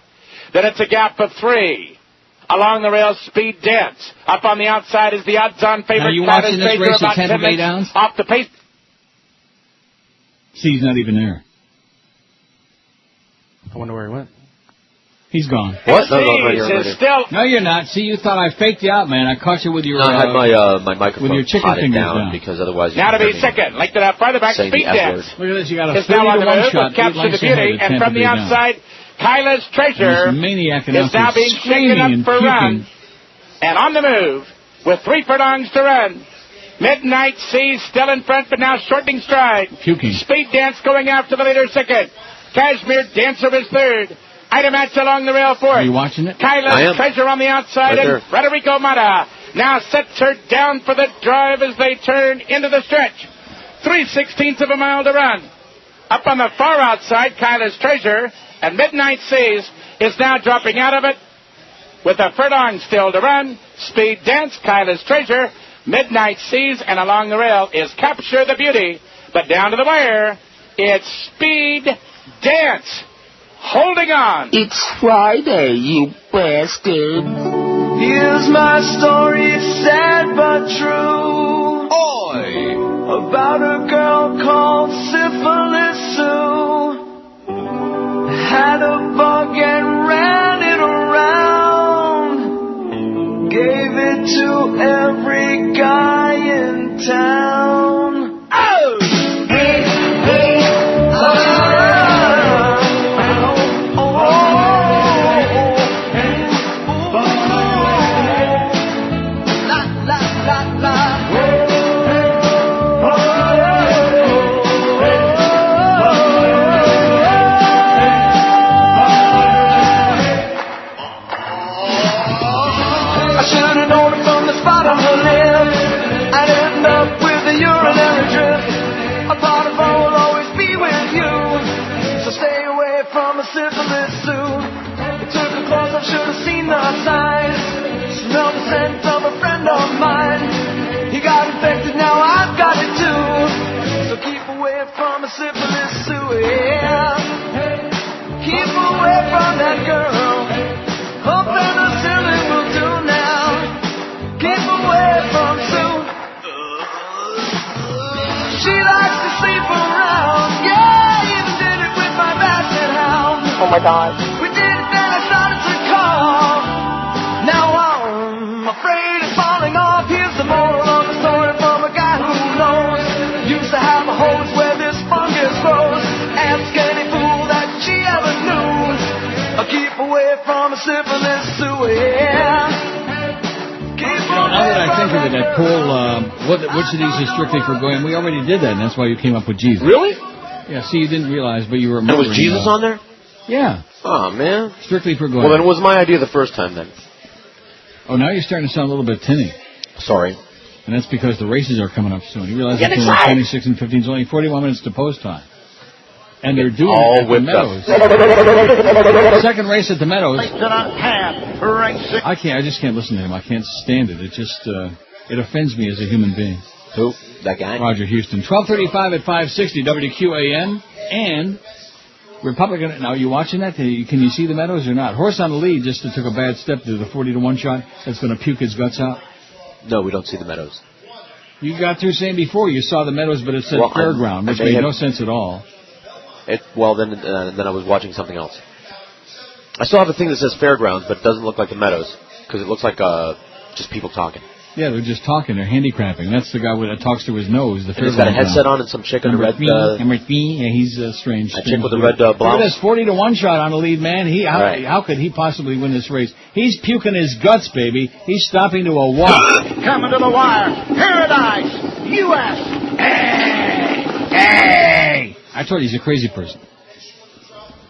Then it's a gap of 3. Along the rails, Speed Dance. Up on the outside is the odds-on favorite. Are you watching this race at Tampa Bay Downs? Off the pace. See, he's not even there. I wonder where he went. He's gone. What? No, no, you're not. See, you thought I faked you out, man. I caught you with your... I had my microphone with your chicken fingers down. Because otherwise... Now to be second. Linked it up farther back, Speed Dance. Look at this. You got a 30-1 shot. Capture the Beauty. And from the outside, Kyla's Treasure is now being shaken up for a run. And on the move, with 3 furlongs to run, Midnight Seas still in front, but now shortening stride. Puking. Speed Dance going after the leader second. Cashmere Dancer is third. Item Match along the rail fourth. Are you watching it? Kyla's Treasure on the outside, Right and Frederico Mata now sets her down for the drive as they turn into the stretch. 3/16 of a mile to run. Up on the far outside, Kyla's Treasure, and Midnight Seas is now dropping out of it with a furlong still to run. Speed Dance, Kyla's Treasure, Midnight Seas, and along the rail is Capture the Beauty. But down to the wire, it's Speed Dance. Holding on. It's Friday, you bastard. Here's my story, it's sad but true. Oi! About a girl called Syphilis Sue. Had a bug and ran it around. Gave it to every guy in town. Oh! Hey, hey, Syphilis Sue. It took her close, I should have seen the signs. Smelled the scent of a friend of mine. He got infected, now I've got it too. So keep away from a Syphilis Sue, yeah. Keep away from that girl. Hope penicillin will do now. Keep away from Sue. She likes to sleep around, yeah, even did it with my basset hound. Oh my God. We did it, then I started to call. Now I'm afraid of falling off. Here's the moral of the story from a guy who knows. Used to have a hose where this fungus grows. Ask any fool that she ever knew. Keep away from a Syphilis Sue, yeah. Now that I think of it, that poll, which of these is strictly for going, we already did that, and that's why you came up with Jesus. Really? Yeah, see, you didn't realize, but you were And was Jesus on there? Yeah. Oh, man. Strictly for going. Well, then it was my idea the first time, then. Oh, now you're starting to sound a little bit tinny. Sorry. And that's because the races are coming up soon. You realize Get it's only 26 and 15, it's only 41 minutes to post time. And they're doing it at the Meadows. Second race at the Meadows. I just can't listen to him. I can't stand it. It just, it offends me as a human being. Who? That guy? Roger Houston. 12:35 at 560 WQAM. And Republican. Now, are you watching that? Can you see the Meadows or not? Horse on the lead just took a bad step to the 40-1 shot. That's going to puke his guts out. No, we don't see the Meadows. You got through saying before you saw the Meadows, but it said fairground, which made no sense at all. Then I was watching something else. I still have a thing that says fairgrounds, but it doesn't look like the Meadows because it looks like just people talking. Yeah, they're just talking. They're handicapping. That's the guy that talks to his nose. The he's got a headset on and some chick in a red. Yeah, he's strange. A chick with a red blouse. Look at this 40-1 shot on the lead, man. How could he possibly win this race? He's puking his guts, baby. He's stopping to a walk. Coming to the wire. Paradise, U.S. Hey! I told you he's a crazy person.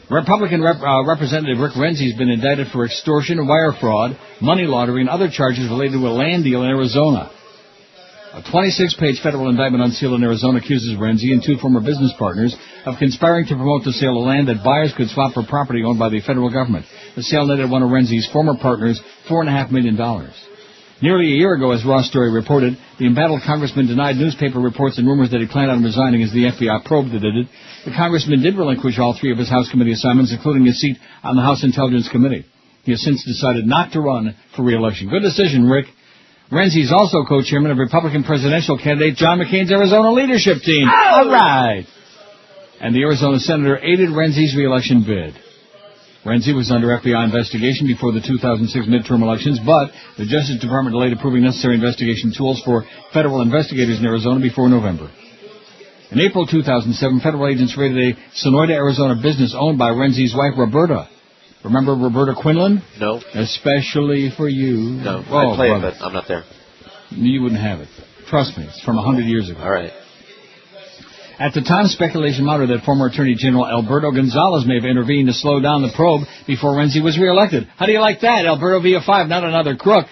Republican Representative Rick Renzi has been indicted for extortion, wire fraud, money laundering, and other charges related to a land deal in Arizona. A 26-page federal indictment unsealed in Arizona accuses Renzi and two former business partners of conspiring to promote the sale of land that buyers could swap for property owned by the federal government. The sale netted one of Renzi's former partners $4.5 million. Nearly a year ago, as Ross Story reported, the embattled congressman denied newspaper reports and rumors that he planned on resigning as the FBI probed that it did. The congressman did relinquish all three of his House committee assignments, including his seat on the House Intelligence Committee. He has since decided not to run for re-election. Good decision, Rick. Renzi is also co-chairman of Republican presidential candidate John McCain's Arizona leadership team. Oh! All right. And the Arizona senator aided Renzi's re-election bid. Renzi was under FBI investigation before the 2006 midterm elections, but the Justice Department delayed approving necessary investigation tools for federal investigators in Arizona before November. In April 2007, federal agents raided a Sonoyta, Arizona business owned by Renzi's wife, Roberta. Remember Roberta Quinlan? No. Especially for you. No, I play it, but I'm not there. You wouldn't have it. Trust me, it's from 100 years ago. All right. At the time, speculation mounted that former Attorney General Alberto Gonzales may have intervened to slow down the probe before Renzi was reelected. How do you like that, Alberto VF5, not another crook?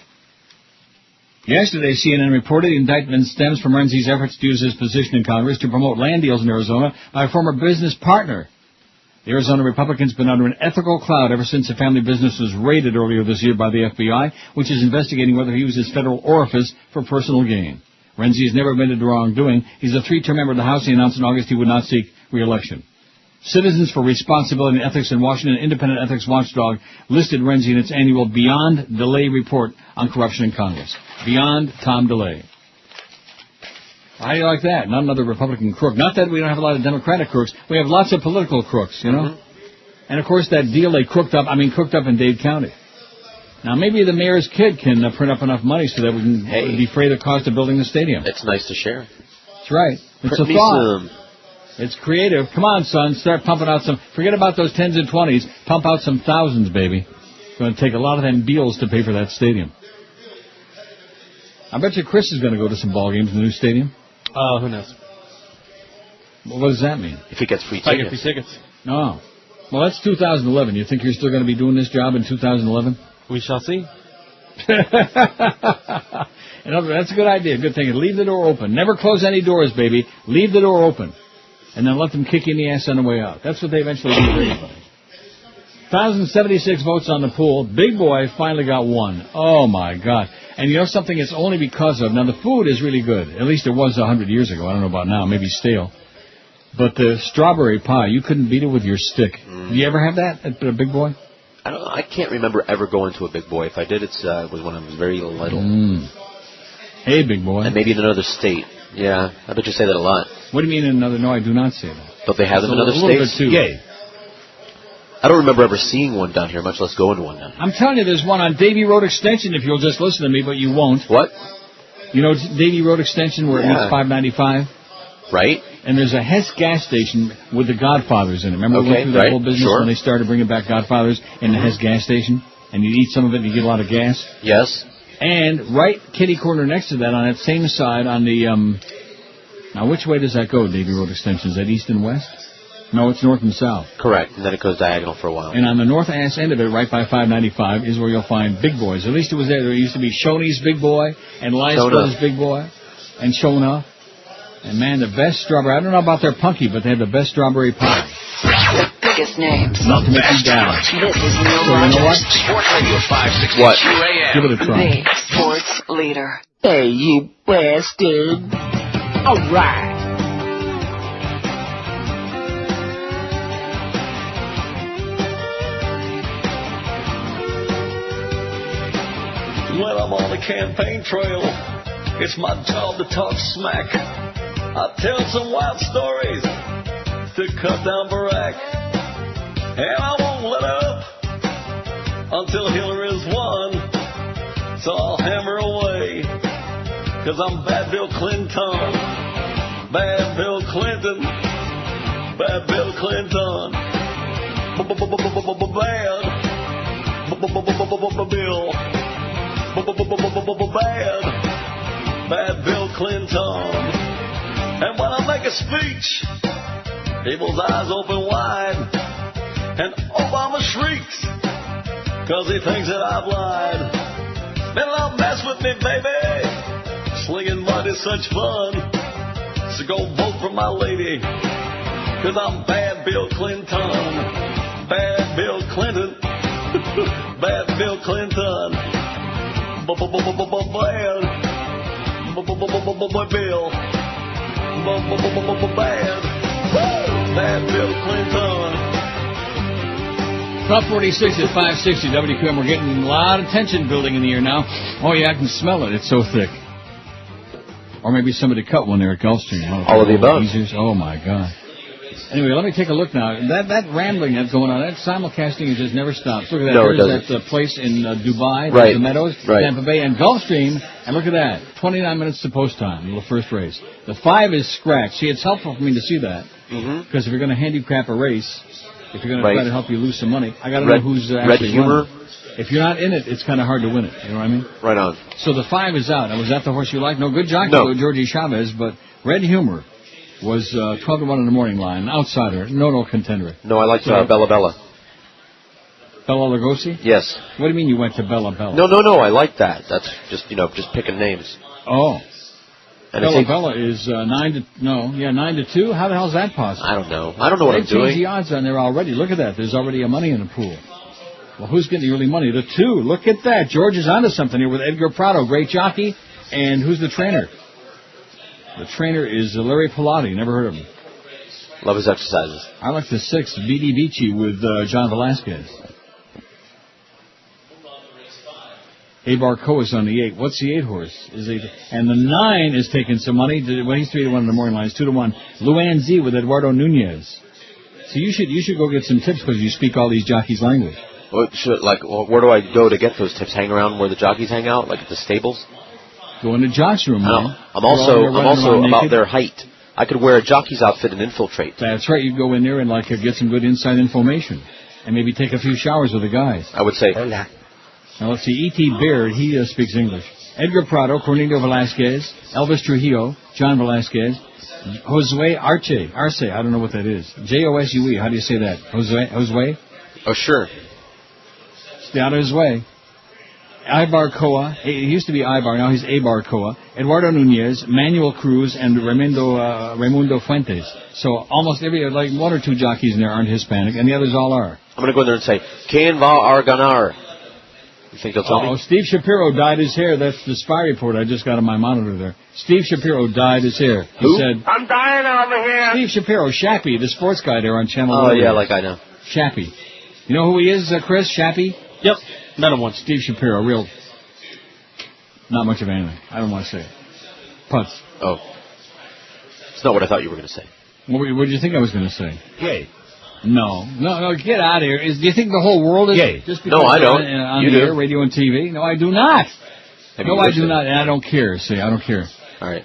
Yesterday, CNN reported the indictment stems from Renzi's efforts to use his position in Congress to promote land deals in Arizona by a former business partner. The Arizona Republican's been under an ethical cloud ever since the family business was raided earlier this year by the FBI, which is investigating whether he used his federal orifice for personal gain. Renzi has never admitted to wrongdoing. He's a 3-term member of the House. He announced in August he would not seek re-election. Citizens for Responsibility and Ethics in Washington, independent ethics watchdog, listed Renzi in its annual Beyond Delay report on corruption in Congress. Beyond Tom DeLay. How do you like that? Not another Republican crook. Not that we don't have a lot of Democratic crooks. We have lots of political crooks, you know? And, of course, that deal they cooked up in Dade County. Now, maybe the mayor's kid can print up enough money so that we can defray the cost of building the stadium. It's nice to share. That's right. It's Print a thought. It's creative. Come on, son. Start pumping out some. Forget about those 10s and 20s. Pump out some thousands, baby. It's going to take a lot of them bills to pay for that stadium. I bet you Chris is going to go to some ball games in the new stadium. Who knows? Well, what does that mean? If he gets free I tickets. get free tickets. No. Well, that's 2011. You think you're still going to be doing this job in 2011? We shall see. That's a good idea. Good thing. Leave the door open. Never close any doors, baby. Leave the door open. And then let them kick you in the ass on the way out. That's what they eventually do to everybody. 1,076 votes on the poll. Big Boy finally got one. Oh, my God. And you know something? It's only because of... Now, the food is really good. At least it was 100 years ago. I don't know about now. Maybe stale. But the strawberry pie, you couldn't beat it with your stick. Did you ever have that at a Big Boy? I can't remember ever going to a Big Boy. If I did, it was when I was very little. Hey, Big Boy. And maybe in another state. Yeah, I bet you say that a lot. What do you mean in another? No, I do not say that. Don't they have them in other states? A little bit too gay. I don't remember ever seeing one down here, much less going to one now. I'm telling you, there's one on Davie Road Extension if you'll just listen to me, but you won't. What? You know Davie Road Extension where it meets 595? Right. And there's a Hess gas station with the Godfathers in it. Remember we went through that whole business when they started bringing back Godfathers in the Hess gas station? And you'd eat some of it and you get a lot of gas? Yes. And right kitty corner next to that, on that same side, on the... Now, which way does that go, Davie Road Extension? Is that east and west? No, it's north and south. Correct. And then it goes diagonal for a while. And on the north ass end of it, right by 595, is where you'll find Big Boys. At least it was there. There used to be Shoney's Big Boy and Elias Brothers Big Boy and Shona. And, man, the best strawberry. I don't know about their punky, but they have the best strawberry pie. The biggest names. Not to make you down. This is Neil So you know what? Sports Radio 560 What? QAM. Give it a try. The sports leader. Hey, you bastard. All right. When I'm on the campaign trail, it's my job to talk smack. I tell some wild stories to cut down Barack. And I won't let up until Hillary's won. So I'll hammer away, 'cause I'm Bad Bill Clinton. Bad Bill Clinton. Bad Bill Clinton. Bad. Bill. Bad Bill Clinton. And when I make a speech, people's eyes open wide, and Obama shrieks, 'cause he thinks that I've lied. Then don't mess with me, baby. Slinging mud is such fun. So go vote for my lady, 'cause I'm Bad Bill Clinton. Bad Bill Clinton. Bad Bill Clinton. Bad. Bill. Bad. Bad Bill Clinton. 1246 at 560 WQM. We're getting a lot of tension building in the air now. Oh, yeah, I can smell it. It's so thick. Or maybe somebody cut one there at Gulfstream. All of the above. Oh, my God. Anyway, let me take a look now. That rambling that's going on, that simulcasting, it just never stops. Look at that. No, There's that place in Dubai, right. The Meadows, Tampa Bay, and Gulfstream. And look at that. 29 minutes to post time, the first race. The 5 is scratched. See, it's helpful for me to see that. Because if you're going to handicap a race, if you're going to try to help you lose some money, I got to know who's actually Red Humor. If you're not in it, it's kind of hard to win it. You know what I mean? Right on. So the 5 is out. Now, was that the horse you liked? No, good jockey, No. Georgie Chavez, but Red Humor was 12-1 in the morning line, an outsider, no contender. No, I liked Bella Bella. Bella Lugosi? Yes. What do you mean you went to Bella Bella? No, I like that. That's just, just picking names. Oh. And Bella Bella is 9 to 2? How the hell is that possible? I don't know what I'm They've doing. changed the odds on there already. Look at that. There's already a money in the pool. Well, who's getting the early money? The 2. Look at that. George is onto something here with Edgar Prado, great jockey. And who's the trainer? The trainer is Larry Pilati. Never heard of him. Love his exercises. I like the 6, V.D. Vici with John Velasquez. Abar Coas on the 8. What's the 8 horse? And the 9 is taking some money. Well, he's 3-1 in the morning line. It's 2-1. Luan Z with Eduardo Nunez. So you should go get some tips because you speak all these jockeys' language. Where do I go to get those tips? Hang around where the jockeys hang out, like at the stables? Go in the jock's room, man. I'm also about their height. I could wear a jockey's outfit and infiltrate. That's right. You go in there and get some good inside information, and maybe take a few showers with the guys. I would say. Now let's see. E.T. Baird, he speaks English. Edgar Prado, Cornelio Velasquez, Elvis Trujillo, John Velasquez, Josue Arce. I don't know what that is. Josue. How do you say that? Josue. Oh sure. Stay out of his way. Ibar Coa. He used to be Ibar. Now he's Abar Coa. Eduardo Nunez, Manuel Cruz, and Raimundo Fuentes. So almost one or two jockeys in there aren't Hispanic, and the others all are. I'm going to go in there and say, "Quien va a ganar?" You think they'll tell me? Steve Shapiro dyed his hair. That's the spy report I just got on my monitor there. Steve Shapiro dyed his hair. He said, I'm dying over here. Steve Shapiro, Shappy, the sports guy there on Channel 1. Oh, yeah, like I know. Shappy. You know who he is, Chris? Shappy? Yep. Met him once. Steve Shapiro, real... Not much of anything. I don't want to say it. Putz. Oh. It's not what I thought you were going to say. What did you think I was going to say? Gay. No, get out of here. Do you think the whole world is gay? Just because no, I don't. On you the do. air, radio and TV? No, I do not. No, I do not, and I don't care. See, I don't care. All right.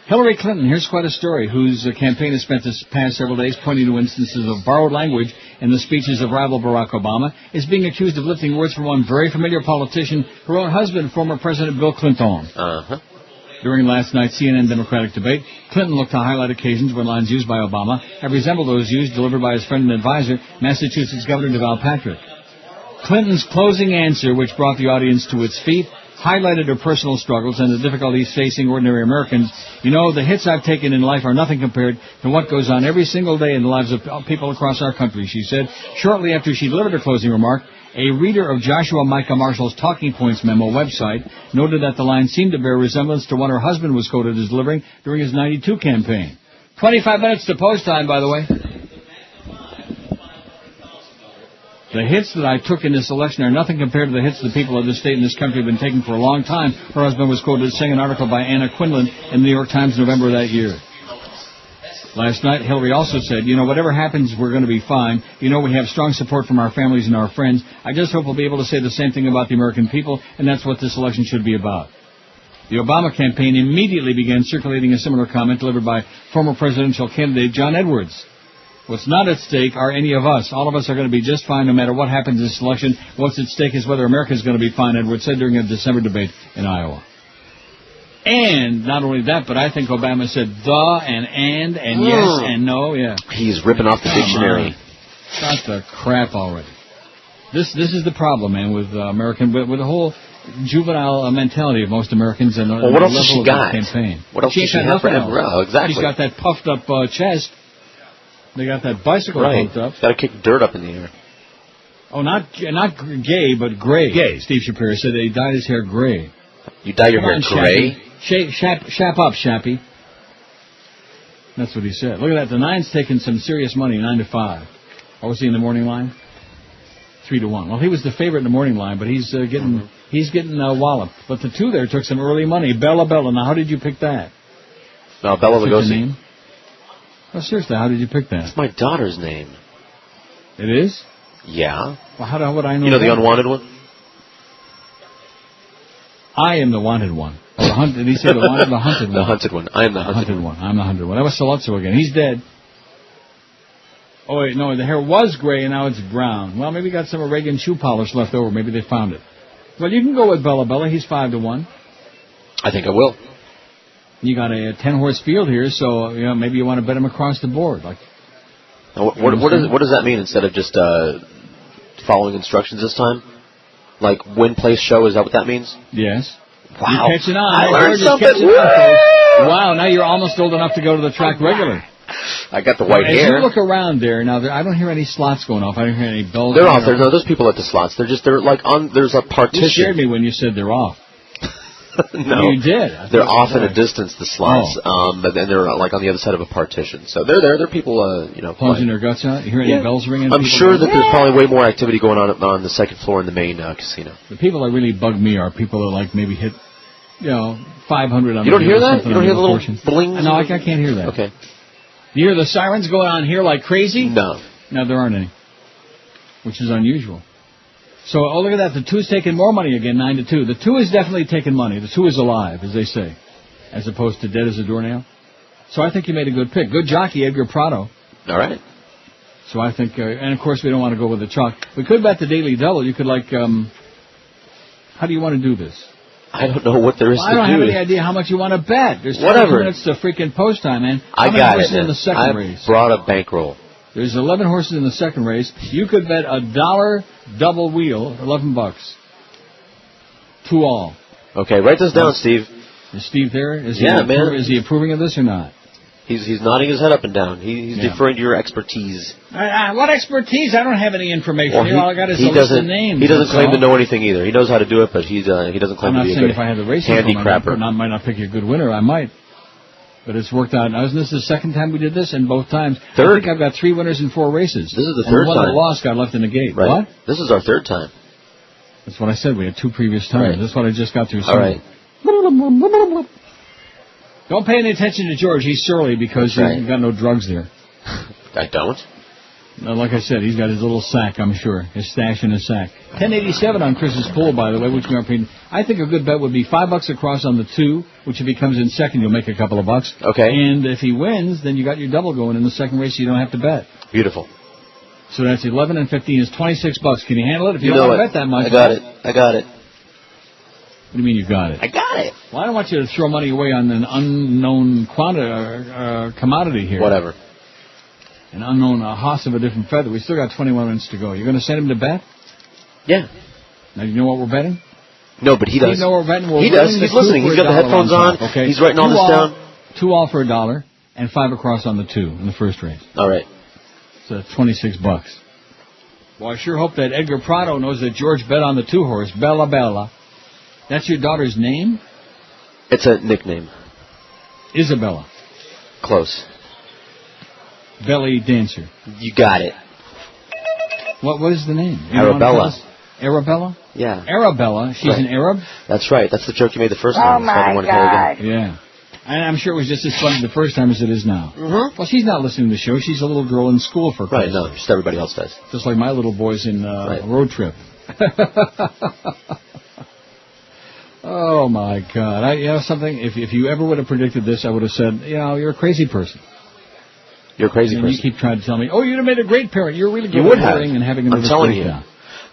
Hillary Clinton, here's quite a story, whose campaign has spent this past several days pointing to instances of borrowed language in the speeches of rival Barack Obama, is being accused of lifting words from one very familiar politician, her own husband, former President Bill Clinton. Uh-huh. During last night's CNN Democratic debate, Clinton looked to highlight occasions when lines used by Obama have resembled those used delivered by his friend and advisor, Massachusetts Governor Deval Patrick. Clinton's closing answer, which brought the audience to its feet, highlighted her personal struggles and the difficulties facing ordinary Americans. You know, the hits I've taken in life are nothing compared to what goes on every single day in the lives of people across our country, she said. Shortly after she delivered her closing remark, a reader of Joshua Micah Marshall's Talking Points memo website noted that the line seemed to bear resemblance to one her husband was quoted as delivering during his 92 campaign. 25 minutes to post time, by the way. The hits that I took in this election are nothing compared to the hits the people of this state and this country have been taking for a long time. Her husband was quoted as saying an article by Anna Quinlan in the New York Times in November of that year. Last night, Hillary also said, whatever happens, we're going to be fine. We have strong support from our families and our friends. I just hope we'll be able to say the same thing about the American people, and that's what this election should be about. The Obama campaign immediately began circulating a similar comment delivered by former presidential candidate John Edwards. What's not at stake are any of us. All of us are going to be just fine no matter what happens in this election. What's at stake is whether America is going to be fine, Edwards said during a December debate in Iowa. And not only that, but I think Obama said the and yes and no, yeah. He's ripping off the dictionary. Got the crap already. This is the problem, man, with American, with the whole juvenile mentality of most Americans and what else has she got? Campaign. What else does she have for him? Exactly. She's got that puffed up chest. They got that bicycle pumped up. She's got to kick dirt up in the air. Oh, not gay, but gray. Gay. Steve Shapiro said they dyed his hair gray. You dye your hair gray? Shap up, Shappy. That's what he said. Look at that. The 9's taking some serious money, 9 to 5. What was he in the morning line? 3-1. Well, he was the favorite in the morning line, but he's getting walloped. But the 2 there took some early money. Bella. Now, how did you pick that? No, Bella Lugosi. Oh, seriously, how did you pick that? It's my daughter's name. It is? Yeah. Well, how would I know? The unwanted one? I am the wanted one. Oh, the hunted. Did he say the wanted? The hunted one. The hunted one. I am the hunted one. I'm the hunted one. That was Saluzzo again. He's dead. Oh, wait, no, the hair was gray and now it's brown. Well, maybe got some Reagan shoe polish left over. Maybe they found it. Well, you can go with Bella Bella. He's 5-1. I think I will. You got a 10-horse field here, so maybe you want to bet him across the board. Like, what does that mean instead of just following instructions this time? Like win, place, show, is that what that means? Yes. Wow. You're catching on. I learned something. Wow, now you're almost old enough to go to the track regular. I got the white hair. As you look around there, now I don't hear any slots going off. I don't hear any bells. They're off. There's those people at the slots. They're like on, there's a partition. You scared me when you said they're off. No. You did. They're off in a distance, the slots. But then they're like on the other side of a partition. So they're there. They're people, plunging their guts out. You hear any bells ringing? I'm sure that there's probably way more activity going on the second floor in the main casino. The people that really bug me are people that like maybe hit, 500 on You don't hear that? You don't hear the little blings? No, I can't hear that. Okay. You hear the sirens going on here like crazy? No. No, there aren't any. Which is unusual. So, look at that. The 2's taking more money again, 9-2. The 2 is definitely taking money. The 2 is alive, as they say, as opposed to dead as a doornail. So I think you made a good pick. Good jockey, Edgar Prado. All right. So I think, and of course we don't want to go with the chalk. We could bet the daily double. You could how do you want to do this? I don't know what there is to do. I don't have any idea how much you want to bet. There's 20 minutes to freaking post time, man. I got it. In the second race? Brought a bankroll. There's 11 horses in the second race. You could bet $1 double wheel, $11. 2 all. Okay, write this down, Steve. Is Steve there? Is man. Is he approving of this or not? He's nodding his head up and down. He's deferring to your expertise. What expertise? I don't have any information. Well, all I got is a list of names. He doesn't claim to know anything either. He knows how to do it, but he doesn't claim to be a good if I had the racing handicrapper. I might not pick you a good winner. I might. But it's worked out. Now, isn't this the second time we did this? And both times. Third. I think I've got 3 winners in 4 races. This is the third time. time. And the one that lost got left in the gate. Right. What? This is our third time. That's what I said. We had 2 previous times. Right. That's what I just got through. All right. Don't pay any attention to George. He's surly because he's got no drugs there. I don't. No, like I said, he's got his little sack, I'm sure. His stash in his sack. 1087 on Chris's pool, by the way, which we are paying. I think a good bet would be $5 across on the 2, which if he comes in second, you'll make a couple of bucks. Okay. And if he wins, then you got your double going in the second race, so you don't have to bet. Beautiful. So that's 11 and 15 is $26. Can you handle it? If you don't want to bet that much. I got it. What do you mean you got it? I got it. Well, I don't want you to throw money away on an unknown commodity here. Whatever. An unknown hoss of a different feather. We still got 21 minutes to go. You're going to send him to bet? Yeah. Now, do you know what we're betting? No, but he does. You know what we're betting? He does. He's listening. He's got the headphones on. Okay. He's writing all this down. 2 all for $1 and 5 across on the 2 in the first race. All right. So that's $26. Well, I sure hope that Edgar Prado knows that George bet on the 2 horse, Bella Bella. That's your daughter's name? It's a nickname. Isabella. Close. Belly dancer. You got it. What is the name? Arabella. Arabella? Yeah. Arabella. She's an Arab? That's right. That's the joke you made the first time. Oh, my God. Yeah. And I'm sure it was just as funny the first time as it is now. Mm-hmm. Well, she's not listening to the show. She's a little girl in school for Christ. Right, no, just everybody else does. Just like my little boys in a road trip. Oh, my God. You know something? If you ever would have predicted this, I would have said, you're a crazy person. You're a crazy person. You keep trying to tell me, you'd have made a great parent. You're really good at parenting and having a nervous breakdown.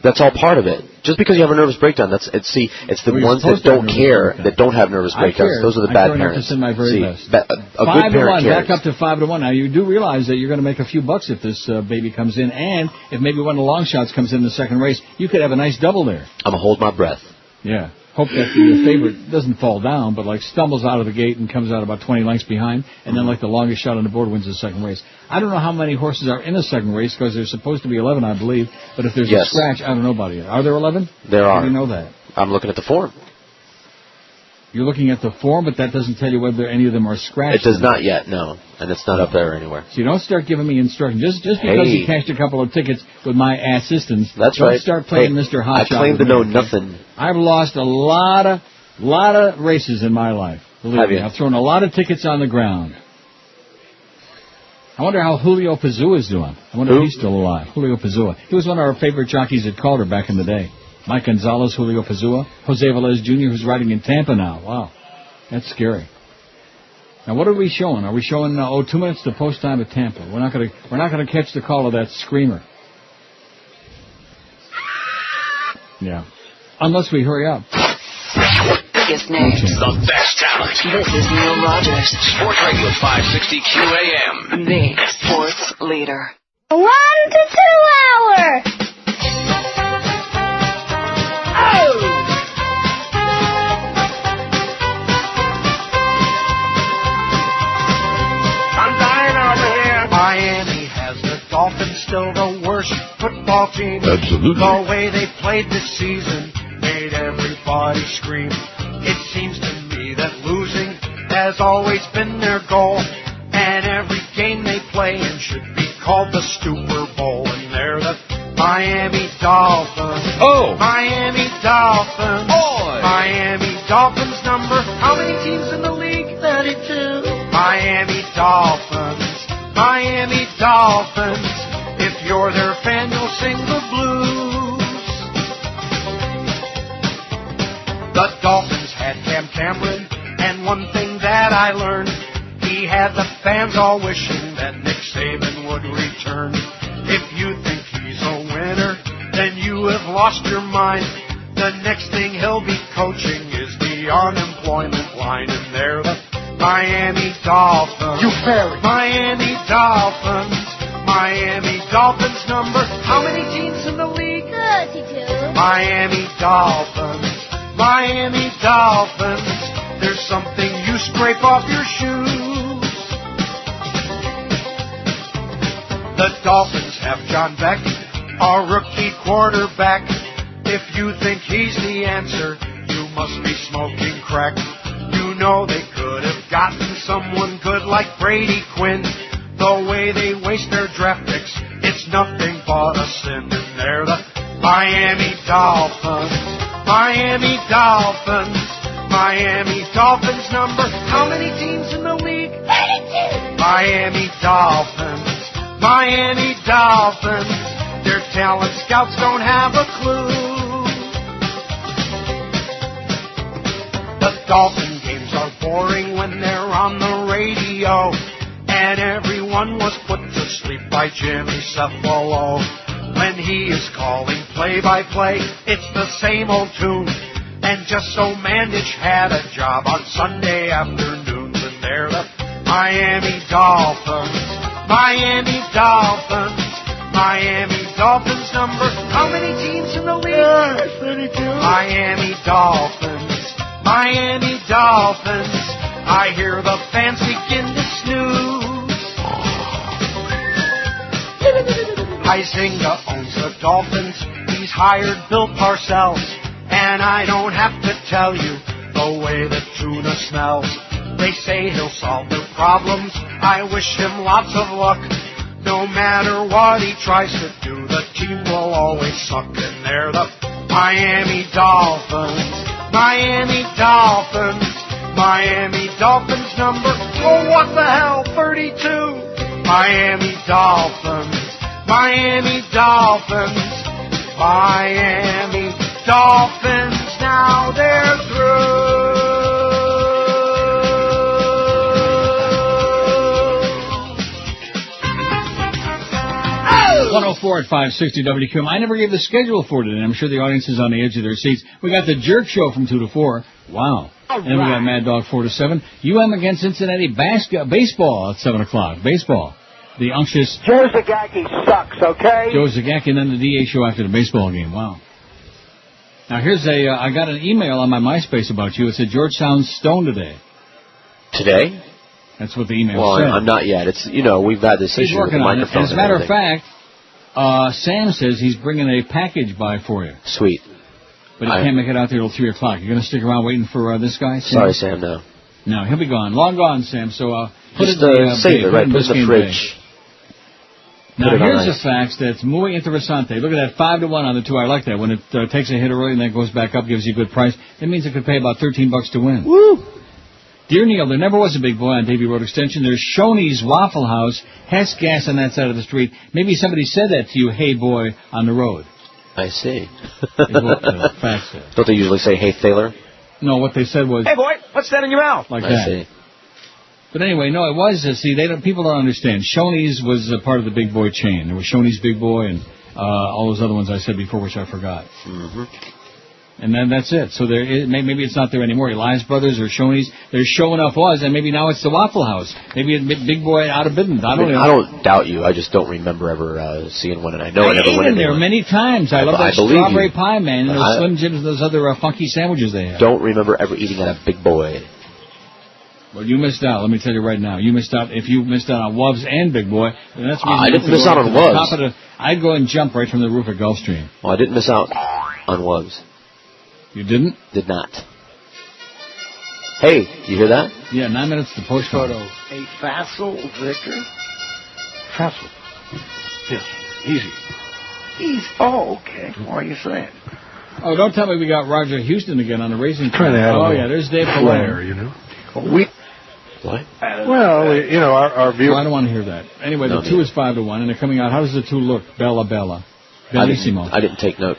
That's all part of it. Just because you have a nervous breakdown, it's the ones that don't care, that don't have nervous breakdowns. Those are the bad parents. I my very best. A good parent cares. Back up to 5-1. Now, you do realize that you're going to make a few bucks if this baby comes in, and if maybe one of the long shots comes in the second race, you could have a nice double there. I'm going to hold my breath. Yeah. Hope that the favorite doesn't fall down, but stumbles out of the gate and comes out about 20 lengths behind, and then the longest shot on the board wins the second race. I don't know how many horses are in the second race because there's supposed to be 11, I believe. But if there's a scratch, I don't know about it. Are there 11? There are. How do you know that? I'm looking at the form. You're looking at the form, but that doesn't tell you whether any of them are scratched. It does not yet, no. And it's not up there anywhere. So you don't start giving me instructions. Just because you cashed a couple of tickets with my assistance, that's don't right. Start playing Mr. Hotshot. I claim to know nothing. I've lost a lot of races in my life. Believe me. I've thrown a lot of tickets on the ground. I wonder how Julio Pazua is doing. I wonder if he's still alive. Julio Pazua. He was one of our favorite jockeys at Calder back in the day. Mike Gonzalez, Julio Pazua, Jose Velez Jr., who's riding in Tampa now. Wow. That's scary. Now, what are we showing? Are we showing 2 minutes to post time at Tampa? We're not gonna catch the call of that screamer. Yeah, unless we hurry up. Biggest names. The best talent. This is Neil Rogers. Sports Radio 560 QAM. The sports leader. 1 to 2 hour. I'm dying over here. Miami has the Dolphins, still the worst football team. Absolutely. The way they played this season made everybody scream. It seems to me that losing has always been their goal, and every game they play in should be called the Super Bowl, and they're the Miami Dolphins. Oh! Miami Dolphins. Boy! Miami Dolphins number. How many teams in the league? 32. Miami Dolphins. Miami Dolphins. If you're their fan, you'll sing the blues. The Dolphins had Cam Cameron, and one thing that I learned, he had the fans all wishing that Nick Saban would return. If you think he's a winner, then you have lost your mind. The next thing he'll be coaching is the unemployment line, and they're the Miami Dolphins. You fairy. Miami Dolphins. Miami Dolphins number. How many teams in the league? 32. Miami Dolphins. Miami Dolphins. There's something you scrape off your shoes. The Dolphins have John Beck, our rookie quarterback. If you think he's the answer, you must be smoking crack. You know they could have gotten someone good like Brady Quinn. The way they waste their draft picks, it's nothing but a sin. And they're the Miami Dolphins. Miami Dolphins. Miami Dolphins number. How many teams in the league? 32. Miami Dolphins. Miami Dolphins. Their talent scouts don't have a clue. The Dolphin games are boring when they're on the radio, and everyone was put to sleep by Jimmy Cephalo. When he is calling play-by-play, it's the same old tune. And just so Mandich had a job on Sunday afternoons, and they're the Miami Dolphins. Miami Dolphins. Miami Dolphins number. How many teams in the league? 32. Miami Dolphins. Miami Dolphins. I hear the fans begin to snooze. Huizinga owns the Dolphins. He's hired Bill Parcells. And I don't have to tell you the way the tuna smells. They say he'll solve their problems. I wish him lots of luck. No matter what he tries to do, the team will always suck. And they're the Miami Dolphins. Miami Dolphins. Miami Dolphins number. Oh, what the hell? 32. Miami Dolphins. Miami Dolphins. Miami Dolphins. Now they're through. 104 at 560 WQM. I never gave the schedule for today. I'm sure the audience is on the edge of their seats. We got the Jerk Show from 2 to 4. Wow. And then we got Mad Dog 4 to 7. UM against Cincinnati baseball at 7 o'clock. Baseball. The unctuous Joe Zagacki sucks, okay? Joe Zagacki, and then the DA show after the baseball game. Wow. Now here's I got an email on my MySpace about you. It said George sounds stoned today. Today? That's what the email said. Well, I'm not yet. It's, we've had this issue with the microphone. As a matter of fact, Sam says he's bringing a package by for you. Sweet. But he can't make it out there till 3 o'clock. You're going to stick around waiting for this guy, Sam? Sorry, Sam, no. No, he'll be gone. Long gone, Sam. So put Just, it in the save it, right? Put it in the fridge. Now, here's the facts that's muy interesante. Look at that 5 to 1 on the 2. I like that. When it takes a hit early and then goes back up, gives you a good price. It means it could pay about $13 to win. Woo! Dear Neil, there never was a big boy on Davie Road Extension. There's Shoney's Waffle House, Hess Gas on that side of the street. Maybe somebody said that to you, hey boy, on the road. I see. Facts there. Don't they usually say, hey, Thaler? No, what they said was... Hey boy, what's that in your mouth? Like I that. See. But anyway, no, it was. See, people don't understand. Shoney's was a part of the Big Boy chain. There was Shoney's Big Boy and all those other ones I said before, which I forgot. Mm-hmm. And then that's it. So maybe it's not there anymore. Elias Brothers or Shoney's. There's Show Enough was, and maybe now it's the Waffle House. Maybe Big Boy out of business. I don't doubt you. I just don't remember ever seeing one, and I know I never went in there many times. I love that strawberry pie, man, and those Slim Jims and those other funky sandwiches they have. Don't remember ever eating at a Big Boy. Well, you missed out. Let me tell you right now. You missed out. If you missed out on Wubs and Big Boy, then that's the reason I didn't miss out on Wubs. I'd go and jump right from the roof at Gulfstream. Well, I didn't miss out on Wubs. You didn't? Did not. Hey, you hear that? Yeah, 9 minutes to post photo. A facile, Victor? Facile. Yes, easy. Easy. Oh, okay. What are you saying? Oh, don't tell me we got Roger Houston again on the racing track. Trying to have yeah, there's Dave Flair, you know. We. What? Well, you know, our view. Well, I don't want to hear that. Anyway, the 2 is 5-1, and they're coming out. How does the 2 look? Bella. Bellissimo. I didn't take note.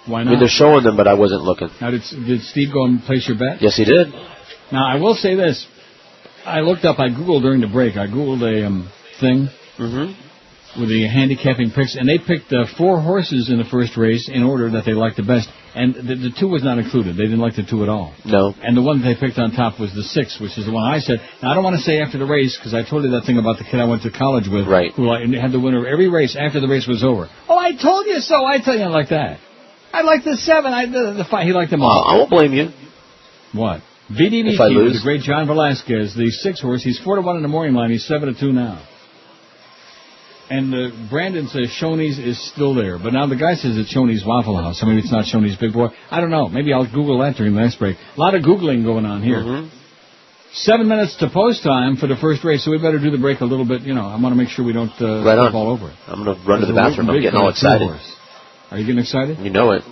Why not? I mean, they're showing them, but I wasn't looking. Now, did Steve go and place your bet? Yes, he did. Now, I will say this. I Googled during the break. I Googled a thing with the handicapping picks, and they picked 4 horses in the first race in order that they liked the best. And the 2 was not included. They didn't like the 2 at all. No. And the one that they picked on top was the 6, which is the one I said. Now, I don't want to say after the race, because I told you that thing about the kid I went to college with. Right. Who had the winner of every race after the race was over. Oh, I told you so. I tell you like that. I like the 7. The 5. He liked them all. I won't blame you. What? BDBT with the great John Velasquez, the 6 horse. He's 4-1 in the morning line. He's 7-2 now. And Brandon says Shoney's is still there. But now the guy says it's Shoney's Waffle House. So maybe it's not Shoney's Big Boy. I don't know. Maybe I'll Google that during the next break. A lot of Googling going on here. 7 minutes to post time for the first race, so we better do the break a little bit. You know, I want to make sure we don't step all over it. I'm going to run to the bathroom. I'm getting all excited. Are you getting excited? You know it.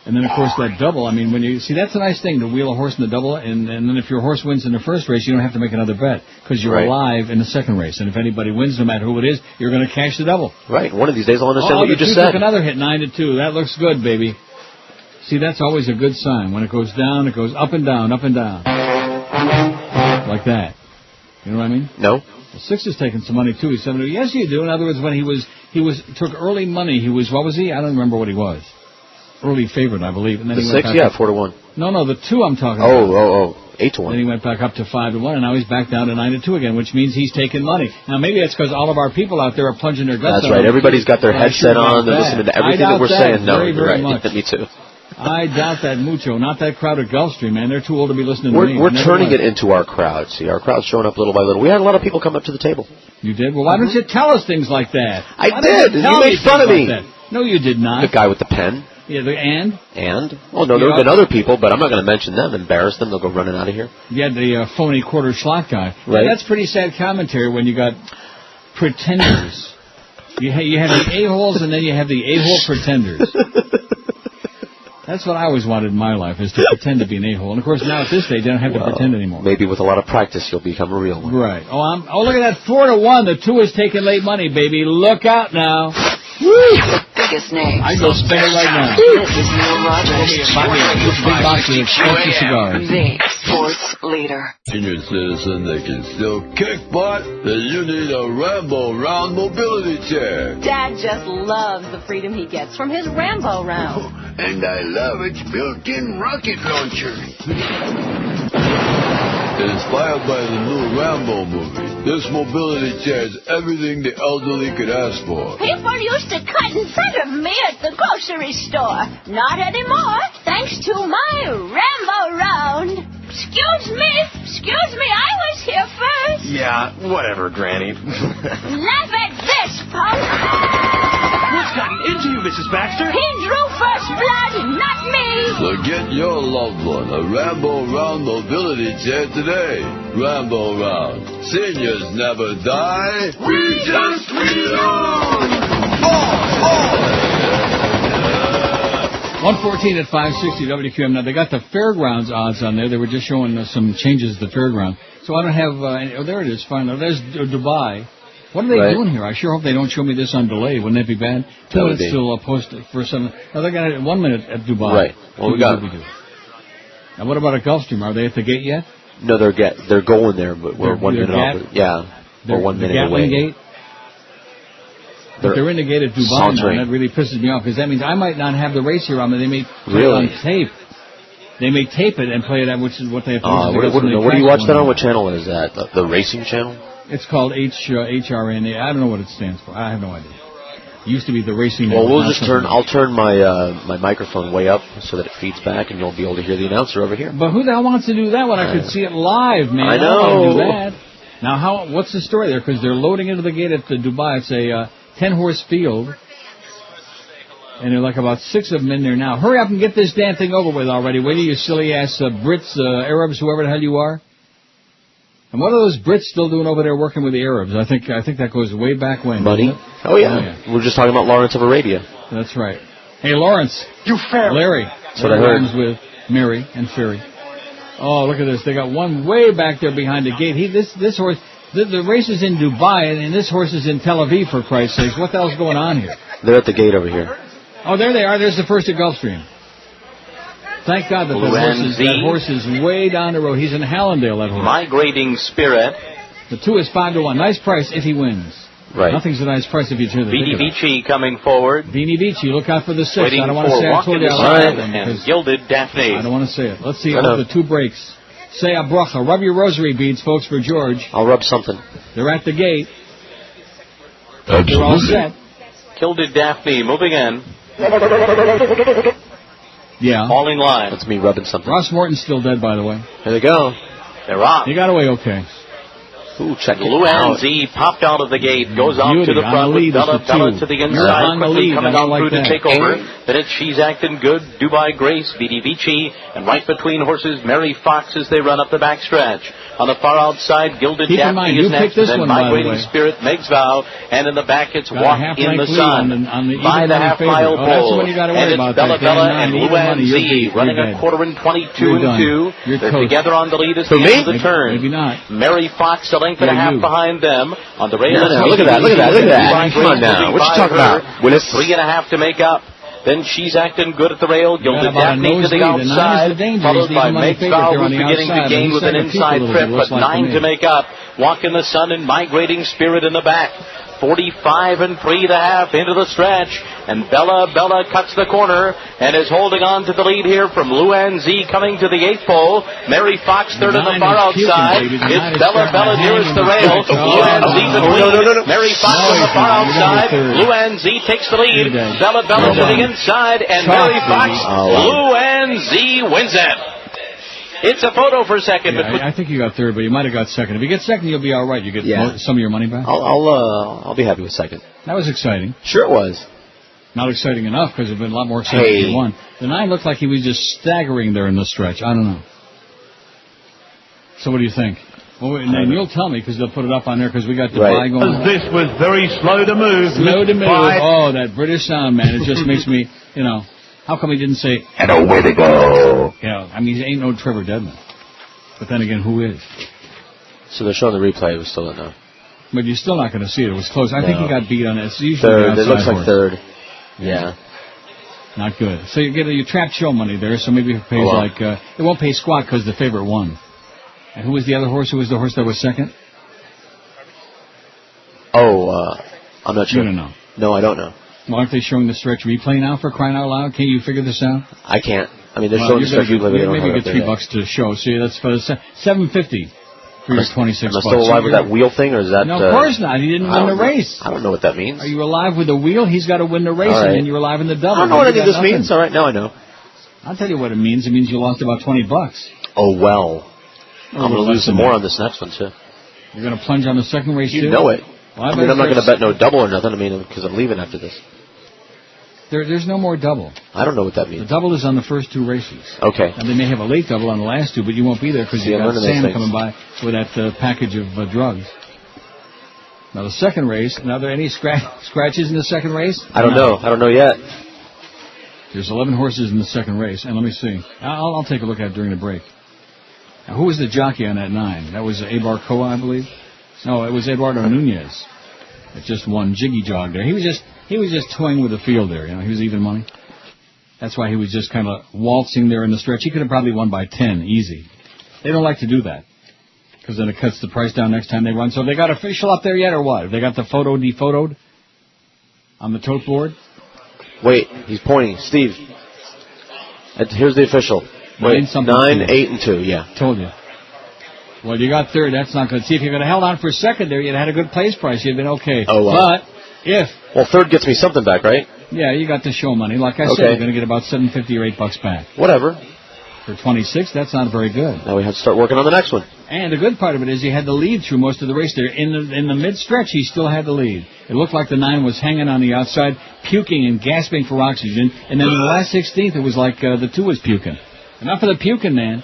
And then, of course, that double. I mean, when you see, that's a nice thing to wheel a horse in the double. And then if your horse wins in the first race, you don't have to make another bet because you're alive in the second race. And if anybody wins, no matter who it is, you're going to cash the double. Right. One of these days, I'll understand what you just said. Took another hit, 9-2. That looks good, baby. See, that's always a good sign. When it goes down, it goes up and down, up and down, like that. You know what I mean? No. The 6 is taking some money too. He's 7-2. Yes, you do. In other words, when he took early money. He was, what was he? I don't remember what he was. Early favorite, I believe. And then the he 6, yeah, 4-1. No, the 2 I'm talking about. Oh, 8-1. Then he went back up to 5-1, and now he's back down to 9-2 again, which means he's taking money. Now maybe that's because all of our people out there are plunging their guts. That's right. Everybody's got their headset on. They're listening to everything that we're saying. No, you're right. Me too. I doubt that mucho. Not that crowd at Gulfstream, man. They're too old to be listening to me. We're turning it into our crowd. See, our crowd's showing up little by little. We had a lot of people come up to the table. You did? Well, why don't you tell us things like that? I did. You made fun of me. No, you did not. The guy with the pen. Yeah, and? Well, no, there have been other people, but I'm not going to mention them. Embarrass them. They'll go running out of here. You had the phony quarter slot guy. Right. Yeah, that's pretty sad commentary when you got pretenders. You have the a-holes, and then you have the a-hole pretenders. That's what I always wanted in my life, is to pretend to be an a-hole. And, of course, now at this stage, I don't have to pretend anymore. Maybe with a lot of practice, you'll become a real one. Right. Oh, look at that 4-1. The 2 is taking late money, baby. Look out now. Woo! Biggest name. I go spend it right now. This is Neil Rogers. Big box of expensive cigars. The sports leader. Senior citizen that can still kick butt, then you need a Rambo Round mobility chair. Dad just loves the freedom he gets from his Rambo Round. And I love its built-in rocket launcher. Inspired by the new Rambo movie, this mobility chair is everything the elderly could ask for. People used to cut in front of me at the grocery store. Not anymore, thanks to my Rambo Round. Excuse me, I was here first. Yeah, whatever, Granny. Laugh at this, punk. What's gotten into you, Mrs. Baxter? He drew first blood, not me. So get your loved one a Rambo Round mobility chair today. Rambo Round. Seniors never die. We just reload. 114 at 560 WQM. Now, they got the fairgrounds odds on there. They were just showing some changes to the fairground. So I don't have there it is. Fine. There's Dubai. What are they doing here? I sure hope they don't show me this on delay. Wouldn't that be bad? 2 minutes till post for some. Now, they got it 1 minute at Dubai. Right. Well, we got. Now, what about at Gulfstream? Are they at the gate yet? No, they're going there, but we're 1 minute off. Yeah, we're 1 minute away. Gate? But they're in the gate at Dubai now, and that really pisses me off, because that means I might not have the race here on, but they may play it on tape. They may tape it and play it, which is what they have to do. What do you watch that on? What channel is that? The racing channel? It's called HRNA. I don't know what it stands for. I have no idea. It used to be the racing. Well, I'll turn my microphone way up so that it feeds back, and you'll be able to hear the announcer over here. But who the hell wants to do that when I could see it live, man? I know. I don't do that. Now, what's the story there? Because they're loading into the gate at the Dubai. It's a 10-horse field. And there are like about 6 of them in there now. Hurry up and get this damn thing over with already, will you silly-ass Brits, Arabs, whoever the hell you are? And what are those Brits still doing over there working with the Arabs? I think that goes way back when. Money? Oh, yeah. We're just talking about Lawrence of Arabia. That's right. Hey, Lawrence. You fair. Larry. That's what I heard. Rhymes with Mary and Ferry. Oh, look at this. They got one way back there behind the gate. This horse... The race is in Dubai, and this horse is in Tel Aviv, for Christ's sakes. What the hell's going on here? They're at the gate over here. Oh, there they are. There's the first at Gulfstream. Thank God that horse is way down the road. He's in Hallandale, that horse. Migrating Spirit. The 2 is 5-1. Nice price if he wins. Right. Nothing's a nice price if you turn the Beanie Beachy coming forward. Beanie Beachy, look out for the 6. Waiting I don't want to say I told you I like them. And Gilded Daphne. I don't want to say it. Let's see the 2 breaks. Say a bracha. Rub your rosary beads, folks, for George. I'll rub something. They're at the gate. Absolutely. They're all set. Gilded Daphne moving in. Yeah. All in line. That's me rubbing something. Ross Morton's still dead, by the way. There they go. They're off. He got away okay. Ooh, check Renzi popped out of the gate, goes off to the front with Bella to the inside, quickly coming on through to take over. Then it's She's Acting Good, Dubai Grace, Vidi Vici, and right between horses, Mary Fox as they run up the backstretch. On the far outside, Gilded Daphne is next, and then Migrating Spirit, Meg's Vow, and in the back it's Walk in the Sun. By the half-mile pole, and it's Bella and Luanzi running a quarter and 22 and 2. They're together on the lead as the end of the turn. Maybe not. Mary Fox a length and a half behind them. On the rail, look at that. Come on now. What you talking about? With 3.5 to make up. Then She's Acting Good at the rail. Gilded Daphne to the outside, followed by Meg's Vow, who's beginning to gain with an inside trip, but 9 to make up. Walk in the Sun and Migrating Spirit in the back. 45 and 3.5 into the stretch, and Bella cuts the corner and is holding on to the lead here from Luanzi coming to the 8th pole. Mary Fox third on the far outside. It's Bella nearest the rail. Luanzi's in lead. Mary Fox on the far outside. Luanzi takes the lead. Bella to the inside, and Mary Fox. Luanzi wins it. It's a photo for second. Yeah, I think you got third, but you might have got second. If you get second, you'll be all right. You get some of your money back. I'll be happy with second. That was exciting. Sure it was. Not exciting enough because it'd been a lot more exciting if you won. The 9 looked like he was just staggering there in the stretch. I don't know. So what do you think? Well, and you'll tell me because they'll put it up on there because we got Dubai going on. This was very slow to move. Slow to move. Oh, that British sound, man. It just makes me, How come he didn't say, and away they go? Yeah, I mean, he ain't no Trevor Deadman. But then again, who is? So they're showing the replay. It was still in there. But you're still not going to see it. It was close. I think he got beat on it. It's usually third. It looks like third. Yeah. Not good. So you get your trapped show money there, so maybe it pays it won't pay squat because the favorite won. And who was the other horse? Who was the horse that was second? I'm not sure. You don't know. No, I don't know. Well, aren't they showing the stretch replay now for crying out loud? Can't you figure this out? I can't. I mean, they're showing the stretch replay. Maybe you get $3 to show. So that's for $7.50 for your 26 bucks. Am I still alive with that wheel thing, or is that? No, of course not. He didn't win the race. I don't know what that means. Are you alive with the wheel? He's got to win the race, and then you're alive in the double. I don't know what any of this means. All right, now I know. I'll tell you what it means. It means you lost about $20. Oh well. I'm going to lose some more on this next one too. You're going to plunge on the second race too? You know it. Well, I'm not going to bet no double or nothing. I mean, because I'm leaving after this. There's no more double. I don't know what that means. The double is on the first 2 races. Okay. And they may have a late double on the last 2, but you won't be there because you got Sam coming by with that package of drugs. Now the second race. Now, are there any scratches in the second race? I don't know. I don't know yet. There's 11 horses in the second race, and let me see. I'll take a look at it during the break. Now, who was the jockey on that 9? That was Abar Koa, I believe. No, it was Eduardo Nunez. It just won Jiggy Jog there. He was just toying with the field there. He was even money. That's why he was just kind of waltzing there in the stretch. He could have probably won by 10, easy. They don't like to do that because then it cuts the price down next time they run. So have they got official up there yet or what? Have they got the photo de-photoed on the tote board? Wait, he's pointing. Steve, here's the official. Wait, 9, 8, and 2, yeah. Told you. Well, you got third. That's not good. See, if you could have held on for second there, you'd have had a good place price. You'd been okay. Oh, wow. But if... Well, third gets me something back, right? Yeah, you got the show money. Like I said, you're going to get about $7.50 or $8 back. Whatever. For 26, that's not very good. Now we have to start working on the next one. And the good part of it is he had the lead through most of the race there. In the mid-stretch, he still had the lead. It looked like the 9 was hanging on the outside, puking and gasping for oxygen. And then in the last 16th, it was like the 2 was puking. Enough of the puking, man.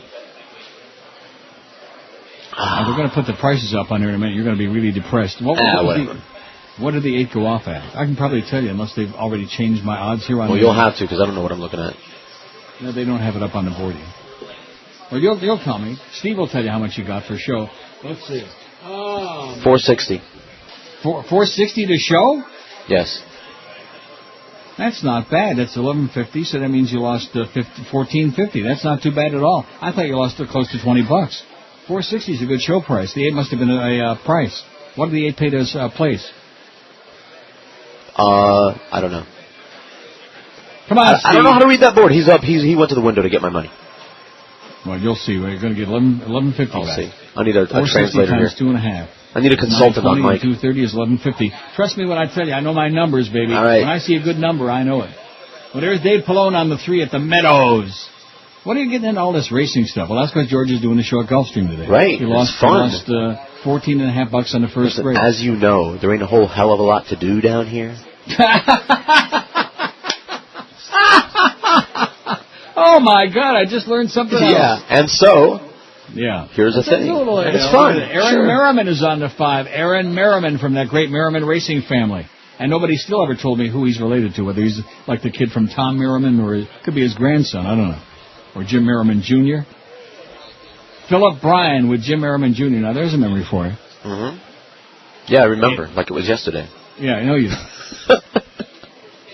We're going to put the prices up on here in a minute. You're going to be really depressed. What did the 8 go off at? I can probably tell you, unless they've already changed my odds here on. Well, you'll have to, because I don't know what I'm looking at. No, they don't have it up on the board yet. Well, you'll tell me. Steve will tell you how much you got for show. Let's see. 460. 460 to show? Yes. That's not bad. That's 1150, so that means you lost 1450. That's not too bad at all. I thought you lost close to $20. 460 is a good show price. The 8 must have been a price. What did the 8 pay to place? I don't know. Come on, Steve. I don't know how to read that board. He's up. He went to the window to get my money. Well, you'll see. You're going to get 1150 I'll back. see. I need a translator here. 2.5. I need a consultant on Mike. 230 is 1150. Trust me when I tell you, I know my numbers, baby. All right. When I see a good number, I know it. Well, there's Dave Pallone on the 3 at the Meadows. What are you getting into all this racing stuff? Well, that's because George is doing the show at Gulfstream today. Right. He lost $14.50 on the first race. As you know, there ain't a whole hell of a lot to do down here. Oh, my God, I just learned something else. Yeah, and so, here's the thing. It's fun. Aaron Merriman is on the 5. Aaron Merriman from that great Merriman racing family. And nobody still ever told me who he's related to, whether he's like the kid from Tom Merriman or it could be his grandson, I don't know. Or Jim Merriman Jr. Philip Bryan with Jim Merriman Jr. Now, there's a memory for you. Mm-hmm. Yeah, I remember, like it was yesterday. Yeah, I know you do.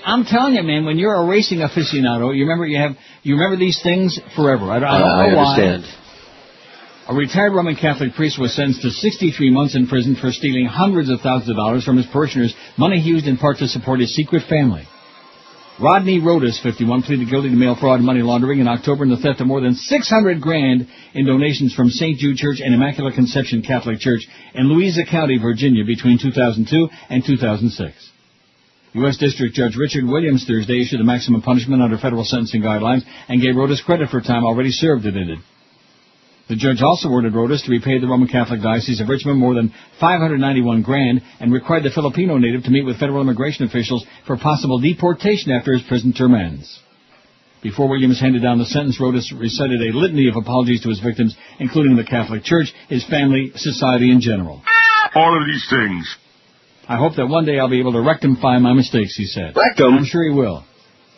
I'm telling you, man, when you're a racing aficionado, you remember these things forever. I don't know why. Understand. A retired Roman Catholic priest was sentenced to 63 months in prison for stealing hundreds of thousands of dollars from his parishioners, money he used in part to support his secret family. Rodney Rodas, 51, pleaded guilty to mail fraud and money laundering in October and the theft of more than $600,000 in donations from St. Jude Church and Immaculate Conception Catholic Church in Louisa County, Virginia, between 2002 and 2006. U.S. District Judge Richard Williams Thursday issued the maximum punishment under federal sentencing guidelines and gave Rodas credit for time already served, it ended. The judge also ordered Rodas to repay the Roman Catholic Diocese of Richmond more than $591,000 and required the Filipino native to meet with federal immigration officials for possible deportation after his prison term ends. Before Williams handed down the sentence, Rodas recited a litany of apologies to his victims, including the Catholic Church, his family, society in general. All of these things. I hope that one day I'll be able to rectify my mistakes, he said. Rectum? I'm sure he will.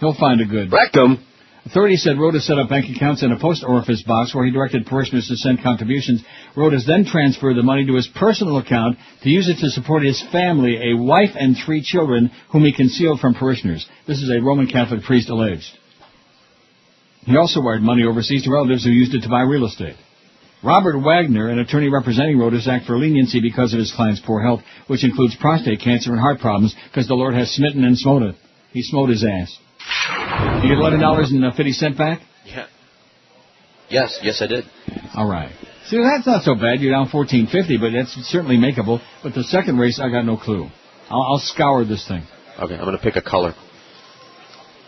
He'll find a good. Rectum? Authorities said Rodas set up bank accounts in a post orifice box where he directed parishioners to send contributions. Rodas then transferred the money to his personal account to use it to support his family, a wife and 3 children, whom he concealed from parishioners. This is a Roman Catholic priest alleged. He also wired money overseas to relatives who used it to buy real estate. Robert Wagner, an attorney representing Rodas, asked for leniency because of his client's poor health, which includes prostate cancer and heart problems, because the Lord has smitten and smote it. He smote his ass. You get $11.50 back? Yeah. Yes, I did. All right. See, that's not so bad. You're down $14.50, but that's certainly makeable. But the second race, I got no clue. I'll scour this thing. Okay, I'm going to pick a color.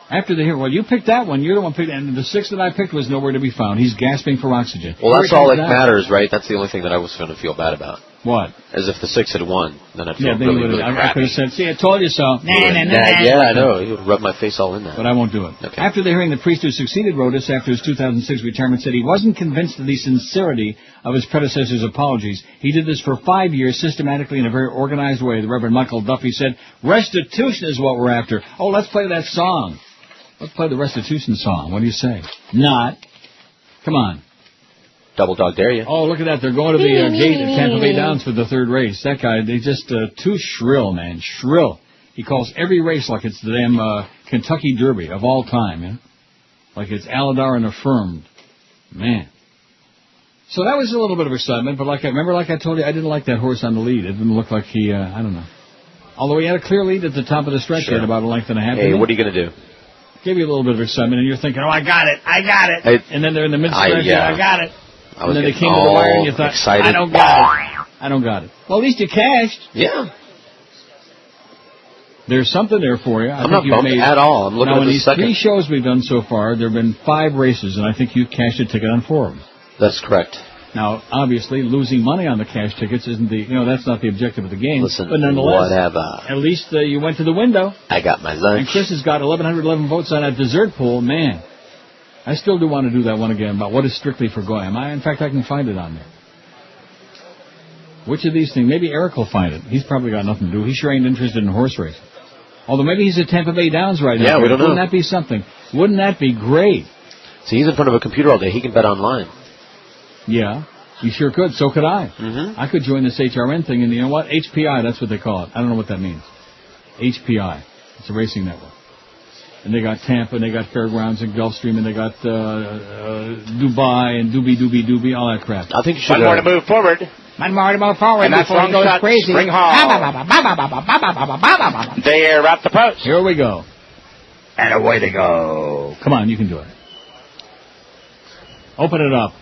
After well, you picked that one. You're the one picked, and the 6 that I picked was nowhere to be found. He's gasping for oxygen. Well, that's all that matters, right? That's the only thing that I was going to feel bad about. What? As if the 6 had won, then I'd feel really crappy. I could have said, see, I told you so. Yeah, I know. You would rub my face all in that. But I won't do it. Okay. After the hearing, the priest who succeeded Rodas after his 2006 retirement said he wasn't convinced of the sincerity of his predecessor's apologies. He did this for 5 years, systematically in a very organized way. The Reverend Michael Duffy said, restitution is what we're after. Oh, let's play that song. Let's play the restitution song. What do you say? Not. Come on. Double dog dare you. Oh, look at that. They're going to the gate at Tampa Bay Downs for the 3rd race. That guy, they just too shrill, man. Shrill. He calls every race like it's the damn Kentucky Derby of all time, yeah? Like it's Aladar and affirmed. Man. So that was a little bit of excitement, but like I told you, I didn't like that horse on the lead. It didn't look like he, I don't know. Although he had a clear lead at the top of the stretch at about a length and a half. Hey, what are you going to do? Gave you a little bit of excitement, and you're thinking, oh, I got it. And then they're in the mid-stretch, I got it. And then they came to the wire, and you thought, excited. I don't got it. Well, at least you cashed. Yeah. There's something there for you. I'm not bumped at all. I'm looking at the second. Now, in these 3 shows we've done so far, there have been 5 races, and I think you cashed a ticket on 4 of them. That's correct. Now, obviously, losing money on the cash tickets isn't that's not the objective of the game. Listen, but nonetheless, whatever. At least you went to the window. I got my lunch. And Chris has got 1,111 votes on that dessert pool. Man, I still do want to do that one again about what is strictly for Goyam. In fact, I can find it on there. Which of these things? Maybe Eric will find it. He's probably got nothing to do. He sure ain't interested in horse racing. Although maybe he's at Tampa Bay Downs right now. Yeah, we don't know. Wouldn't that be something? Wouldn't that be great? See, he's in front of a computer all day. He can bet online. Yeah. You sure could. So could I. Mm-hmm. I could join this HRN thing, and you know what? HPI, that's what they call it. I don't know what that means. HPI. It's a racing network. And they got Tampa, and they got Fairgrounds and Gulfstream, and they got Dubai and Doobie, all that crap. I think you should... One more to move forward. One more to move forward. And that's before long it goes shot. crazy. Spring Hall. They're at the post. Here we go. And away they go. Come on, you can do it. Open it up.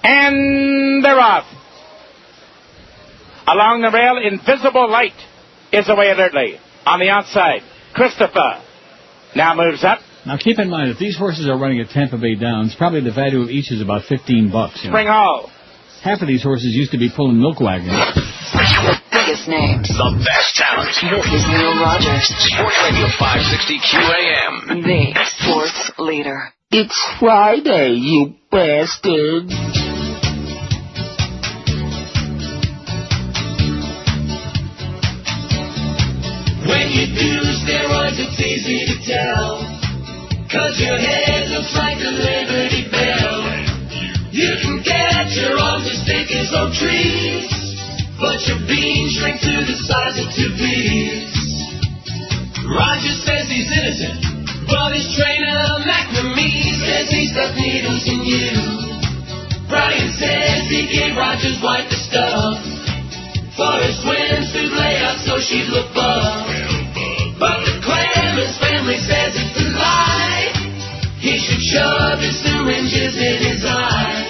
And they're off. Along the rail, Invisible Light is away alertly. On the outside, Christopher now moves up. Now keep in mind, if these horses are running at Tampa Bay Downs, probably the value of each is about $15. Spring Hall. Half of these horses used to be pulling milk wagons. The biggest names. The best talent. This is Neil Rogers. Sports Radio 560 QAM. The sports leader. It's Friday, you bastard. When you do steroids, it's easy to tell. 'Cause your head looks like a Liberty Bell. You can get your arms as thick as oak trees, but your beans shrink to the size of 2 peas. Roger says he's innocent, but his trainer, McNamee, says he stuck needles in you. Brian says he gave Roger's wife the stuff for his swimsuit layout so she'd look buff. But the Clemens family says it's a lie. He should shove his syringes in his eye.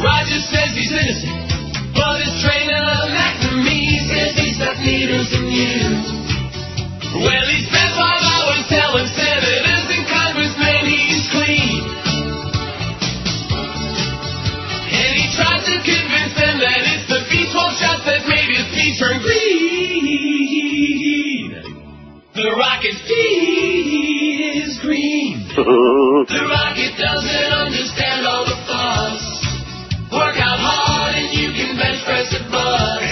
Roger says he's innocent, but his trainer, McNamee, says he stuck needles in you. Well, he spent 5 hours telling senators and congressmen he's clean. And he tried to convince them that it's the B12 shots that made his pee turn green. The Rocket's pee is green. The Rocket doesn't understand all the fuss. Work out hard and you can bench press a bus.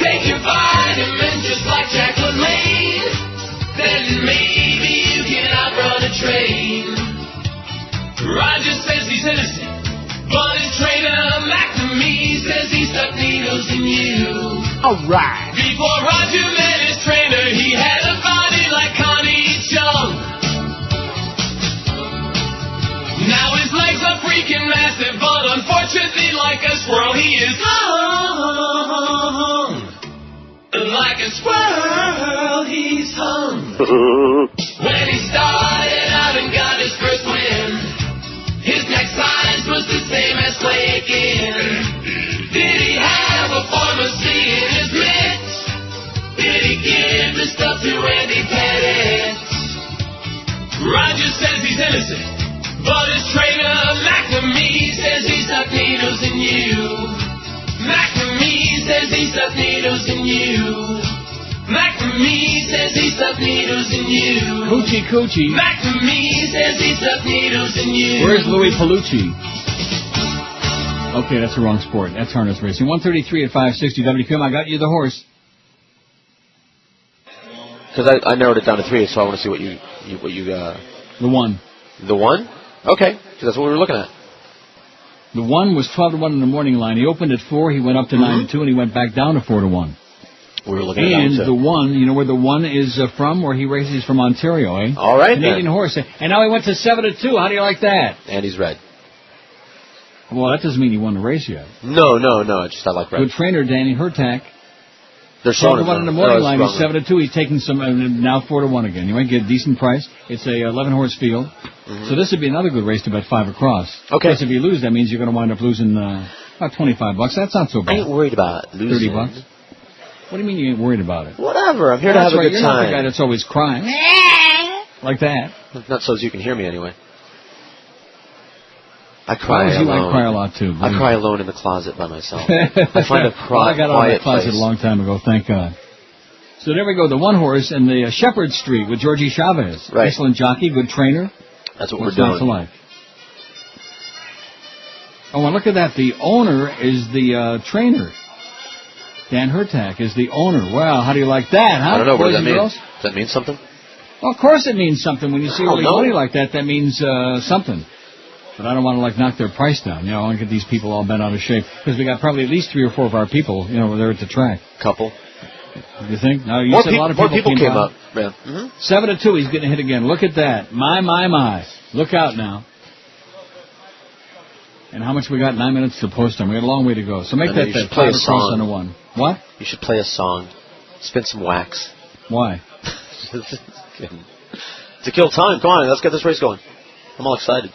Take your vitamins just like Jack LaLanne. Then maybe you can outrun a train. Roger says he's innocent, but his trainer, McNamee, says he stuck needles in you. Alright. Before Roger met his trainer, he had a body like Connie Chung. Now his legs are freaking massive, but unfortunately, like a squirrel, he is hung. Like a squirrel, he's hung. When he started out and got his first win, his next size was the same as Lakin. Did he have a pharmacy in his mitts? Did he give the stuff to Randy Pettit? Roger says he's innocent, but his trainer, McNamee, says he stuck needles in you. McNamee says he stuck needles in you. McNamee says he stuck needles in you. Coochie coochie. McNamee says he stuck needles in you. Where's Louis Palucci? Okay, that's the wrong sport. That's harness racing. 133 at 560 WQM. I got you the horse. Because I narrowed it down to 3, so I want to see what you The 1. The 1? Okay, because that's what we were looking at. The 1 was 12-1 in the morning line. He opened at 4, he went up to 9-2, and he went back down to 4-1. We were looking at and that, the 1, you know where the 1 is from? Where he races from Ontario, eh? All right, Canadian then. horse. And now he went to 7-2. How do you like that? And he's red. Well, that doesn't mean he won the race yet. No. I like Good trainer, Danny Hertak. They're showing him 1 in the morning line. He's 7-2. He's taking some, now 4-1 again. You might get a decent price. It's a 11-horse field. Mm-hmm. So this would be another good race to bet 5 across. Okay. Because if you lose, that means you're going to wind up losing about $25. That's not so bad. I ain't worried about losing. $30. What do you mean you ain't worried about it? Whatever. I'm here to have a good You're time. not the guy that's always crying. Like that. Not so as you can hear me anyway. I cry alone. I cry a lot too. I cry alone in the closet by myself. I find a I got out of the closet place. a long time ago, thank God. So there we go, the 1 horse in the Shepherd Street with Georgie Chavez. Right. Excellent jockey, good trainer. That's what What's we're not doing. to like? Oh, and look at that. The owner is the trainer. Dan Hertak is the owner. Wow, how do you like that, huh? I don't know. What boys does that and mean? girls? Does that mean something? Well, of course it means something. When you see early money like that, that means something. But I don't want to, knock their price down. I want to get these people all bent out of shape. Because we got probably at least 3 or 4 of our people, there at the track. Couple. You think? No, you More said a lot of people came up. Yeah. Mm-hmm. 7-2, he's getting a hit again. Look at that. My. Look out now. And how much we got? 9 minutes to post time. We got a long way to go. So make that 5 across on a 1. What? You should play a song. Spin some wax. Why? To kill time. Come on, let's get this race going. I'm all excited.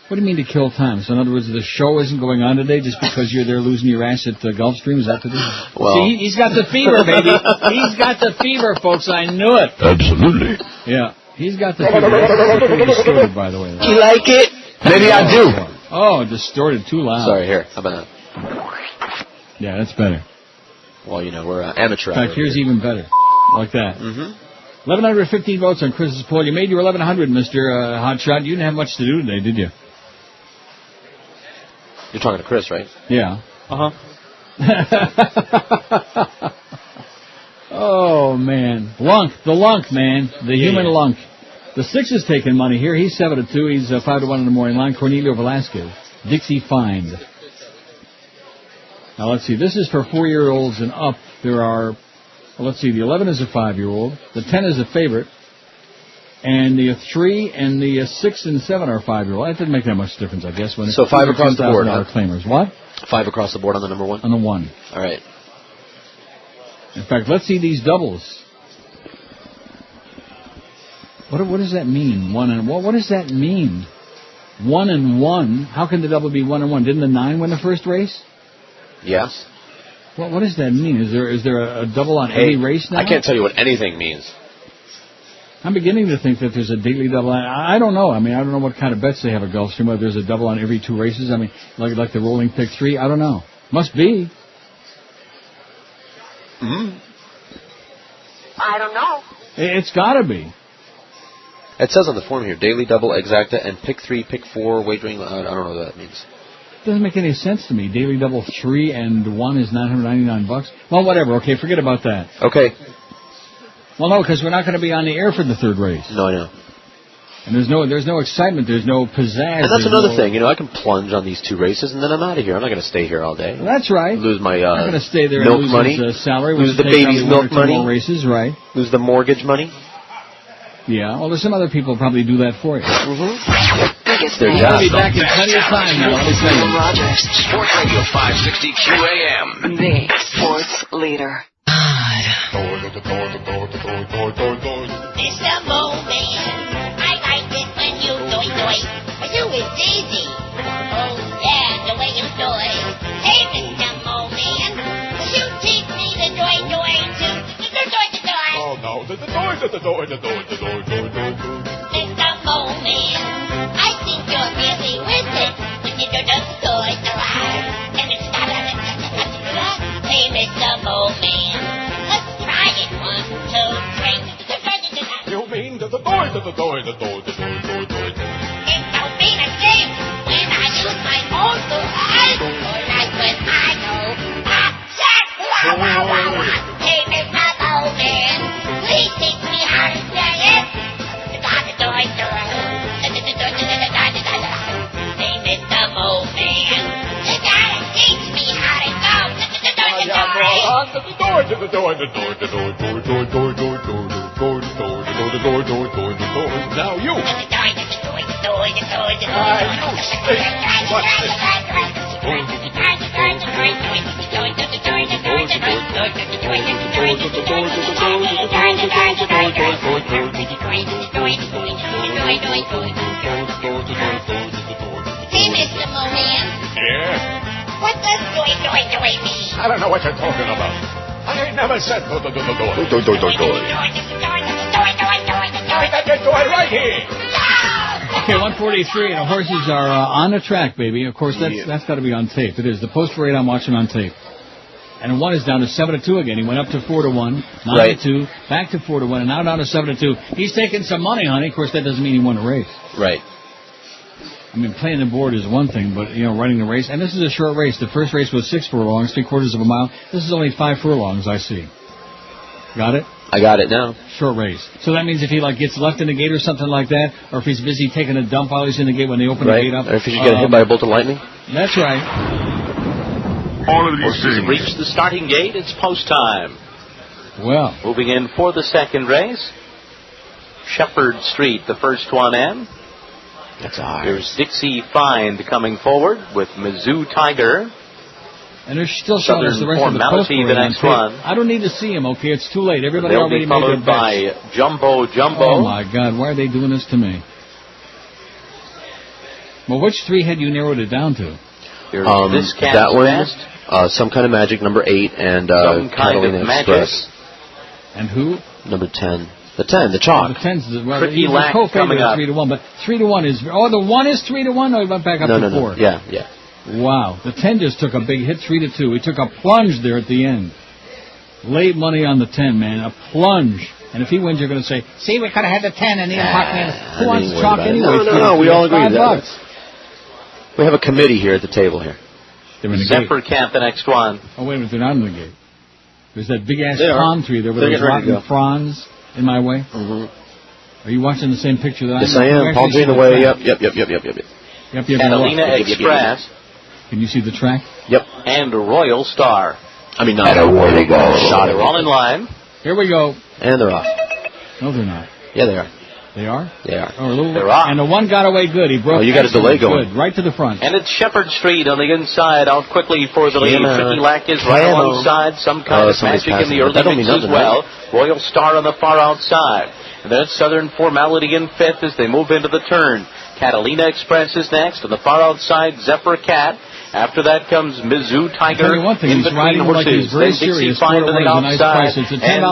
What do you mean to kill time? So in other words, the show isn't going on today just because you're there losing your ass at Gulfstream? Is that the deal? Well, see, he's got the fever, baby. He's got the fever, folks. I knew it. Absolutely. Yeah, he's got the fever. That's pretty distorted, by the way. You like it? Maybe I do. Oh, distorted, too loud. Sorry, here. How about that? Yeah, that's better. Well, we're amateur. In fact, here's even better. Like that. Mm-hmm. 1,115 votes on Chris's poll. You made your 1,100, Mr. Hotshot. You didn't have much to do today, did you? You're talking to Chris, right? Yeah. Uh-huh. Oh, man. The lunk, man. The human lunk. The 6 is taking money here. He's 7-2. He's 5-1 in the morning line. Cornelio Velasquez. Dixie Find. Now, let's see. This is for 4-year-olds and up. There are, let's see. The 11 is a 5-year-old. The 10 is a favorite. And the 3 and the 6 and 7 are 5-year-old. That doesn't make that much difference, I guess. When so 5 across the board, huh? Claimers. What? 5 across the board on the number 1? On the 1. All right. In fact, let's see these doubles. What does that mean? 1 and what does that mean? 1 and 1. How can the double be 1 and 1? Didn't the 9 win the first race? Yes. Well, what does that mean? Is there a double on every race now? I can't tell you what anything means. I'm beginning to think that there's a daily double. I don't know. I don't know what kind of bets they have at Gulfstream. Whether there's a double on every 2 races. Like the rolling pick 3. I don't know. Must be. Mm-hmm. I don't know. It's got to be. It says on the form here, daily double, exacta, and pick 3, pick 4, wagering. I don't know what that means. Doesn't make any sense to me. Daily double 3 and 1 is $999. Well, whatever. Okay, forget about that. Okay. Well, no, because we're not going to be on the air for the 3rd race. No, I know. And there's no excitement. There's no pizzazz. And that's another thing. I can plunge on these 2 races and then I'm out of here. I'm not going to stay here all day. Well, that's right. Lose my I'm not going to stay there milk and lose money. His, salary. Lose the baby's milk money. Races, right? Lose the mortgage money. Yeah. Well, there's some other people probably do that for you. Mm-hmm. They're going to be back in plenty of time now. Let me tell you. Rogers. Sports Radio 560 QAM. The sports leader. Mr. Bowman, I like it when you doy. You is easy. Oh, yeah, the way you do it. Hey, Mr. Bowman, you teach me the doy too. Oh, no, the doy. Mr. Bowman, I think you're really with it when you do the doy. And it's hey, Mr. Bowman, let's try it 1, 2, 3. You mean the doy. It don't mean a thing when I use my own two eyes, or like when I go, hey, Mr. Bowman, please teach me how to say it. Hey, Mr. Bowman, you gotta teach me how to go. Now you. Hey, Mr. Mohan. Yeah? What does doy mean? I don't know what you're talking about. I ain't never said do. I got your doy right here. Okay, 143, and the horses are on the track, baby. Of course, that's got to be on tape. It is. The post-parade I'm watching on tape. And one is down to 7-2 again. He went up to 4-1, 9-2, back to 4-1, and now down to 7-2. He's taking some money, honey. Of course, that doesn't mean he won a race. Right. I mean, playing the board is one thing, but, running the race. And this is a short race. The first race was 6 furlongs, 3/4 of a mile. This is only 5 furlongs, I see. Got it? I got it now. Short race. So that means if he, gets left in the gate or something like that, or if he's busy taking a dump while he's in the gate when they open the gate up. Or if he's getting hit by a bolt of lightning. That's right. All of these Horses things. reached the starting gate. It's post time. Well. Moving in for the second race. Shepherd Street, the first one in. That's ours. There's Dixie Find coming forward with Mizzou Tiger. And they're still showing us the rest of the Formality, the next one. I don't need to see him, okay? It's too late. Everybody They'll already be made their followed by Jumbo. Oh, my God. Why are they doing this to me? Well, which 3 had you narrowed it down to? This Cat's that one, Best. Some Kind of Magic, number 8, and Some Kind Catalina of Express. Magic. And who? Number 10. The 10, the chalk. The 10's well, Tricky he's Lack a co-favorite coming up. 3-1, but 3-1 is... Oh, the 1 is 3-1? No, he went back up to 4. No. Yeah. Wow. The 10 just took a big hit, 3-2. He took a plunge there at the end. Laid money on the 10, man. A plunge. And if he wins, you're going to say, see, we could have had the 10 and Ian Parkman. Who wants chalk anyway? No, we all agree with that. $5. We have a committee here at the table here. They're in the Zephyr gate. Cat, the next one. Oh, wait a minute. They're not in the gate. There's that big-ass They are. palm tree there with They're those getting ready to rotten fronds in my way. Mm-hmm. Are you watching the same picture that Yes, I'm? I am. Palm tree in the way. Yep. Catalina Express. Can you see the track? Yep. And Royal Star. I mean, not a whirly go. Shot They're all in line. Here we go. And they're off. No, they're not. Yeah, they are. They are? They are. Oh, a little, They're off. and the one got away good. He broke. Oh, you got a delay going. Good, right to the front. And it's Shepherd Street on the inside, out quickly for the lead. Tricky Lack is right alongside. Some Kind of Magic in the early mix as well. Royal Star on the far outside. And then it's Southern Formality in 5th as they move into the turn. Catalina Express is next. On the far outside, Zephyr Cat. After that comes Mizzou Tiger in between horses. Then Dixie Find on the outside. And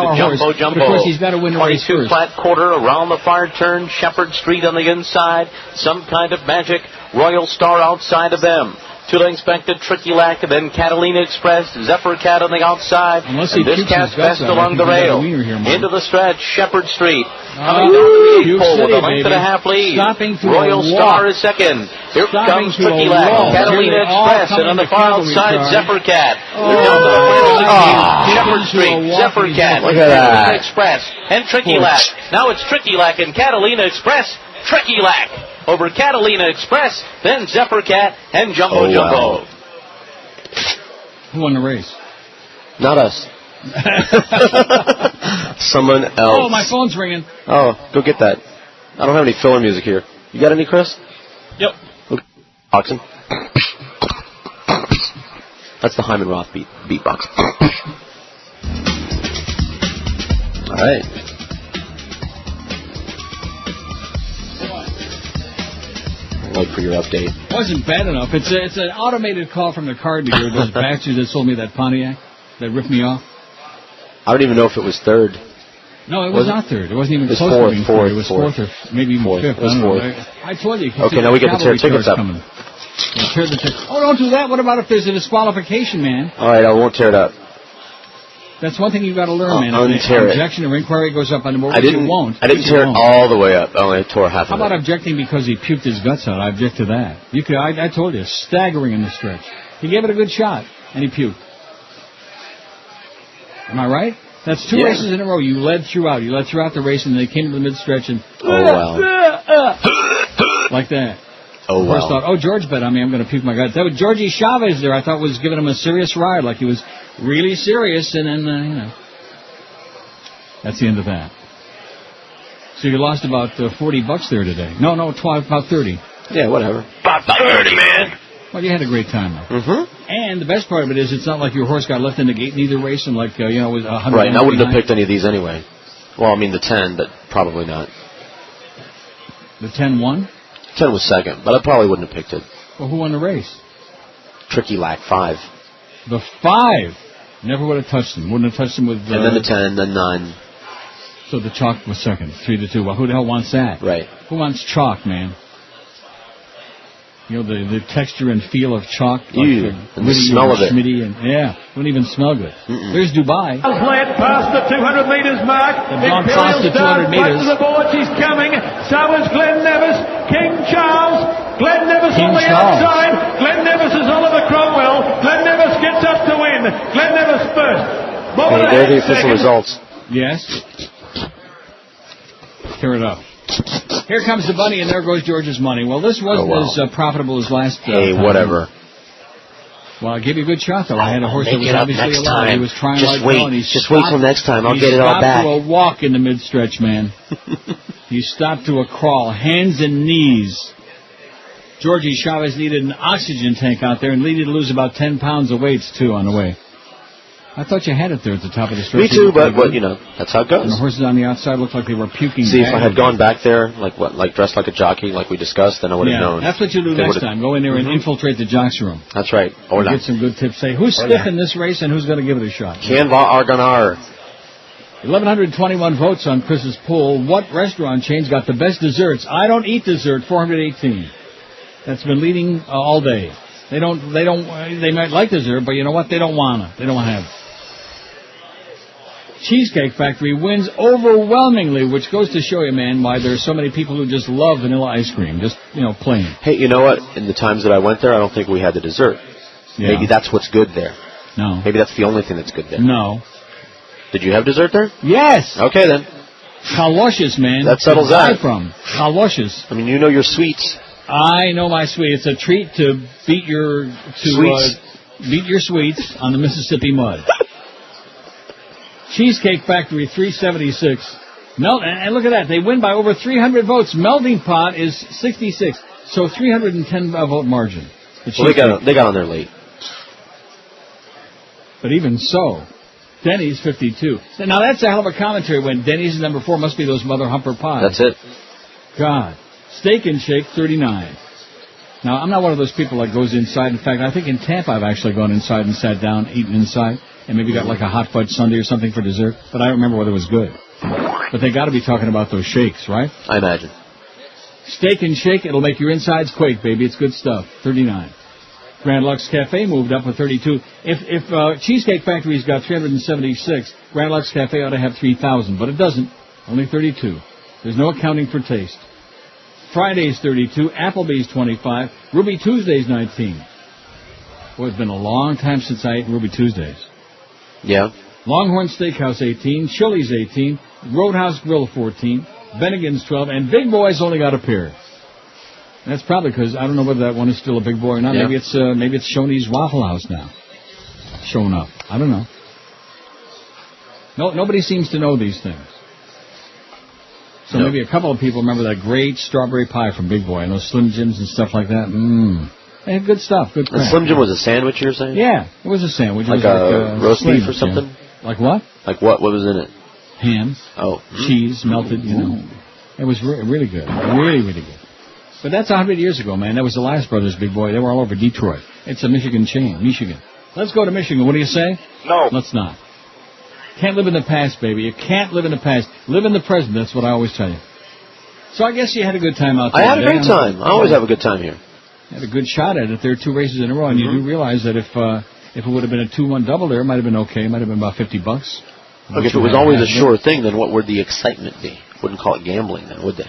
Jumbo. Of course, he's got to win the race 22 first. flat quarter around the far turn. Shepherd Street on the inside. Some Kind of Magic. Royal Star outside of them. 2 lengths back to Tricky Lack, and then Catalina Express, Zephyr Cat on the outside, and this Cat's Best along the rail. Into the stretch, Shepherd Street. Coming down to the 8 pole with a length and a half lead. Royal Star is second. Here comes Tricky Lack, Catalina Express, and on the far outside, Zephyr Cat. Down to the final 16, Shepherd Street, Zephyr Cat, Catalina Express, and Tricky Lack. Now it's Tricky Lack and Catalina Express, Tricky Lack over Catalina Express, then Zephyr Cat and Jumbo. Who won the race? Not us. Someone else. Oh, my phone's ringing. Oh, go get that. I don't have any filler music here. You got any, Chris? Yep. Okay. Oxen. That's the Hyman Roth beatbox. All right. Wait for your update. Wasn't bad enough. It's an automated call from the car dealer. Those bastards that sold me that Pontiac that ripped me off. I don't even know if it was third. No, it was not third. It wasn't even close to being third. It was fourth or maybe even fifth. It was fourth. I told you. Okay, now we get to tear tickets up. Oh, don't do that. What about if there's a disqualification, man? All right, I won't tear it up. That's one thing you've got to learn, man. Untear it. Objection or inquiry goes up on the board. I didn't tear it all the way up. I only tore half of it. How about objecting because he puked his guts out? I object to that. I told you, staggering in the stretch. He gave it a good shot, and he puked. Am I right? That's 2 races in a row. You led throughout. You led throughout the race, and they came to the mid-stretch and... Oh, wow. Like that. Oh, wow. First thought, George bet on me, I'm going to puke my guts. That was Georgie Chavez there. I thought was giving him a serious ride, like he was really serious, and then, that's the end of that. So you lost about $40 there today. No, about 30. Yeah, whatever. About 30, man. Well, you had a great time, though. Mm-hmm. And the best part of it is it's not like your horse got left in the gate in either race and, like, was 100. Right, and I wouldn't have picked any of these anyway. Well, I mean the 10, but probably not. The 10 won? 10 was second, but I probably wouldn't have picked it. Well, who won the race? Tricky Lack, 5. The 5? Never would have touched him. Wouldn't have touched him with... and then the 10, then 9. So the chalk was second, 3-2. Well, who the hell wants that? Right. Who wants chalk, man? You know, the texture and feel of chalk. Ew, and the smell of it. Yeah, wouldn't even smell good. There's Dubai. Led past the 200 metres mark. They've gone past the 200 metres. To the board, she's coming. So is Glenn Nevis. King Charles. Glenn Nevis on the outside. Glenn Nevis is Oliver Cromwell. Glenn Nevis gets up to win. Glenn Nevis first. Okay, there are the official results. Yes. Tear it up. Here comes the bunny, and there goes George's money. Well, this wasn't as profitable as last Hey, whatever. Well, I gave you a good shot, though. I had a horse that was obviously alive. He was trying just like wait. hell, and he Just wait till next time. I'll get it all back. He stopped to a walk in the mid-stretch, man. He stopped to a crawl, hands and knees. Georgie Chavez needed an oxygen tank out there and needed to lose about 10 pounds of weights, too, on the way. I thought you had it there at the top of the stretch. Me too, but that's how it goes. And the horses on the outside looked like they were puking. See, if I had gone back there, like dressed like a jockey, like we discussed, then I would have known. That's what you do next time. Go in there and infiltrate the jocks room. That's right. Or get some good tips. Say, who's stiff in this race and who's going to give it a shot? Canva Argonar. 1,121 votes on Chris's poll. What restaurant chains got the best desserts? I don't eat dessert, 418. That's been leading all day. They might like dessert, but you know what? They don't want to have it. Cheesecake Factory wins overwhelmingly, which goes to show you, man, why there are so many people who just love vanilla ice cream, just, plain. Hey, you know what? In the times that I went there, I don't think we had the dessert. Yeah. Maybe that's what's good there. No. Maybe that's the only thing that's good there. No. Did you have dessert there? Yes. Okay, then. Kaloshes, man. That settles that. From Kaloshes. I mean, you know your sweets. I know my sweet. It's a treat to beat your sweets on the Mississippi mud. Cheesecake Factory, 376. And look at that. They win by over 300 votes. Melting Pot is 66. So 310 vote margin. Well, they got on there late. But even so, Denny's 52. Now that's a hell of a commentary when Denny's is number 4. Must be those mother humper pies. That's it. God. Steak and Shake, 39. Now, I'm not one of those people that goes inside. In fact, I think in Tampa I've actually gone inside and sat down, eaten inside, and maybe got like a hot fudge sundae or something for dessert. But I don't remember whether it was good. But they got to be talking about those shakes, right? I imagine. Steak and Shake, it'll make your insides quake, baby. It's good stuff. 39. Grand Lux Cafe moved up with 32. If Cheesecake Factory's got 376, Grand Lux Cafe ought to have 3,000, but it doesn't. Only 32. There's no accounting for taste. Friday's 32, Applebee's 25, Ruby Tuesday's 19. Boy, it's been a long time since I ate Ruby Tuesdays. Yeah. Longhorn Steakhouse 18, Chili's 18, Roadhouse Grill 14, Bennigan's 12, and Big Boy's only got a pair. That's probably because I don't know whether that one is still a big boy or not. Yeah. Maybe it's Shoney's Waffle House now. Showing up. I don't know. No, nobody seems to know these things. So maybe a couple of people remember that great strawberry pie from Big Boy and those Slim Jims and stuff like that. They had good stuff. Good crap. The Slim Jim was a sandwich, you're saying? Yeah, it was a sandwich. Like a roast beef or something? Yeah. Like what? Like what? What was in it? Ham. Oh. Cheese, melted, It was really good. Really, really good. But that's 100 years ago, man. That was the last Brothers Big Boy. They were all over Detroit. It's a Michigan chain. Michigan. Let's go to Michigan. What do you say? No. Let's not. Can't live in the past, baby. You can't live in the past. Live in the present. That's what I always tell you. So I guess you had a good time out there. I had a great time. I always have a good time here. Had a good shot at it. There are 2 races in a row, and you do realize that if it would have been a 2-1 double there, it might have been okay. It might have been about $50. Look, if it was always a sure thing, then what would the excitement be? Wouldn't call it gambling then, would they?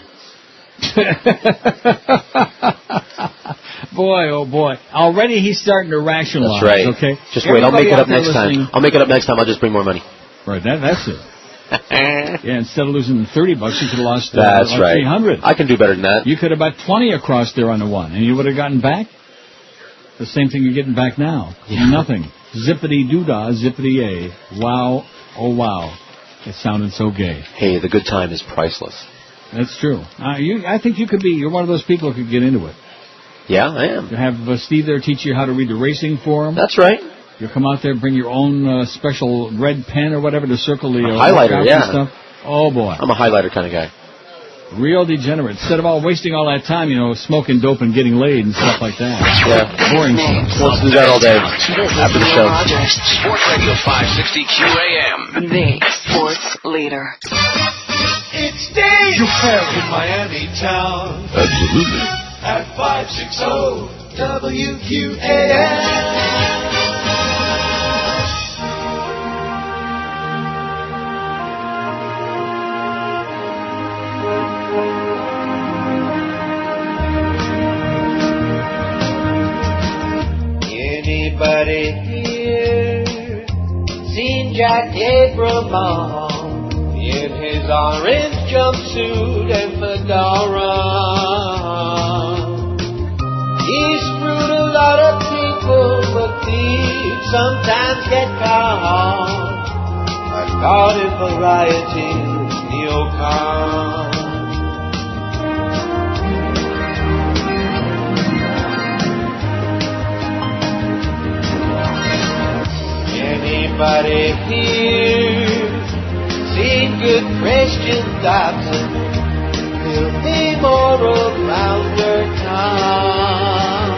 Boy, oh boy. Already he's starting to rationalize. That's right. Okay? Just wait, I'll make it up next time. I'll make it up next time. I'll just bring more money. Right, that's it. Yeah, instead of losing $30, you could have lost that's like right. $300. I can do better than that. You could have bet 20 across there on the one, and you would have gotten back the same thing you're getting back now. Yeah. Nothing. Zippity-doo-dah, zippity-yay. Wow, oh wow. It sounded so gay. Hey, the good time is priceless. That's true. I think you could be. You're one of those people who could get into it. Yeah, I am. You have Steve there teach you how to read the racing form. That's right. You come out there, bring your own special red pen or whatever to circle the highlighter, yeah. And stuff. Oh, boy. I'm a highlighter kind of guy. Real degenerate. Instead of wasting all that time, smoking dope and getting laid and stuff like that. Yeah. Boring stuff. Let's do that all day after the show. Sports Radio 560 QAM. The sports leader. It's Dave in Miami town. Absolutely. At 560 WQAM. Anybody here seen Jack Abramoff in his orange jumpsuit and fedora? He screwed a lot of people, but thieves sometimes get caught. A garden variety neocon. Anybody here seen good Christian Dobson, filthy moral rounder Tom?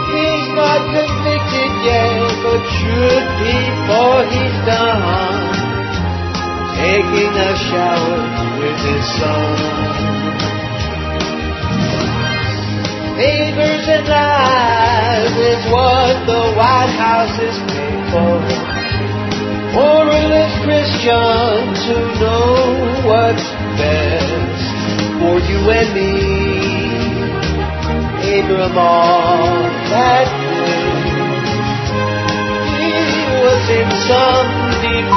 He's not convicted yet, but should be before he's done taking a shower with his son. Favors and lies is what the White House is paid for. Moralist Christians who know what's best for you and me. Abramoff, that day, he was in some deep,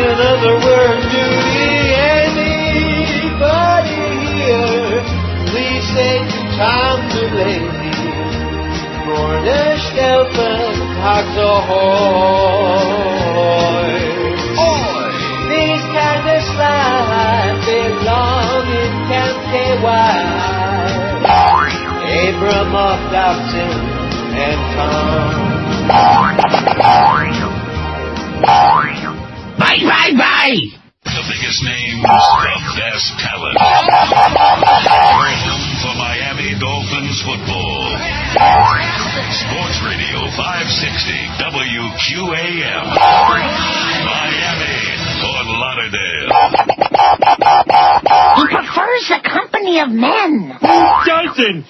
in other words, duty. Anybody here, please say Tom Delaney, Gornish Elfin, Cox ahoy. These kind of slides belong in Camp KY. Abramoff, Dobson, and Tom. Bye, bye, bye! The biggest names, the best talent. Welcome for Miami Dolphins football. Sports Radio 560 WQAM. Miami, Fort Lauderdale. He prefers the company of men. Who doesn't?